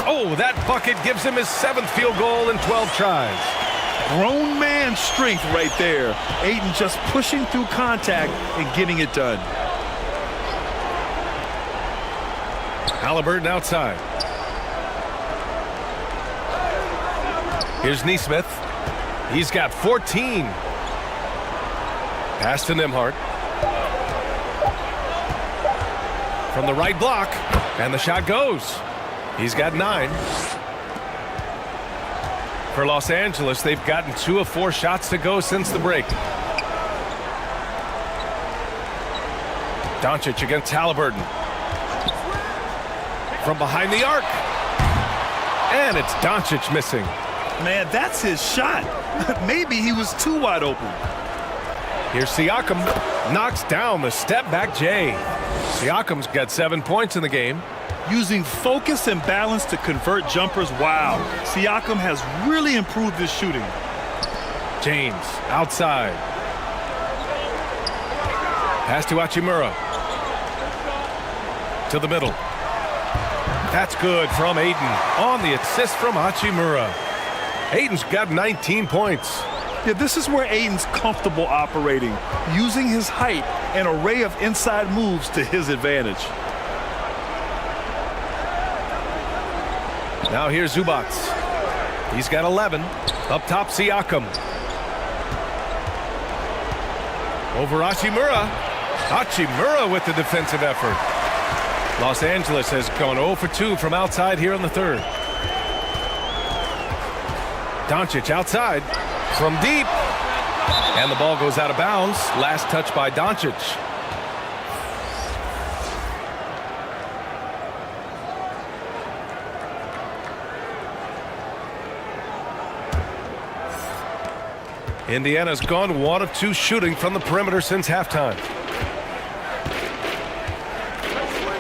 Oh, that bucket gives him his 7th field goal in 12 tries. Grown man strength right there. Ayton just pushing through contact and getting it done. Halliburton outside. Here's Nesmith. He's got 14. Pass to Nembhard. From the right block, and the shot goes. He's got 9. For Los Angeles, they've gotten 2 of 4 shots to go since the break. Doncic against Halliburton. From behind the arc. And it's Doncic missing. Man, that's his shot. Maybe he was too wide open. Here's Siakam. Knocks down the step-back J. Siakam's got 7 points in the game. Using focus and balance to convert jumpers. Wow. Siakam has really improved his shooting. James outside. Pass to Hachimura. To the middle. That's good from Ayton. On the assist from Hachimura. Ayton's got 19 points. Yeah, this is where Ayton's comfortable operating, using his height and array of inside moves to his advantage. Now here's Zubac. He's got 11. Up top, Siakam. Over Hachimura. Hachimura with the defensive effort. Los Angeles has gone 0 for 2 from outside here in the third. Doncic outside from deep. And the ball goes out of bounds. Last touch by Doncic. Indiana's gone 1 of 2 shooting from the perimeter since halftime.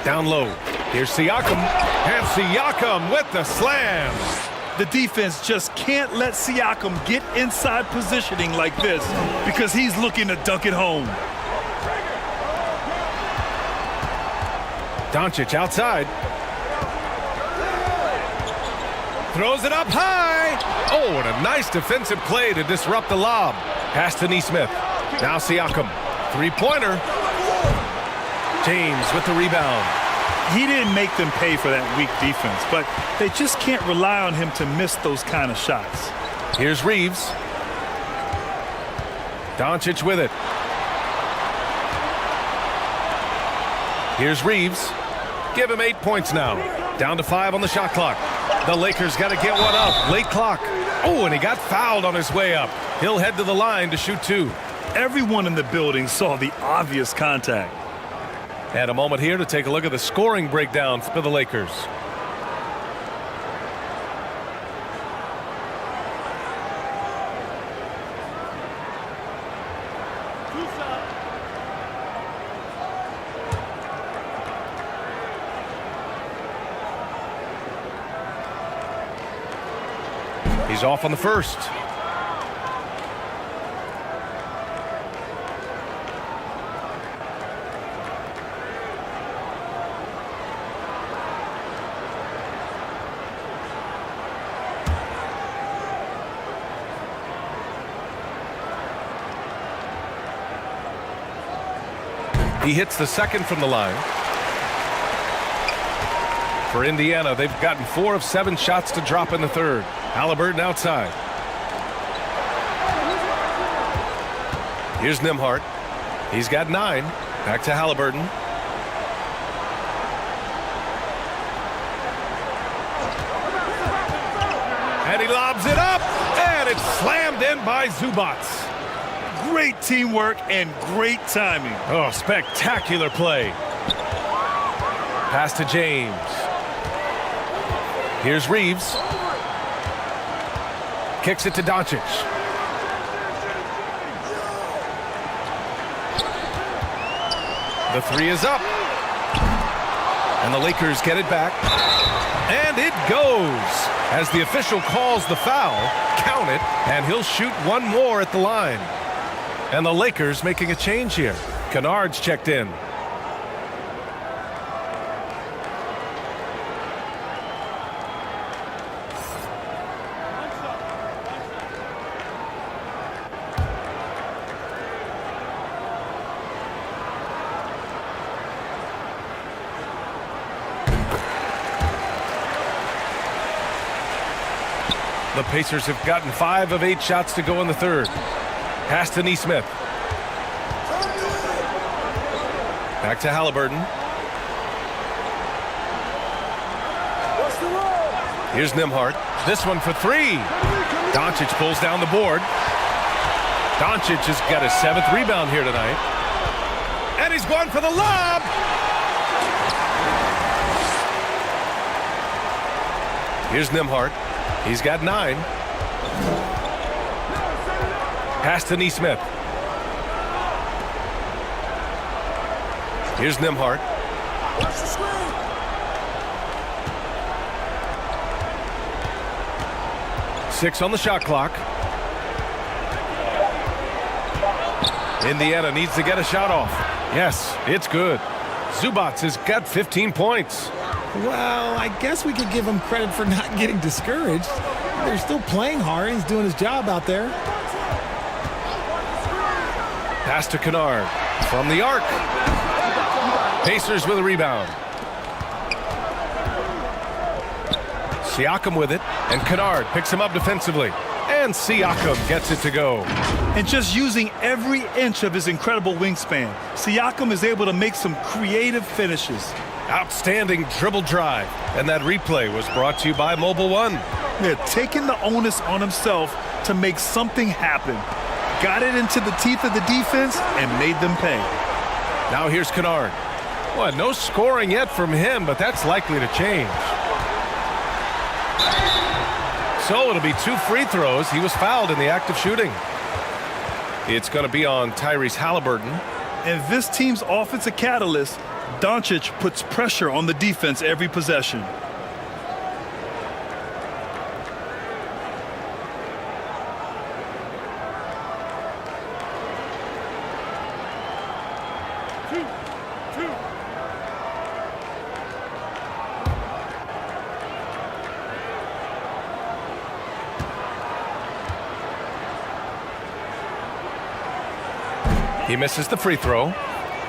Down low. Here's Siakam. And Siakam with the slam. The defense just can't let Siakam get inside positioning like this because he's looking to dunk it home. Doncic outside. Throws it up high. Oh, and a nice defensive play to disrupt the lob. Pass to Nesmith. Now Siakam. Three-pointer. James with the rebound. He didn't make them pay for that weak defense, but they just can't rely on him to miss those kind of shots. Here's Reeves. Doncic with it. Here's Reeves. Give him 8 points now. Down to 5 on the shot clock. The Lakers got to get one up. Late clock. Oh, and he got fouled on his way up. He'll head to the line to shoot 2. Everyone in the building saw the obvious contact. And a moment here to take a look at the scoring breakdown for the Lakers. He's off on the first. He hits the second from the line. For Indiana, they've gotten 4 of 7 shots to drop in the third. Halliburton outside. Here's Nembhard. He's got 9. Back to Halliburton. And he lobs it up, and it's slammed in by Zubats. Great teamwork and great timing. Oh, spectacular play. Pass to James. Here's Reeves. Kicks it to Doncic. The 3 is up. And the Lakers get it back. And it goes. As the official calls the foul, count it, and he'll shoot one more at the line. And the Lakers making a change here. Kennard's checked in. The Pacers have gotten 5 of 8 shots to go in the third. Pass to Nesmith. Back to Halliburton. Here's Nembhard. This one for 3. Doncic pulls down the board. Doncic has got his 7th rebound here tonight. And he's going for the lob. Here's Nembhard. He's got 9. Pass to Nesmith. Here's Nembhard. 6 on the shot clock. Indiana needs to get a shot off. Yes, it's good. Zubats has got 15 points. Well, I guess we could give him credit for not getting discouraged. They're still playing hard. He's doing his job out there. Pass to Kennard from the arc. Pacers with a rebound. Siakam with it, and Kennard picks him up defensively. And Siakam gets it to go. And just using every inch of his incredible wingspan, Siakam is able to make some creative finishes. Outstanding dribble drive. And that replay was brought to you by Mobile One. They're taking the onus on himself to make something happen. Got it into the teeth of the defense and made them pay. Now here's Kennard. Well, no scoring yet from him, but that's likely to change. So it'll be 2 free throws. He was fouled in the act of shooting. It's going to be on Tyrese Halliburton. And this team's offensive catalyst, Doncic, puts pressure on the defense every possession. He misses the free throw.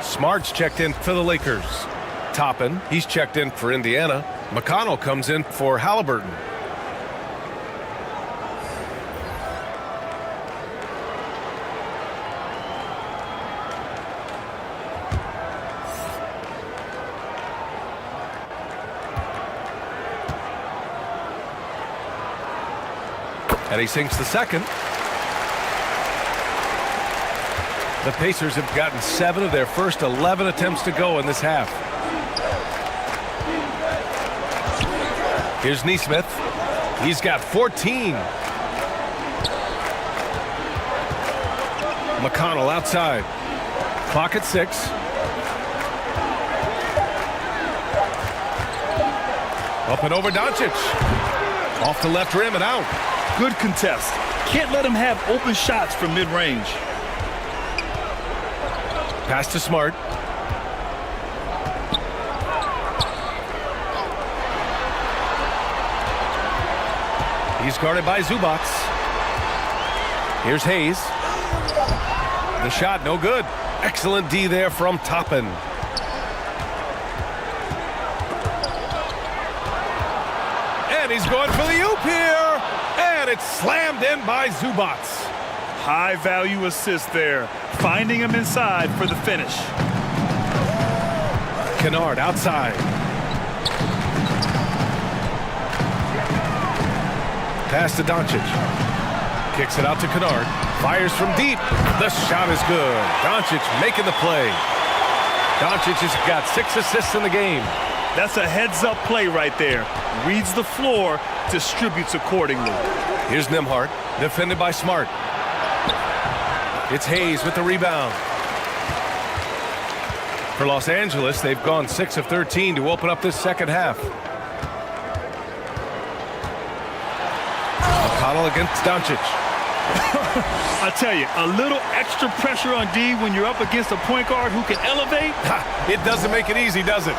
Smart's checked in for the Lakers. Toppin, he's checked in for Indiana. McConnell comes in for Halliburton. And he sinks the second. The Pacers have gotten 7 of their first 11 attempts to go in this half. Here's Neesmith. He's got 14. McConnell outside. Clock at 6. Up and over Doncic. Off the left rim and out. Good contest. Can't let him have open shots from mid-range. Pass to Smart. He's guarded by Zubac. Here's Hayes. The shot, no good. Excellent D there from Toppin. And he's going for the oop here. And it's slammed in by Zubac. High-value assist there. Finding him inside for the finish. Kennard outside. Pass to Doncic. Kicks it out to Kennard. Fires from deep. The shot is good. Doncic making the play. Doncic has got 6 assists in the game. That's a heads-up play right there. Reads the floor, distributes accordingly. Here's Nembhard, defended by Smart. It's Hayes with the rebound. For Los Angeles, they've gone 6 of 13 to open up this second half. McConnell against Doncic. I tell you, a little extra pressure on D when you're up against a point guard who can elevate. It doesn't make it easy, does it?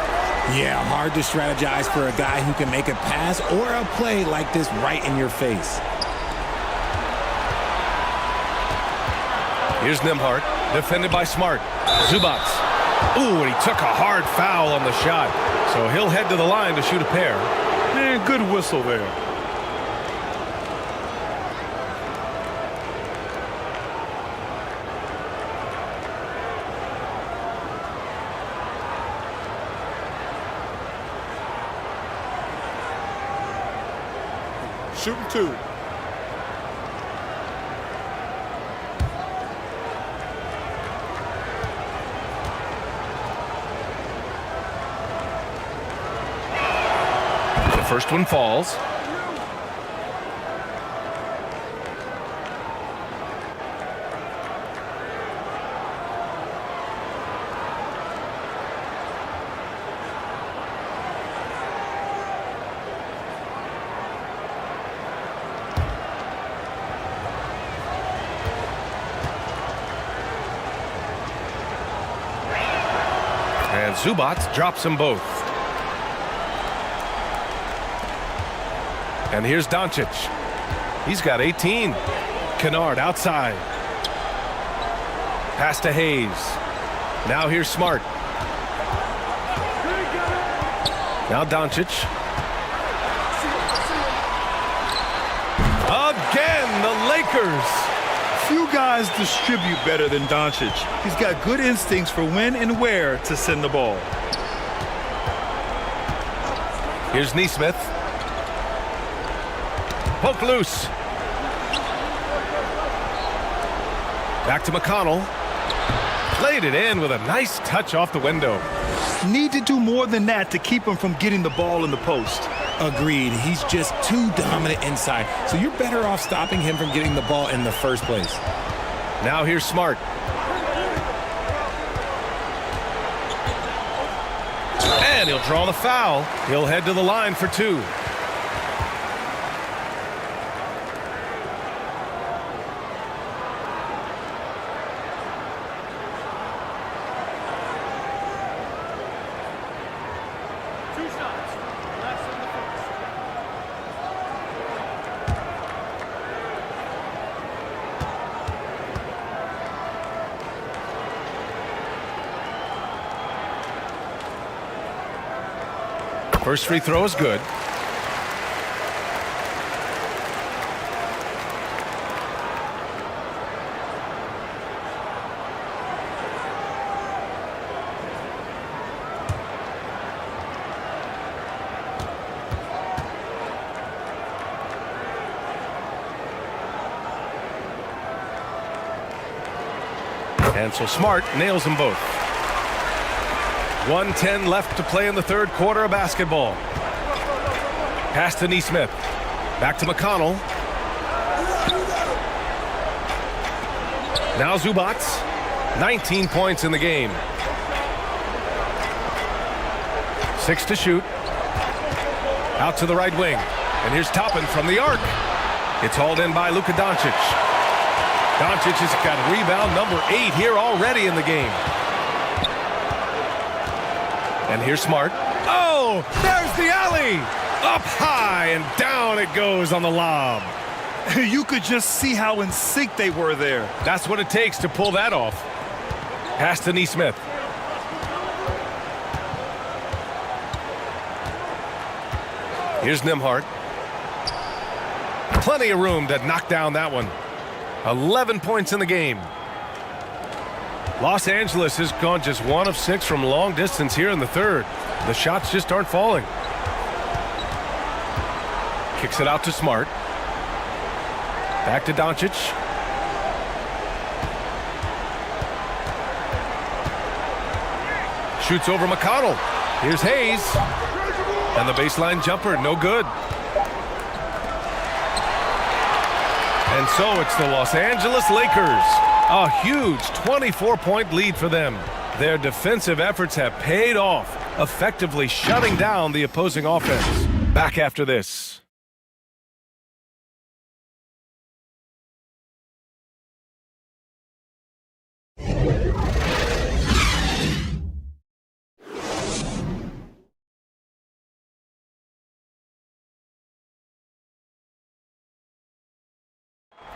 Yeah, hard to strategize for a guy who can make a pass or a play like this right in your face. Here's Nembhard, defended by Smart. Zubac. Ooh, and he took a hard foul on the shot. So he'll head to the line to shoot a pair. Man, good whistle there. Shooting 2. The first one falls. And Zubac drops them both. And here's Doncic. He's got 18. Kennard outside. Pass to Hayes. Now here's Smart. Now Doncic. Again, the Lakers. Few guys distribute better than Doncic. He's got good instincts for when and where to send the ball. Here's Neesmith. Poke loose. Back to McConnell. Played it in with a nice touch off the window. Need to do more than that to keep him from getting the ball in the post. Agreed. He's just too dominant inside. So you're better off stopping him from getting the ball in the first place. Now here's Smart. And he'll draw the foul. He'll head to the line for 2. First free throw is good. And so Smart nails them both. 1:10 left to play in the third quarter of basketball. Pass to Neesmith. Back to McConnell. Now Zubac. 19 points in the game. 6 to shoot. Out to the right wing. And here's Toppin from the arc. It's hauled in by Luka Doncic. Doncic has got rebound number 8 here already in the game. And here's Smart. Oh, there's the alley. Up high and down it goes on the lob. You could just see how in sync they were there. That's what it takes to pull that off. Pass to Neesmith. Here's Nembhard. Plenty of room to knock down that one. 11 points in the game. Los Angeles has gone just 1 of 6 from long distance here in the third. The shots just aren't falling. Kicks it out to Smart. Back to Doncic. Shoots over McConnell. Here's Hayes. And the baseline jumper, no good. And so it's the Los Angeles Lakers. A huge 24-point lead for them. Their defensive efforts have paid off, effectively shutting down the opposing offense. Back after this.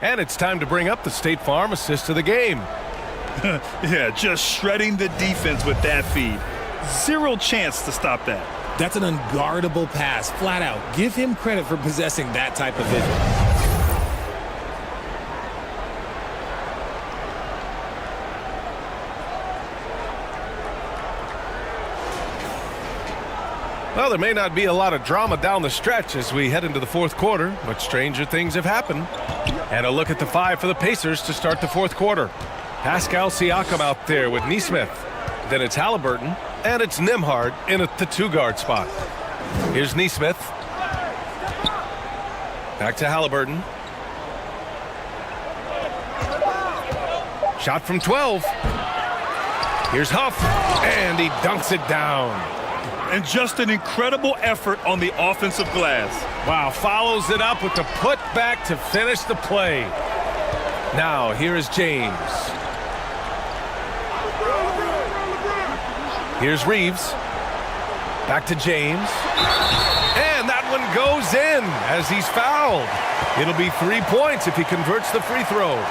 And it's time to bring up the State Farm assist of the game. Yeah, just shredding the defense with that feed. Zero chance to stop that. That's an unguardable pass, flat out. Give him credit for possessing that type of vision. Well, there may not be a lot of drama down the stretch as we head into the fourth quarter, but stranger things have happened. And a look at the 5 for the Pacers to start the fourth quarter. Pascal Siakam out there with Neesmith. Then it's Halliburton, and it's Nembhard in the 2-guard spot. Here's Neesmith. Back to Halliburton. Shot from 12. Here's Huff, and he dunks it down. And just an incredible effort on the offensive glass. Wow, follows it up with the putback to finish the play. Now, here is James. Here's Reeves. Back to James. And that one goes in as he's fouled. It'll be 3 points if he converts the free throw.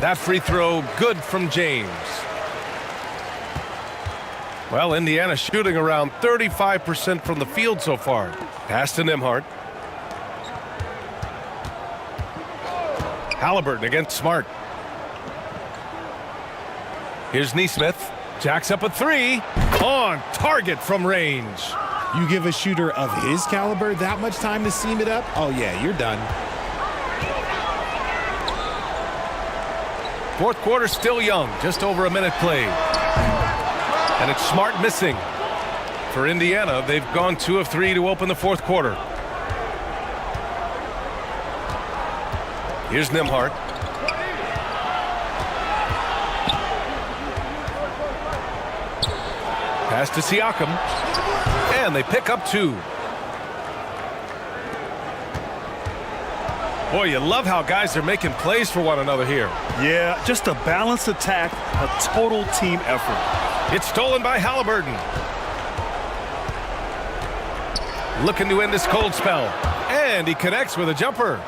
That free throw good from James. Well, Indiana shooting around 35% from the field so far. Pass to Nembhard. Halliburton against Smart. Here's Neesmith. Jacks up a 3. On target from range. You give a shooter of his caliber that much time to seam it up? Oh, yeah, you're done. Fourth quarter still young, just over a minute played. And it's Smart missing. For Indiana, they've gone 2 of 3 to open the fourth quarter. Here's Nembhard. Pass to Siakam. And they pick up 2. Boy, you love how guys are making plays for one another here. Yeah, just a balanced attack, a total team effort. It's stolen by Halliburton. Looking to end this cold spell. And he connects with a jumper.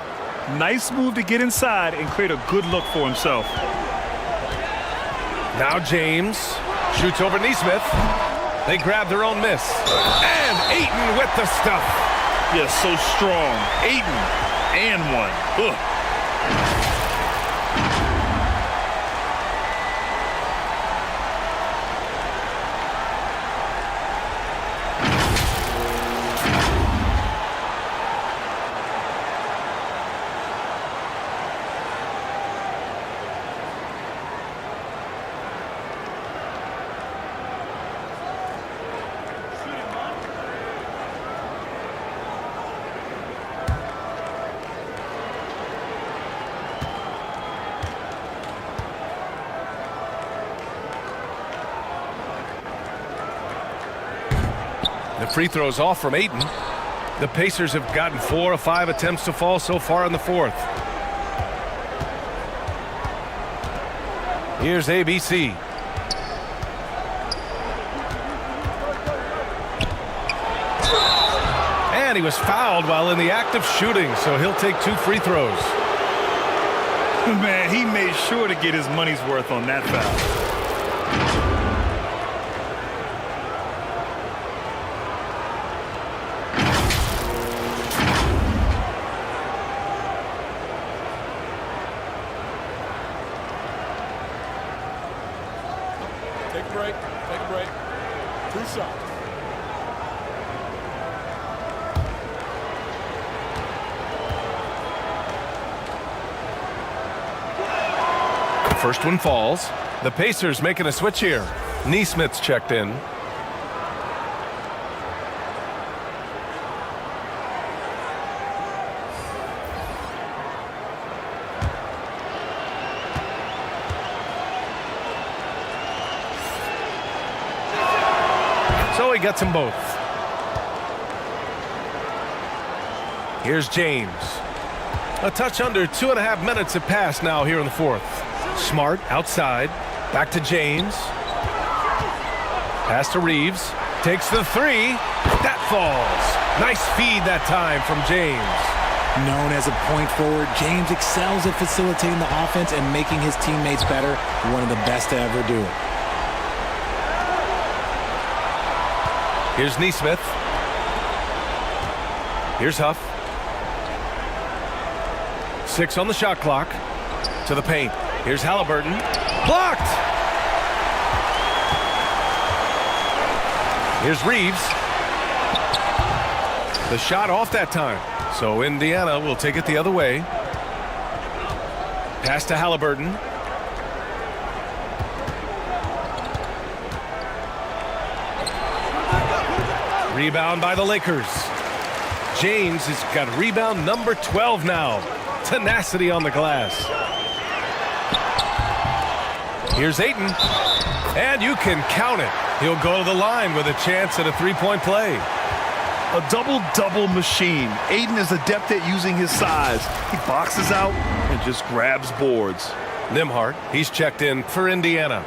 Nice move to get inside and create a good look for himself. Now James shoots over Neesmith. They grab their own miss. And Ayton with the stuff. Yeah, so strong. Ayton and one. Ugh. The free throw's off from Ayton. The Pacers have gotten 4 of 5 attempts to fall so far in the 4th. Here's ABC. And he was fouled while in the act of shooting, so he'll take 2 free throws. Man, he made sure to get his money's worth on that foul. Take a break. Take a break. 2 shots. First one falls. The Pacers making a switch here. Neesmith's checked in. So he gets them both. Here's James. A touch under 2.5 minutes have passed now here in the 4th. Smart outside. Back to James. Pass to Reeves. Takes the 3. That falls. Nice feed that time from James. Known as a point forward, James excels at facilitating the offense and making his teammates better. One of the best to ever do it. Here's Neesmith. Here's Huff. 6 on the shot clock. To the paint. Here's Halliburton. Blocked! Here's Reeves. The shot off that time. So Indiana will take it the other way. Pass to Halliburton. Rebound by the Lakers. James has got rebound number 12 now. Tenacity on the glass. Here's Ayton. And you can count it. He'll go to the line with a chance at a 3-point play. A double-double machine. Ayton is adept at using his size. He boxes out and just grabs boards. Nembhard, he's checked in for Indiana.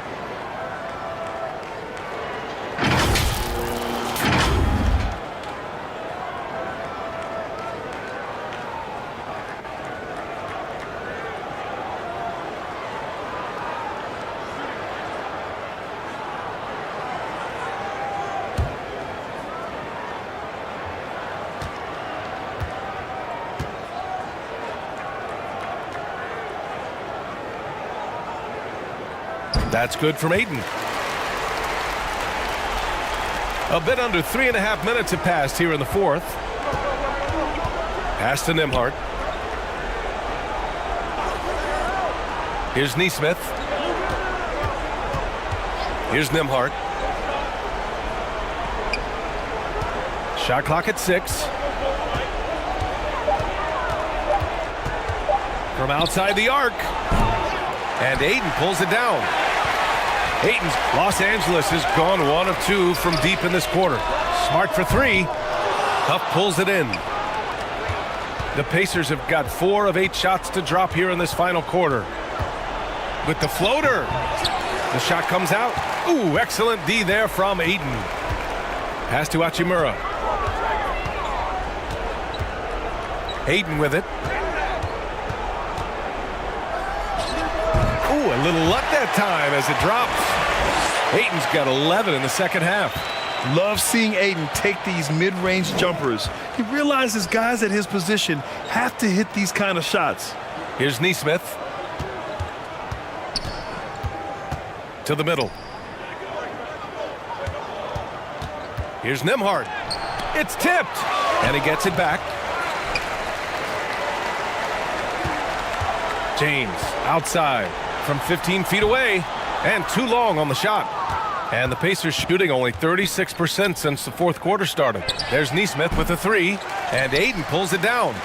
That's good from Ayton. A bit under 3.5 minutes have passed here in the 4th. Pass to Nembhard. Here's Neesmith. Here's Nembhard. Shot clock at 6. From outside the arc. And Ayton pulls it down. Ayton's Los Angeles has gone 1 of 2 from deep in this quarter. Smart for 3. Huff pulls it in. The Pacers have got 4 of 8 shots to drop here in this final quarter. With the floater. The shot comes out. Ooh, excellent D there from Ayton. Pass to Hachimura. Ayton with it. Ooh, a little luck that time as it drops. Ayton's got 11 in the second half. Love seeing Ayton take these mid-range jumpers. He realizes guys at his position have to hit these kind of shots. Here's Nesmith. To the middle. Here's Nembhard. It's tipped. And he gets it back. James outside from 15 feet away. And too long on the shot. And the Pacers shooting only 36% since the fourth quarter started. There's Nesmith with a 3. And Ayton pulls it down.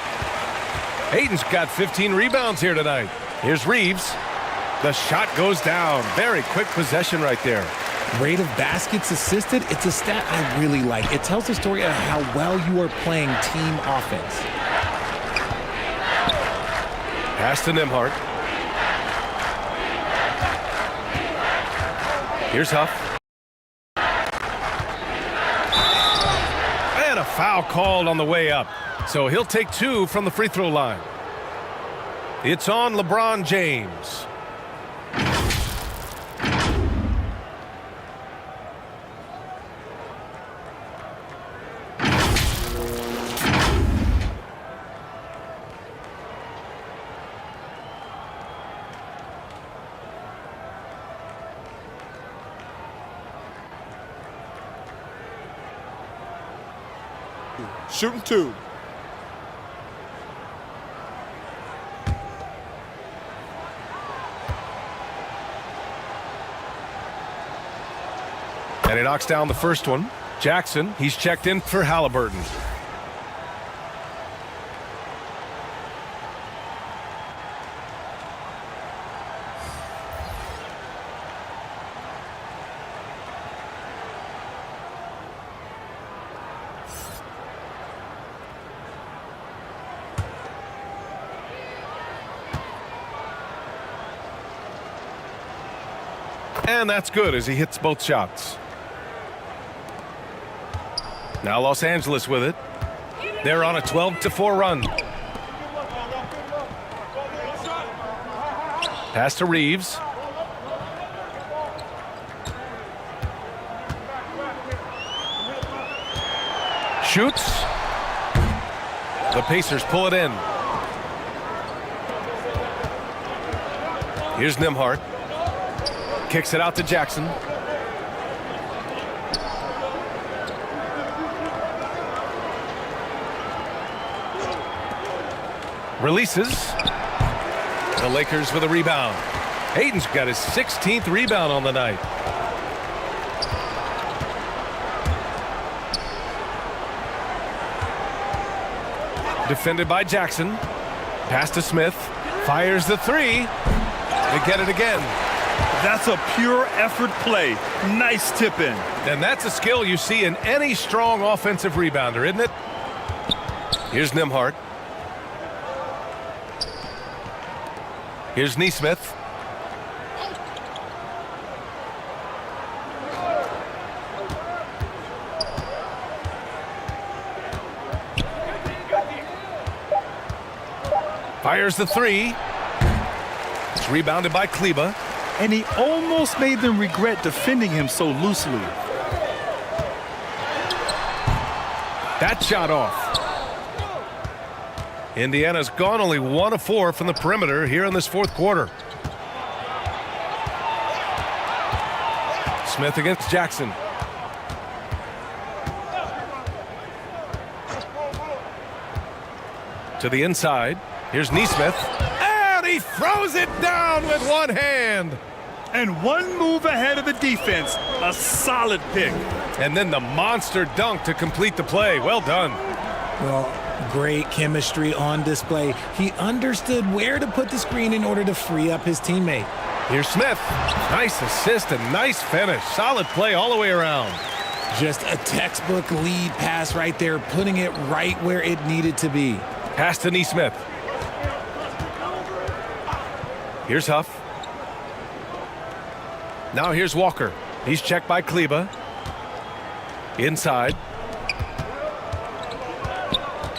Ayton's got 15 rebounds here tonight. Here's Reeves. The shot goes down. Very quick possession right there. Rate of baskets assisted, it's a stat I really like. It tells the story of how well you are playing team offense. Pass to Nembhard. Here's Huff. And a foul called on the way up. So he'll take 2 from the free throw line. It's on LeBron James. Shooting 2. And he knocks down the first one. Jackson, he's checked in for Halliburton. And that's good as he hits both shots. Now Los Angeles with it. They're on a 12-4 run. Pass to Reeves. Shoots. The Pacers pull it in. Here's Nembhard. Kicks it out to Jackson. Releases. The Lakers with a rebound. Ayton's got his 16th rebound on the night. Defended by Jackson. Pass to Smith. Fires the 3. They get it again. That's a pure effort play. Nice tip in. And that's a skill you see in any strong offensive rebounder, isn't it? Here's Nembhard. Here's Nesmith. Fires the 3. It's rebounded by Kleba. And he almost made them regret defending him so loosely. That shot off. Indiana's gone only 1 of 4 from the perimeter here in this fourth quarter. Smith against Jackson. To the inside. Here's Nesmith. And he throws it down with one hand. And one move ahead of the defense. A solid pick. And then the monster dunk to complete the play. Well done. Well, great chemistry on display. He understood where to put the screen in order to free up his teammate. Here's Smith. Nice assist and nice finish. Solid play all the way around. Just a textbook lead pass right there, putting it right where it needed to be. Pass to Neesmith. Here's Huff. Now here's Walker. He's checked by Kleba. Inside.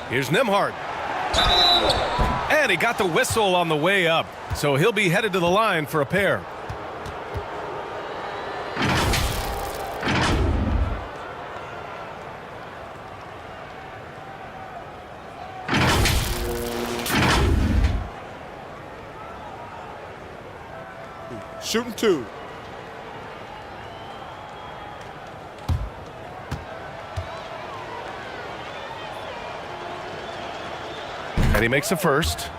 Here's Nembhard. And he got the whistle on the way up. So he'll be headed to the line for a pair. Shooting 2. And he makes the first.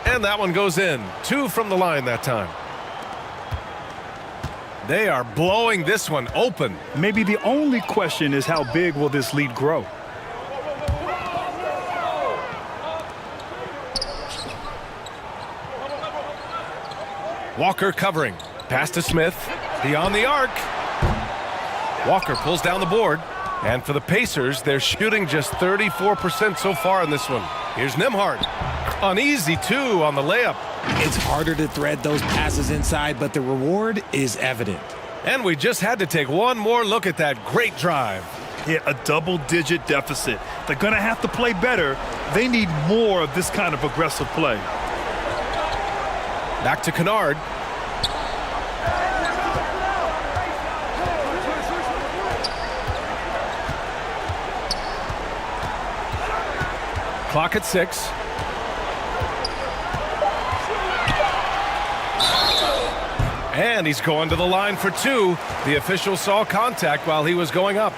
And that one goes in. 2 from the line that time. They are blowing this one open. Maybe the only question is how big will this lead grow? Walker covering. Pass to Smith. Beyond the arc. Walker pulls down the board. And for the Pacers, they're shooting just 34% so far in this one. Here's Nembhard. An easy 2 on the layup. It's harder to thread those passes inside, but the reward is evident. And we just had to take one more look at that great drive. Yeah, a double-digit deficit. They're going to have to play better. They need more of this kind of aggressive play. Back to Kennard. Clock at 6. And he's going to the line for 2. The official saw contact while he was going up.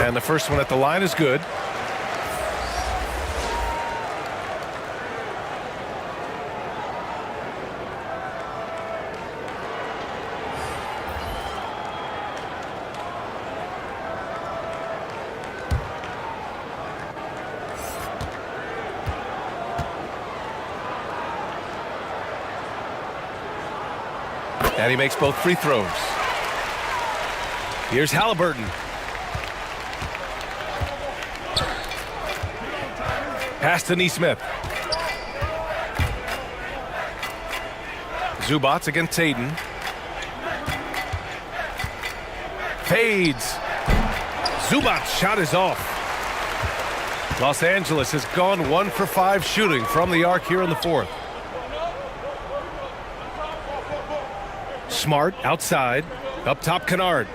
And the first one at the line is good. And he makes both free throws. Here's Halliburton. Pass to Neesmith. Zubats against Hayden. Fades. Zubats' shot is off. Los Angeles has gone 1 for 5 shooting from the arc here in the 4th. Smart outside. Up top, Kennard.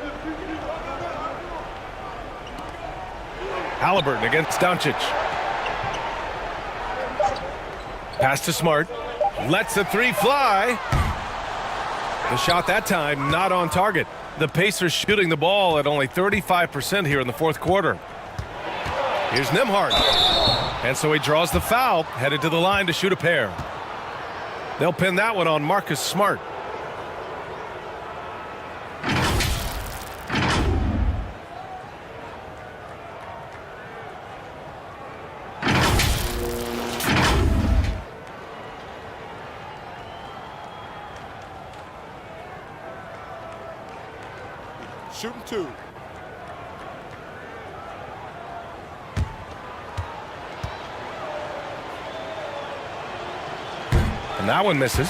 Halliburton against Doncic. Pass to Smart. Lets the 3 fly. The shot that time not on target. The Pacers shooting the ball at only 35% here in the 4th quarter. Here's Nembhard. And so he draws the foul, headed to the line to shoot a pair. They'll pin that one on Marcus Smart. Shooting 2. And that one misses.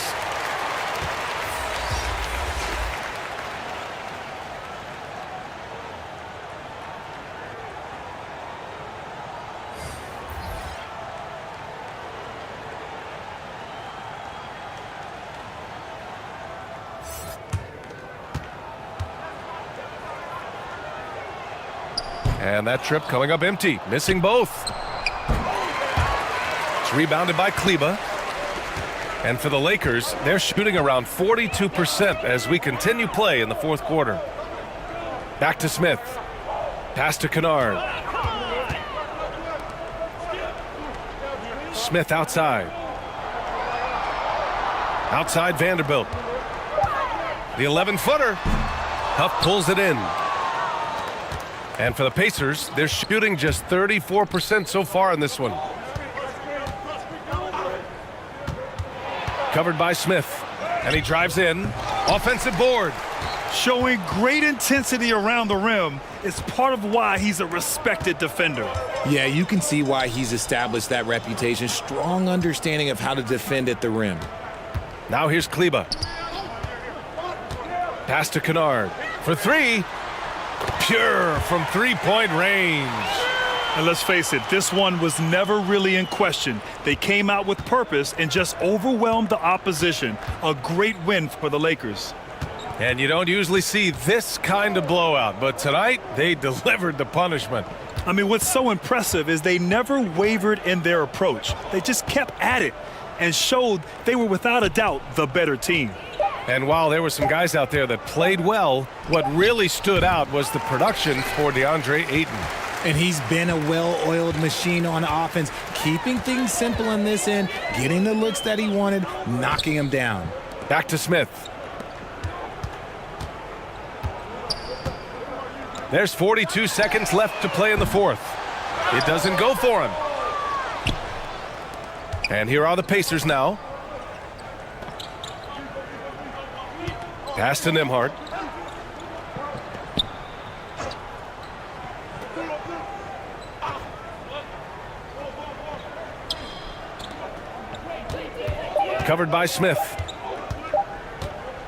And that trip coming up empty, missing both. It's rebounded by Kleba. And for the Lakers, they're shooting around 42% as we continue play in the fourth quarter. Back to Smith. Pass to Kennard. Smith outside. Outside Vanderbilt. The 11-footer. Huff pulls it in. And for the Pacers, they're shooting just 34% so far in this one. Covered by Smith. And he drives in. Offensive board. Showing great intensity around the rim is part of why he's a respected defender. Yeah, you can see why he's established that reputation. Strong understanding of how to defend at the rim. Now here's Kleba. Pass to Kennard. For three. Pure from three-point range. And let's face it, this one was never really in question. They came out with purpose and just overwhelmed the opposition. A great win for the Lakers. And you don't usually see this kind of blowout, but tonight they delivered the punishment. I mean, what's so impressive is they never wavered in their approach. They just kept at it and showed they were without a doubt the better team. And while there were some guys out there that played well, what really stood out was the production for DeAndre Ayton. And he's been a well-oiled machine on offense, keeping things simple in this end, getting the looks that he wanted, knocking them down. Back to Smith. There's 42 seconds left to play in the fourth. It doesn't go for him. And here are the Pacers now. Pass to Nembhard. Covered by Smith.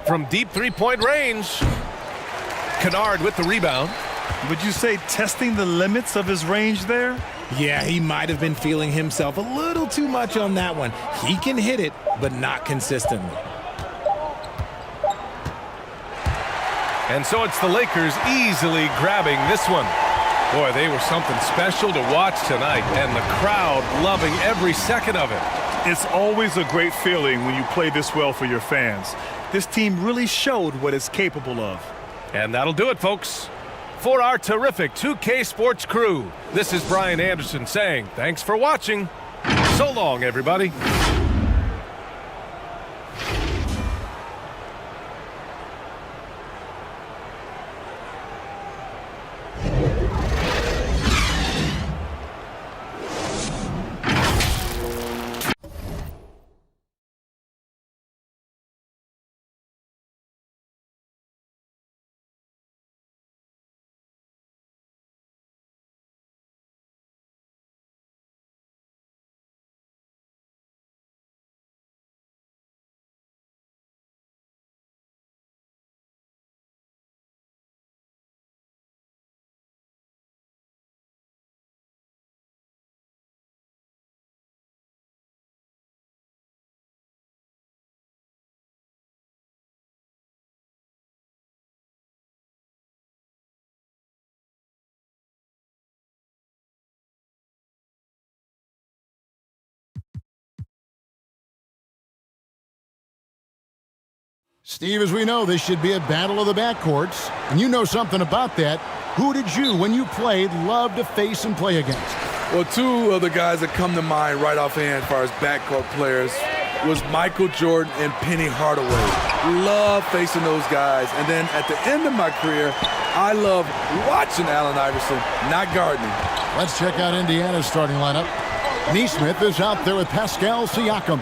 From deep three-point range. Kennard with the rebound. Would you say testing the limits of his range there? Yeah, he might have been feeling himself a little too much on that one. He can hit it, but not consistently. And so it's the Lakers easily grabbing this one. Boy, they were something special to watch tonight, and the crowd loving every second of it. It's always a great feeling when you play this well for your fans. This team really showed what it's capable of. And that'll do it, folks. For our terrific 2K Sports crew, this is Brian Anderson saying thanks for watching. So long, everybody. Steve, as we know, this should be a battle of the backcourts, and you know something about that. Who did you, when you played, love to face and play against? Well, two of the guys that come to mind right offhand as far as backcourt players was Michael Jordan and Penny Hardaway. Love facing those guys. And then at the end of my career, I love watching Allen Iverson, not guarding him. Let's check out Indiana's starting lineup. Neesmith is out there with Pascal Siakam.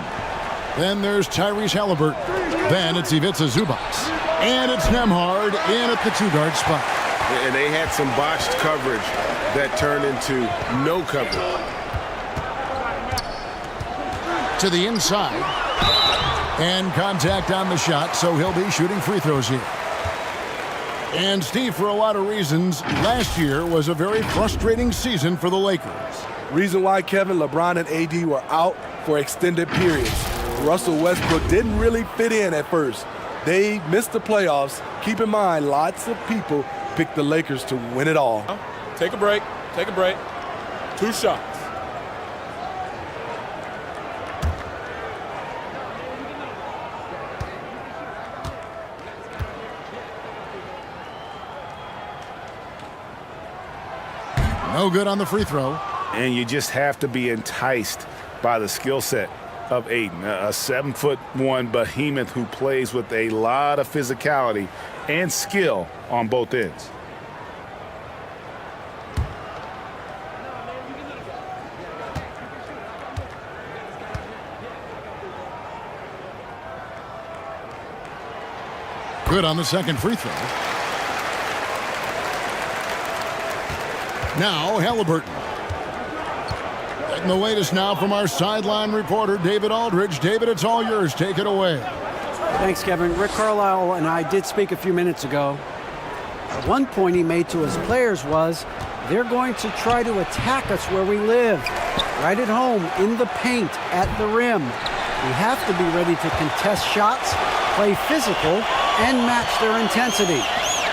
Then there's Tyrese Halliburton. Then it's Ivica Zubac. And it's Nembhard in at the two-guard spot. And they had some botched coverage that turned into no coverage. To the inside. And contact on the shot, so he'll be shooting free throws here. And Steve, for a lot of reasons, last year was a very frustrating season for the Lakers. Reason why, Kevin, LeBron and AD were out for extended periods. Russell Westbrook didn't really fit in at first. They missed the playoffs. Keep in mind, lots of people picked the Lakers to win it all. Take a break. Take a break. 2 shots. No good on the free throw. And you just have to be enticed by the skill set of Aiden, a 7'1" behemoth who plays with a lot of physicality and skill on both ends. Good on the second free throw. Now Halliburton. Getting the latest now from our sideline reporter, David Aldridge. David, it's all yours. Take it away. Thanks, Kevin. Rick Carlisle and I did speak a few minutes ago. One point he made to his players was, they're going to try to attack us where we live, right at home, in the paint, at the rim. We have to be ready to contest shots, play physical, and match their intensity.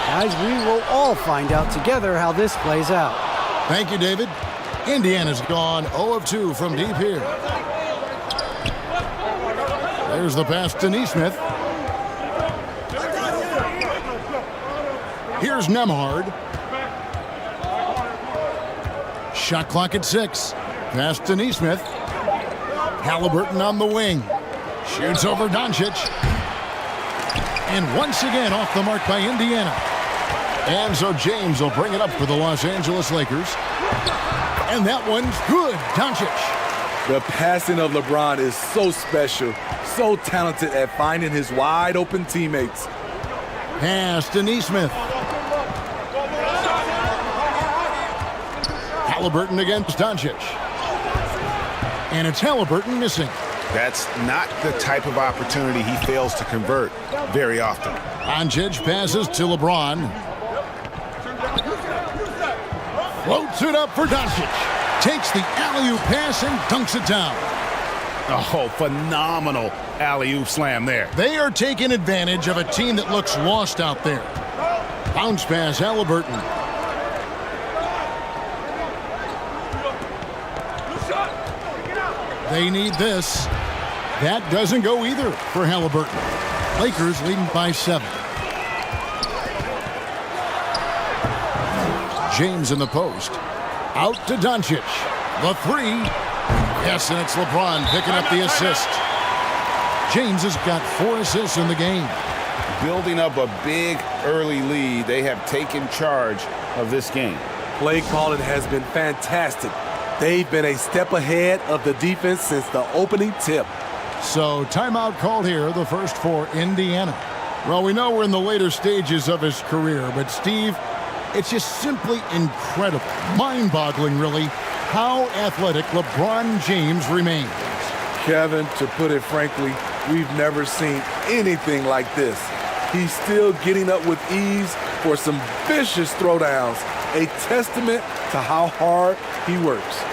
Guys, we will all find out together how this plays out. Thank you, David. Indiana's gone 0 of 2 from deep here. There's the pass to Neesmith. Here's Nembhard. Shot clock at 6. Pass to Neesmith. Halliburton on the wing. Shoots over Doncic. And once again off the mark by Indiana. And so James will bring it up for the Los Angeles Lakers. And that one's good. Doncic. The passing of LeBron is so special, so talented at finding his wide open teammates. Pass to Neesmith. Halliburton against Doncic. And it's Halliburton missing. That's not the type of opportunity he fails to convert very often. Doncic passes to LeBron. Floats it up for Doncic. Takes the alley-oop pass and dunks it down. Oh, phenomenal alley-oop slam there. They are taking advantage of a team that looks lost out there. Bounce pass, Halliburton. They need this. That doesn't go either for Halliburton. Lakers leading by 7. James in the post. Out to Doncic. The 3. Yes, and it's LeBron picking up the assist. James has got 4 assists in the game. Building up a big early lead, they have taken charge of this game. Play calling has been fantastic. They've been a step ahead of the defense since the opening tip. So timeout called here, the first for Indiana. Well, we know we're in the later stages of his career, but Steve, it's just simply incredible, mind-boggling really, how athletic LeBron James remains. Kevin, to put it frankly, we've never seen anything like this. He's still getting up with ease for some vicious throwdowns, a testament to how hard he works.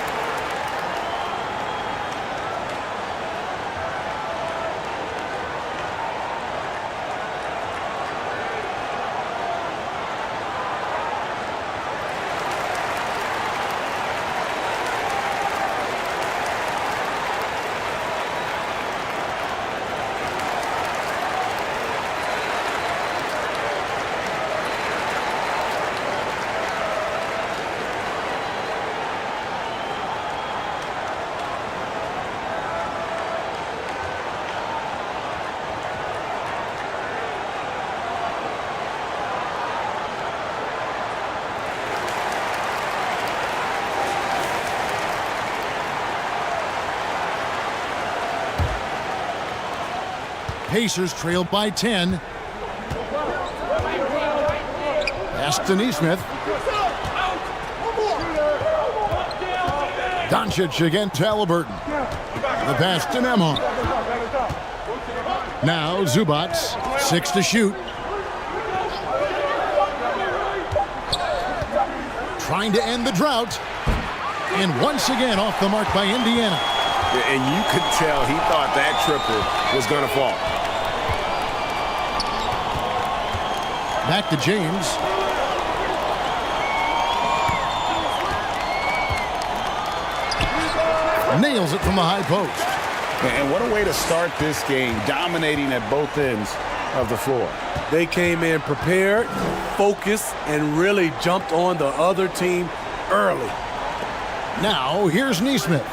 Pacers trail by 10. Pass to Neesmith. Doncic against Halliburton. The pass to Nembhard. Now Zubac, 6 to shoot. Trying to end the drought. And once again off the mark by Indiana. And you could tell he thought that triple was going to fall. Back to James. nails it from the high post. And what a way to start this game, dominating at both ends of the floor. They came in prepared, focused, and really jumped on the other team early. Now, here's Neesmith.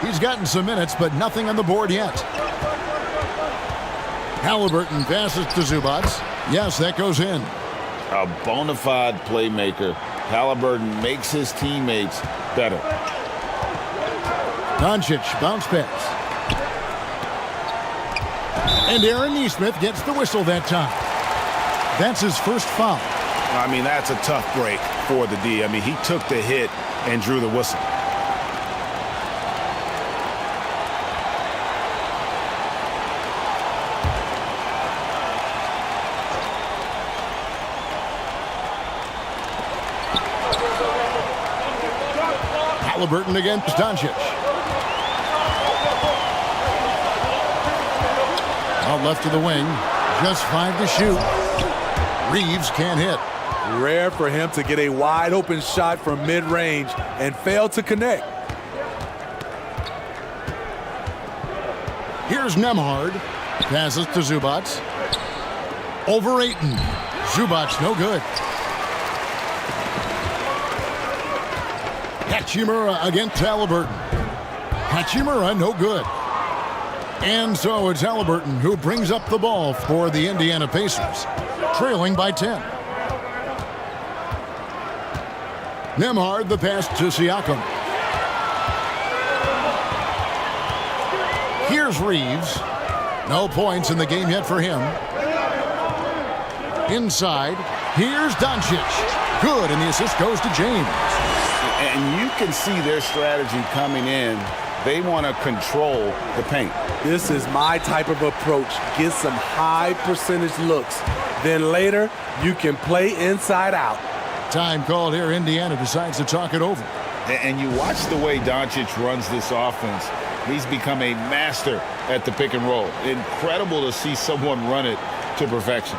He's gotten some minutes, but nothing on the board yet. Halliburton passes to Zubac. Yes, that goes in. A bona fide playmaker. Halliburton makes his teammates better. Doncic, bounce pass. And Aaron Neesmith gets the whistle that time. That's his first foul. I mean, that's a tough break for the D. I mean, he took the hit and drew the whistle. Halliburton against Doncic. Out left to the wing. Just 5 to shoot. Reeves can't hit. Rare for him to get a wide open shot from mid-range and fail to connect. Here's Nembhard. Passes to Zubac. Over Ayton. Zubac no good. Hachimura against Halliburton. Hachimura no good. And so it's Halliburton who brings up the ball for the Indiana Pacers, trailing by 10. Nembhard the pass to Siakam. Here's Reeves. No points in the game yet for him. Inside, here's Doncic. Good, and the assist goes to James. And you can see their strategy coming in. They want to control the paint. This is my type of approach. Get some high percentage looks. Then later, you can play inside out. Time called here. Indiana decides to talk it over. And you watch the way Doncic runs this offense. He's become a master at the pick and roll. Incredible to see someone run it to perfection.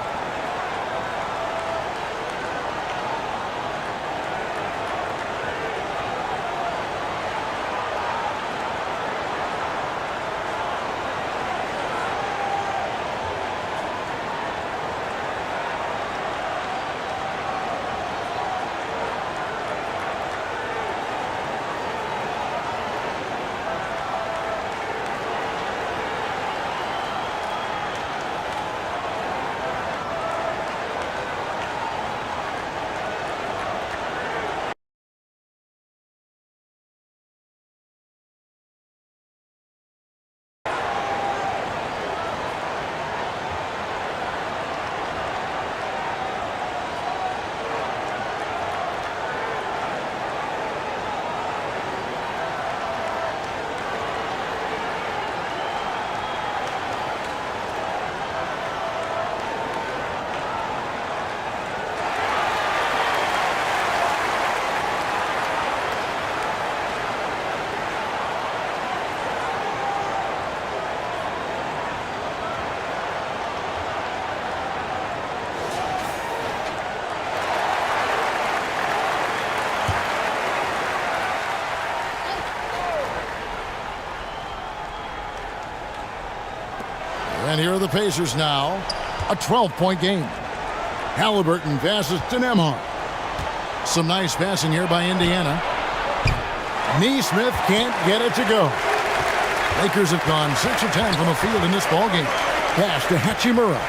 And here are the Pacers now. A 12-point game. Halliburton passes to Nembhard. Some nice passing here by Indiana. Neesmith can't get it to go. Lakers have gone 6 of 10 from the field in this ballgame. Pass to Hachimura.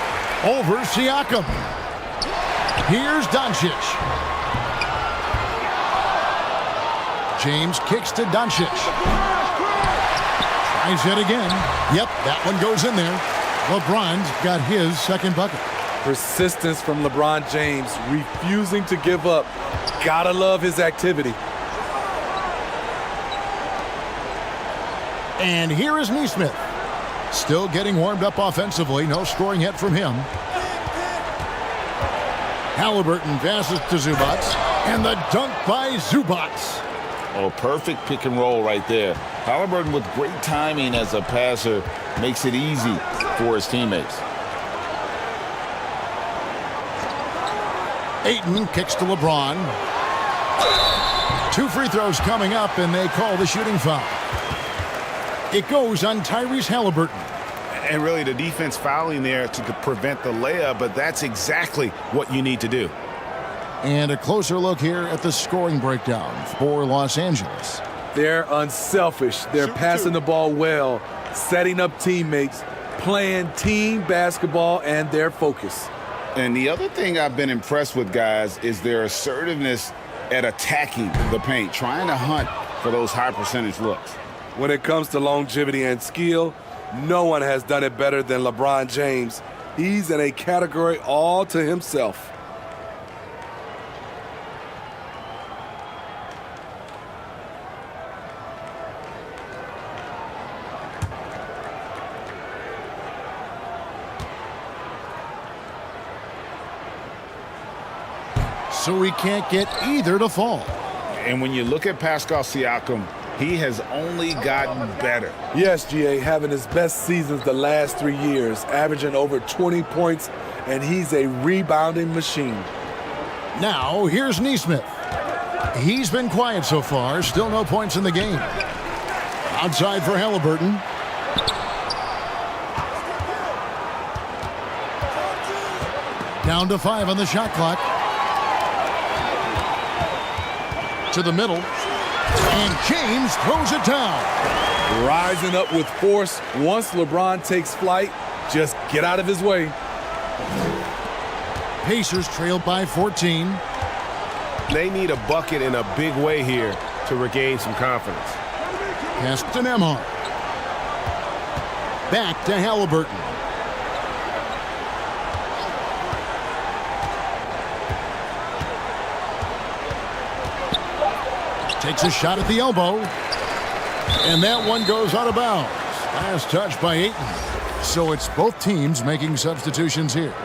Over Siakam. Here's Doncic. James kicks to Doncic. Tries it again. Yep, that one goes in there. LeBron's got his second bucket. Persistence from LeBron James, refusing to give up. Gotta love his activity. And here is Neesmith. Still getting warmed up offensively. No scoring yet from him. Halliburton passes to Zubac. And the dunk by Zubac. Oh, perfect pick and roll right there. Halliburton with great timing as a passer makes it easy for his teammates. Ayton kicks to LeBron. 2 free throws coming up, and they call the shooting foul. It goes on Tyrese Halliburton. And really the defense fouling there to prevent the layup, but that's exactly what you need to do. And a closer look here at the scoring breakdown for Los Angeles. They're unselfish. They're passing the ball well, setting up teammates, playing team basketball, and their focus. And the other thing I've been impressed with, guys, is their assertiveness at attacking the paint, trying to hunt for those high percentage looks. When it comes to longevity and skill, no one has done it better than LeBron James. He's in a category all to himself. So he can't get either to fall. And when you look at Pascal Siakam, he has only gotten better. Yes, GA, having his best seasons the last 3 years, averaging over 20 points, and he's a rebounding machine. Now, here's Neesmith. He's been quiet so far, still no points in the game. Outside for Halliburton. Down to 5 on the shot clock. To the middle. And James throws it down. Rising up with force. Once LeBron takes flight, just get out of his way. Pacers trailed by 14. They need a bucket in a big way here to regain some confidence. Pass to Nembhard. Back to Halliburton. Takes a shot at the elbow. And that one goes out of bounds. Last touch by Ayton. So it's both teams making substitutions here.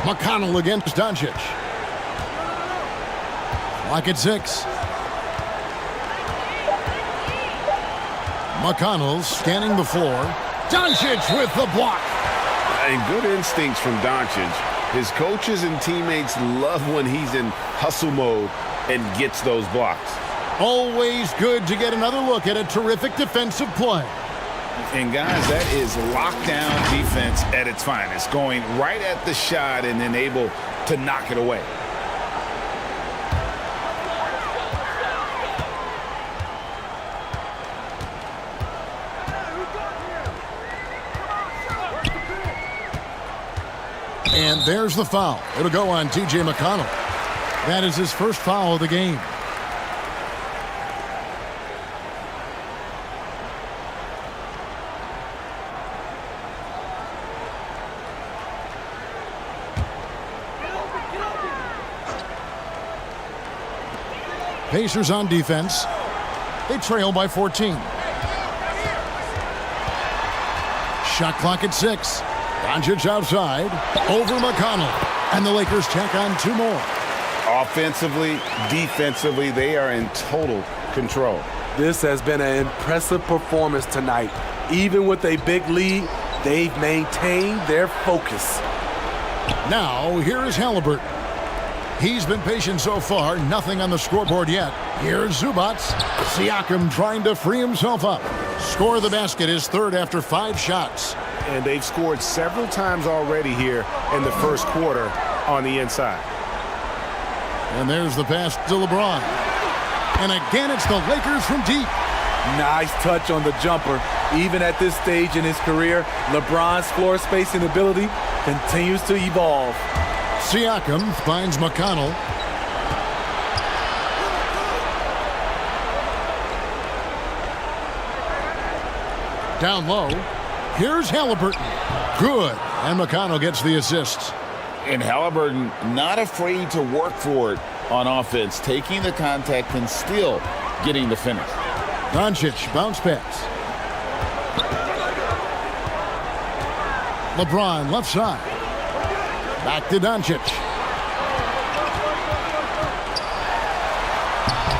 McConnell against Doncic. Clock at 6. McConnell scanning the floor. Doncic with the block. And good instincts from Doncic. His coaches and teammates love when he's in hustle mode and gets those blocks. Always good to get another look at a terrific defensive play. And guys, that is lockdown defense at its finest, going right at the shot and then able to knock it away. And there's the foul. It'll go on T.J. McConnell. That is his first foul of the game. Pacers on defense. They trail by 14. Shot clock at 6. Doncic outside. Over McConnell. And the Lakers tack on 2 more. Offensively, defensively, they are in total control. This has been an impressive performance tonight. Even with a big lead, they've maintained their focus. Now, here is Halliburton. He's been patient so far, nothing on the scoreboard yet. Here's Zubac. Siakam trying to free himself up. Score the basket is third after 5 shots. And they've scored several times already here in the first quarter on the inside. And there's the pass to LeBron. And again, it's the Lakers from deep. Nice touch on the jumper. Even at this stage in his career, LeBron's floor spacing ability continues to evolve. Siakam finds McConnell. Down low. Here's Halliburton. Good. And McConnell gets the assist. And Halliburton not afraid to work for it on offense, taking the contact and still getting the finish. Doncic bounce pass. LeBron left side. Back to Doncic.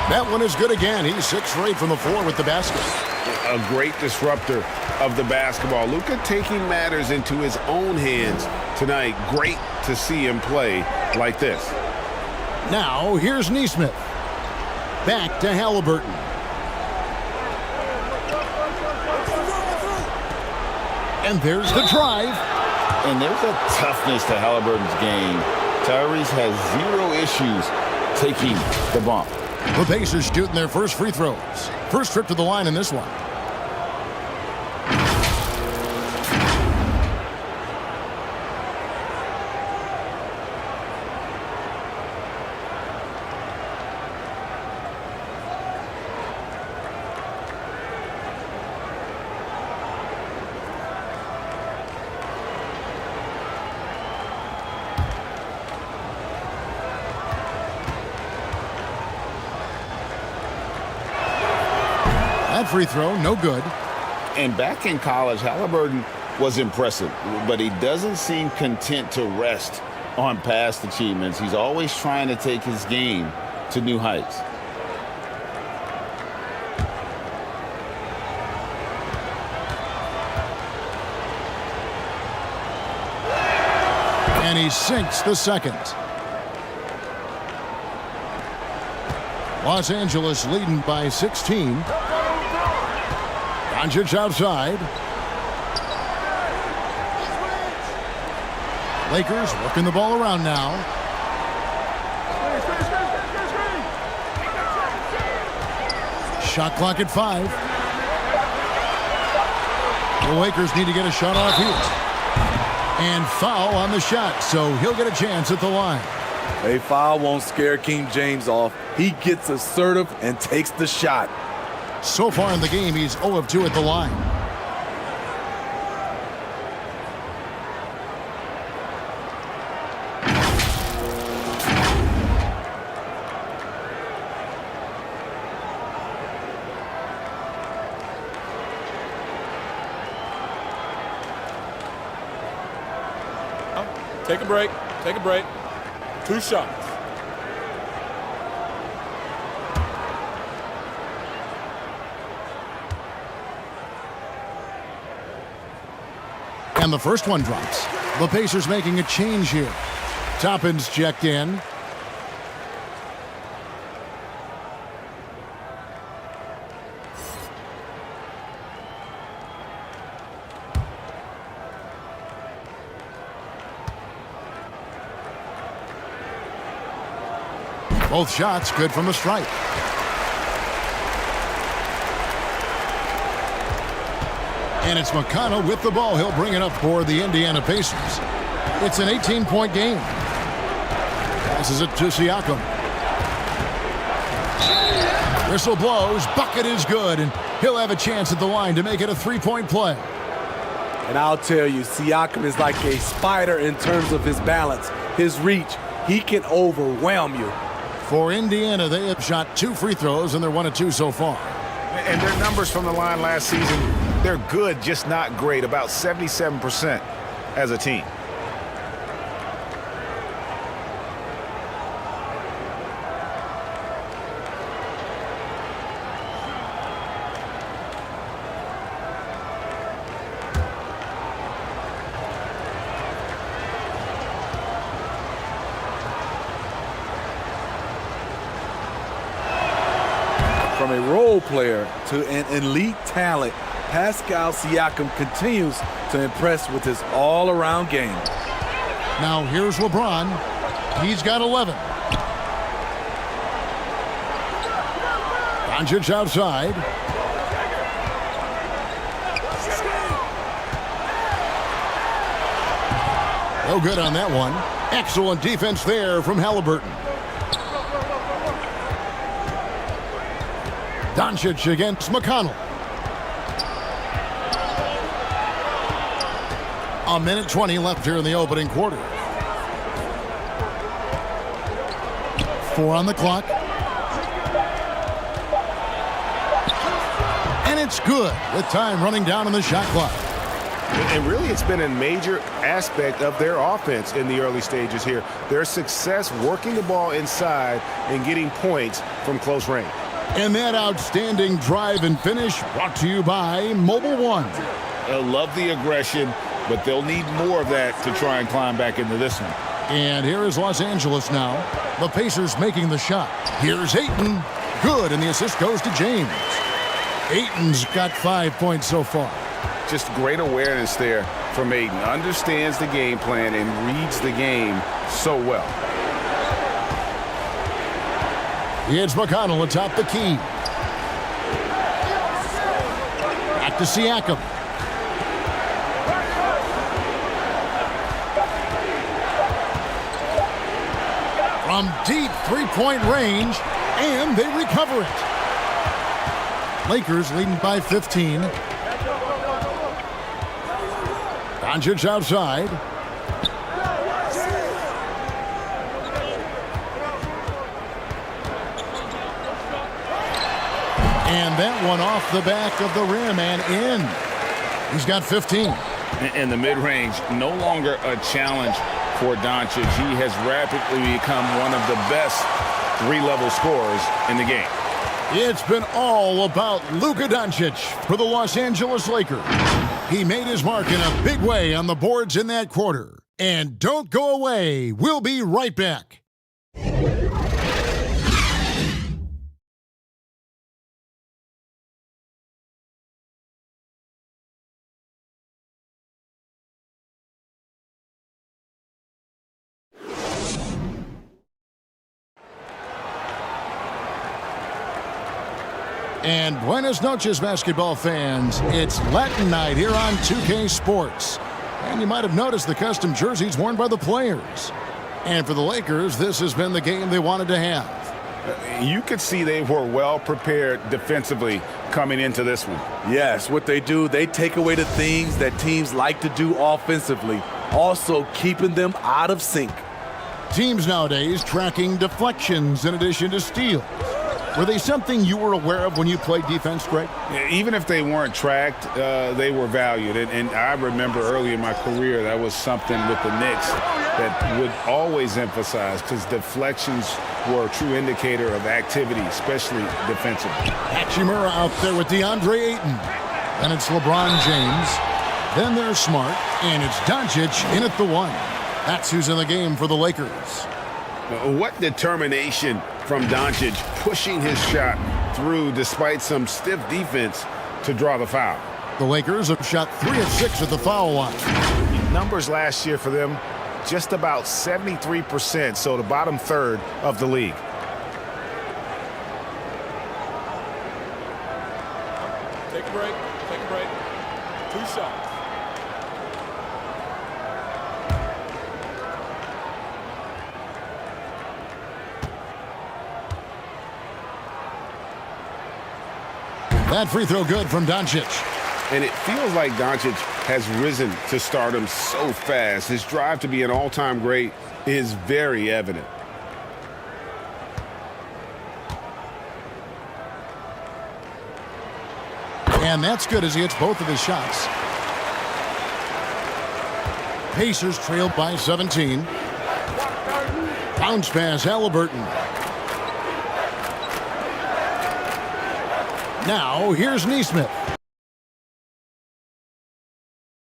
That one is good again. He's 6 for 8 from the floor with the basket. A great disruptor of the basketball. Luka taking matters into his own hands tonight. Great to see him play like this. Now, here's Neesmith. Back to Halliburton. And there's the drive. And there's a toughness to Halliburton's game. Tyrese has 0 issues taking the bump. The Pacers shooting their first free throws. First trip to the line in this one. That free throw, no good. And back in college, Halliburton was impressive, but he doesn't seem content to rest on past achievements. He's always trying to take his game to new heights. And he sinks the second. Los Angeles leading by 16. Doncic outside. Lakers working the ball around now. Shot clock at 5. The Lakers need to get a shot off here. And foul on the shot, so he'll get a chance at the line. A foul won't scare King James off. He gets assertive and takes the shot. So far in the game, he's 0 of 2 at the line. Take a break. Take a break. 2 shots. And the first one drops. The Pacers making a change here. Toppin's checked in. Both shots good from the stripe. And it's McConnell with the ball. He'll bring it up for the Indiana Pacers. It's an 18-point game. Passes it to Siakam. Whistle blows. Bucket is good. And he'll have a chance at the line to make it a 3-point play. And I'll tell you, Siakam is like a spider in terms of his balance, his reach. He can overwhelm you. For Indiana, they have shot 2 free throws, and they're 1 of 2 so far. And their numbers from the line last season, they're good, just not great. About 77% as a team. From a role player to an elite talent, Pascal Siakam continues to impress with his all-around game. Now here's LeBron. He's got 11. Doncic outside. No good on that one. Excellent defense there from Halliburton. Doncic against McConnell. A minute 20 left here in the opening quarter. 4 on the clock. And it's good with time running down on the shot clock. And really, it's been a major aspect of their offense in the early stages here. Their success working the ball inside and getting points from close range. And that outstanding drive and finish brought to you by Mobile One. I love the aggression, but they'll need more of that to try and climb back into this one. And here is Los Angeles now. The Pacers making the shot. Here's Ayton. Good, and the assist goes to James. Ayton's got 5 points so far. Just great awareness there from Ayton. Understands the game plan and reads the game so well. It's McConnell atop the key. Back to Siakam. From deep three-point range, and they recover it. Lakers leading by 15. Doncic outside. And that one off the back of the rim and in. He's got 15. And the mid-range no longer a challenge for Doncic. He has rapidly become one of the best three-level scorers in the game. It's been all about Luka Doncic for the Los Angeles Lakers. He made his mark in a big way on the boards in that quarter. And don't go away. We'll be right back. And buenas noches, basketball fans. It's Latin night here on 2K Sports. And you might have noticed the custom jerseys worn by the players. And for the Lakers, this has been the game they wanted to have. You could see they were well prepared defensively coming into this one. Yes, what they do, they take away the things that teams like to do offensively, also keeping them out of sync. Teams nowadays tracking deflections in addition to steals. Were they something you were aware of when you played defense, Greg? Even if they weren't tracked, they were valued. And I remember early in my career, that was something with the Knicks that would always emphasize, because deflections were a true indicator of activity, especially defensively. Hachimura out there with DeAndre Ayton. Then it's LeBron James. Then there's Smart. And it's Doncic in at the one. That's who's in the game for the Lakers. What determination from Doncic, pushing his shot through despite some stiff defense to draw the foul. The Lakers have shot 3 of 6 at the foul line. Numbers last year for them, just about 73%, so the bottom third of the league. Take a break. Take a break. 2 shots. That free throw good from Doncic. And it feels like Doncic has risen to stardom so fast. His drive to be an all-time great is very evident. And that's good as he hits both of his shots. Pacers trailed by 17. Bounce pass, Halliburton. Now, here's Neesmith.